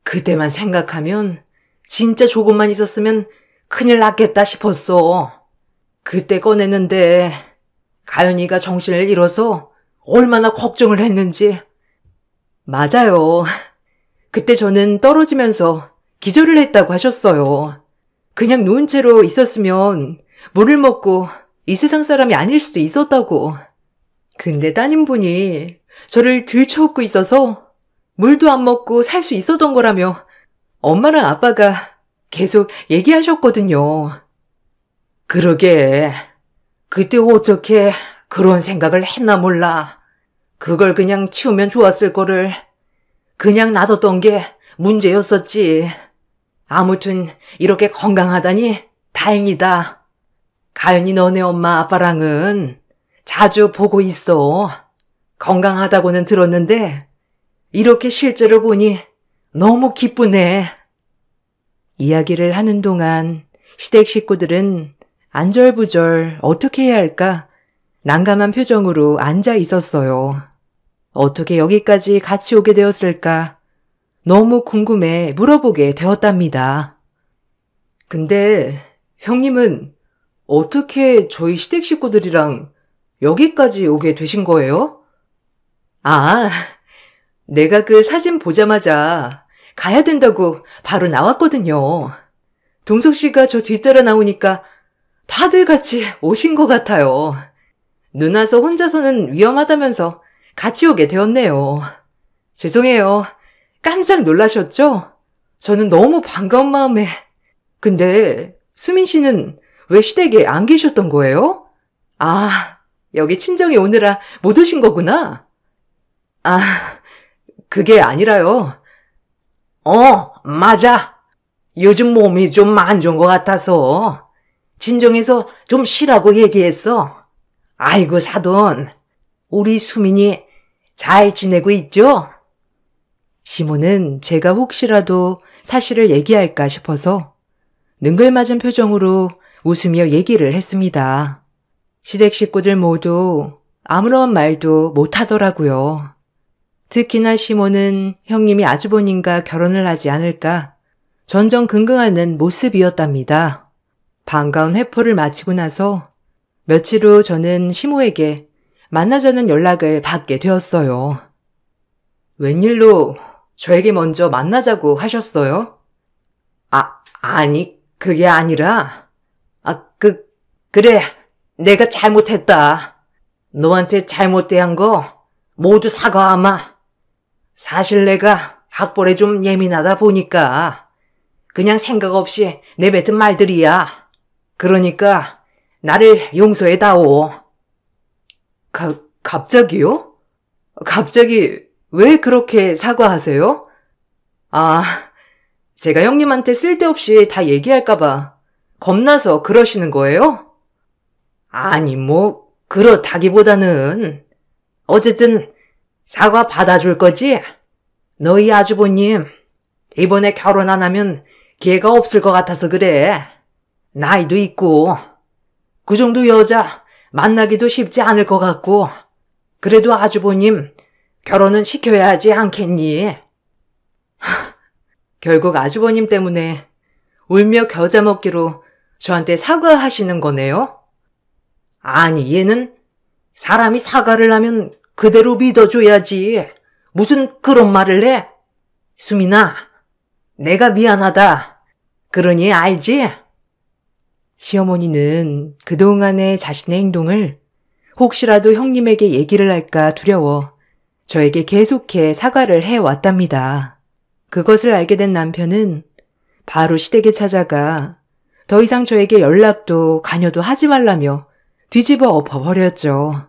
그때만 생각하면 진짜 조금만 있었으면 큰일 났겠다 싶었어. 그때 꺼냈는데 가연이가 정신을 잃어서 얼마나 걱정을 했는지. 맞아요. 그때 저는 떨어지면서 기절을 했다고 하셨어요. 그냥 누운 채로 있었으면 물을 먹고 이 세상 사람이 아닐 수도 있었다고. 근데 따님분이 저를 들쳐업고 있어서 물도 안 먹고 살 수 있었던 거라며 엄마랑 아빠가 계속 얘기하셨거든요. 그러게. 그때 어떻게 그런 생각을 했나 몰라. 그걸 그냥 치우면 좋았을 거를 그냥 놔뒀던 게 문제였었지. 아무튼 이렇게 건강하다니 다행이다. 가연이 너네 엄마 아빠랑은 자주 보고 있어. 건강하다고는 들었는데 이렇게 실제로 보니 너무 기쁘네. 이야기를 하는 동안 시댁 식구들은 안절부절 어떻게 해야 할까 난감한 표정으로 앉아 있었어요. 어떻게 여기까지 같이 오게 되었을까 너무 궁금해 물어보게 되었답니다. 근데 형님은 어떻게 저희 시댁 식구들이랑 여기까지 오게 되신 거예요? 아, 내가 그 사진 보자마자 가야 된다고 바로 나왔거든요. 동석 씨가 저 뒤따라 나오니까 다들 같이 오신 것 같아요. 누나서 혼자서는 위험하다면서 같이 오게 되었네요. 죄송해요. 깜짝 놀라셨죠? 저는 너무 반가운 마음에. 근데 수민 씨는 왜 시댁에 안 계셨던 거예요? 아, 여기 친정에 오느라 못 오신 거구나. 아, 그게 아니라요. 맞아. 요즘 몸이 좀 안 좋은 것 같아서 진정해서 좀 쉬라고 얘기했어. 아이고 사돈, 우리 수민이 잘 지내고 있죠? 시모는 제가 혹시라도 사실을 얘기할까 싶어서 능글맞은 표정으로 웃으며 얘기를 했습니다. 시댁 식구들 모두 아무런 말도 못하더라고요. 특히나 시모는 형님이 아주버님과 결혼을 하지 않을까 전전긍긍하는 모습이었답니다. 반가운 회포를 마치고 나서 며칠 후 저는 시모에게 만나자는 연락을 받게 되었어요. 웬일로 저에게 먼저 만나자고 하셨어요? 아니, 그게 아니라, 그래, 내가 잘못했다. 너한테 잘못 대한 거 모두 사과하마. 사실 내가 학벌에 좀 예민하다 보니까 그냥 생각 없이 내뱉은 말들이야. 그러니까 나를 용서해다오. 갑자기요? 갑자기 왜 그렇게 사과하세요? 아, 제가 형님한테 쓸데없이 다 얘기할까봐 겁나서 그러시는 거예요? 아니, 그렇다기보다는 어쨌든 사과 받아줄 거지? 너희 아주버님 이번에 결혼 안 하면 기회가 없을 것 같아서 그래. 나이도 있고 그 정도 여자 만나기도 쉽지 않을 것 같고, 그래도 아주버님 결혼은 시켜야 하지 않겠니? 결국 아주버님 때문에 울며 겨자 먹기로 저한테 사과하시는 거네요? 아니, 얘는 사람이 사과를 하면 그대로 믿어줘야지. 무슨 그런 말을 해? 수민아, 내가 미안하다. 그러니 알지? 시어머니는 그동안의 자신의 행동을 혹시라도 형님에게 얘기를 할까 두려워 저에게 계속해 사과를 해왔답니다. 그것을 알게 된 남편은 바로 시댁에 찾아가 더 이상 저에게 연락도 관여도 하지 말라며 뒤집어 엎어버렸죠.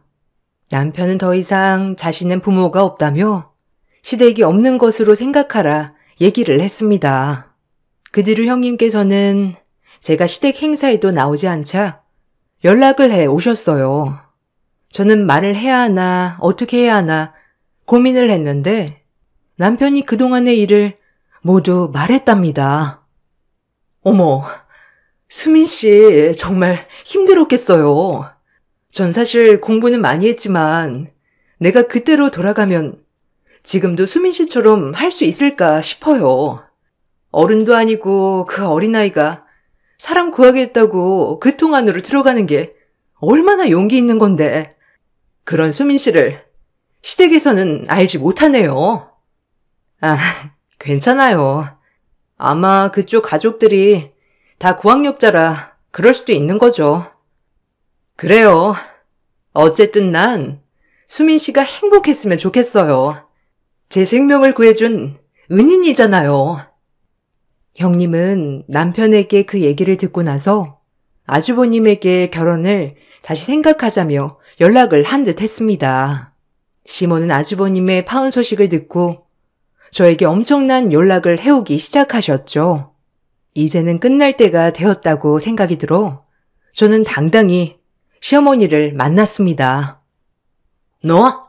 남편은 더 이상 자신은 부모가 없다며 시댁이 없는 것으로 생각하라 얘기를 했습니다. 그 뒤로 형님께서는 제가 시댁 행사에도 나오지 않자 연락을 해 오셨어요. 저는 말을 해야 하나 어떻게 해야 하나 고민을 했는데 남편이 그동안의 일을 모두 말했답니다. 어머, 수민 씨 정말 힘들었겠어요. 전 사실 공부는 많이 했지만 내가 그때로 돌아가면 지금도 수민 씨처럼 할 수 있을까 싶어요. 어른도 아니고 그 어린아이가 사람 구하겠다고 그 통 안으로 들어가는 게 얼마나 용기 있는 건데 그런 수민 씨를 시댁에서는 알지 못하네요. 아, 괜찮아요. 아마 그쪽 가족들이 다 고학력자라 그럴 수도 있는 거죠. 그래요. 어쨌든 난 수민 씨가 행복했으면 좋겠어요. 제 생명을 구해준 은인이잖아요. 형님은 남편에게 그 얘기를 듣고 나서 아주버님에게 결혼을 다시 생각하자며 연락을 한 듯 했습니다. 시모는 아주버님의 파혼 소식을 듣고 저에게 엄청난 연락을 해오기 시작하셨죠. 이제는 끝날 때가 되었다고 생각이 들어 저는 당당히 시어머니를 만났습니다. 너?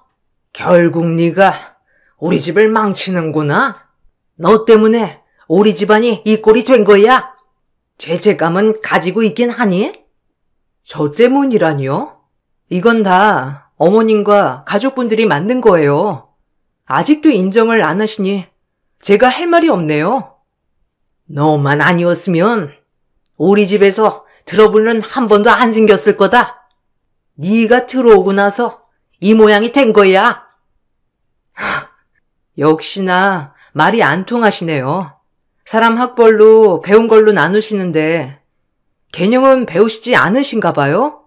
결국 네가 우리 집을 망치는구나. 너 때문에 우리 집안이 이 꼴이 된 거야. 죄책감은 가지고 있긴 하니? 저 때문이라니요? 이건 다 어머님과 가족분들이 만든 거예요. 아직도 인정을 안 하시니 제가 할 말이 없네요. 너만 아니었으면 우리 집에서 트러블은 한 번도 안 생겼을 거다. 네가 들어오고 나서 이 모양이 된 거야. 역시나 말이 안 통하시네요. 사람 학벌로 배운 걸로 나누시는데 개념은 배우시지 않으신가 봐요?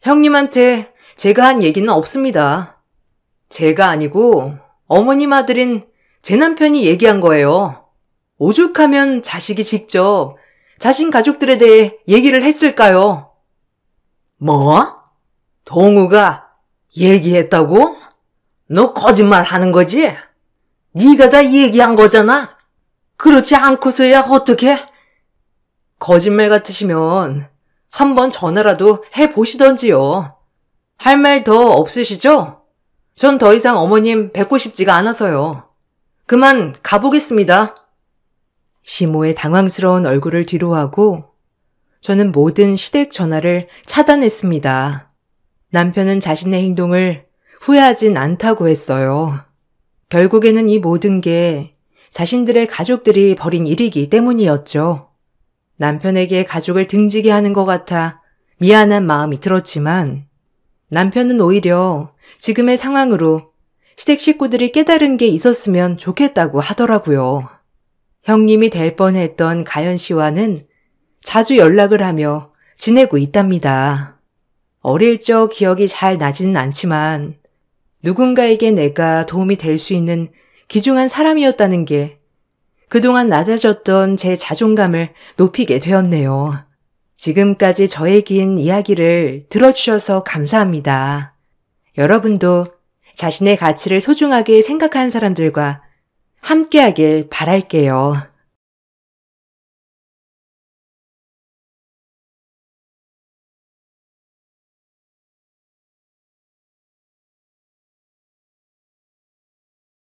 형님한테 제가 한 얘기는 없습니다. 제가 아니고 어머님 아들인 제 남편이 얘기한 거예요. 오죽하면 자식이 직접 자신 가족들에 대해 얘기를 했을까요? 뭐? 동우가 얘기했다고? 너 거짓말 하는 거지? 네가 다 얘기한 거잖아. 그렇지 않고서야 어떡해? 거짓말 같으시면 한번 전화라도 해보시던지요. 할 말 더 없으시죠? 전 더 이상 어머님 뵙고 싶지가 않아서요. 그만 가보겠습니다. 시모의 당황스러운 얼굴을 뒤로하고 저는 모든 시댁 전화를 차단했습니다. 남편은 자신의 행동을 후회하진 않다고 했어요. 결국에는 이 모든 게 자신들의 가족들이 벌인 일이기 때문이었죠. 남편에게 가족을 등지게 하는 것 같아 미안한 마음이 들었지만 남편은 오히려 지금의 상황으로 시댁 식구들이 깨달은 게 있었으면 좋겠다고 하더라고요. 형님이 될 뻔했던 가연 씨와는 자주 연락을 하며 지내고 있답니다. 어릴 적 기억이 잘 나지는 않지만 누군가에게 내가 도움이 될 수 있는 귀중한 사람이었다는 게 그동안 낮아졌던 제 자존감을 높이게 되었네요. 지금까지 저의 긴 이야기를 들어주셔서 감사합니다. 여러분도 자신의 가치를 소중하게 생각하는 사람들과 함께하길 바랄게요.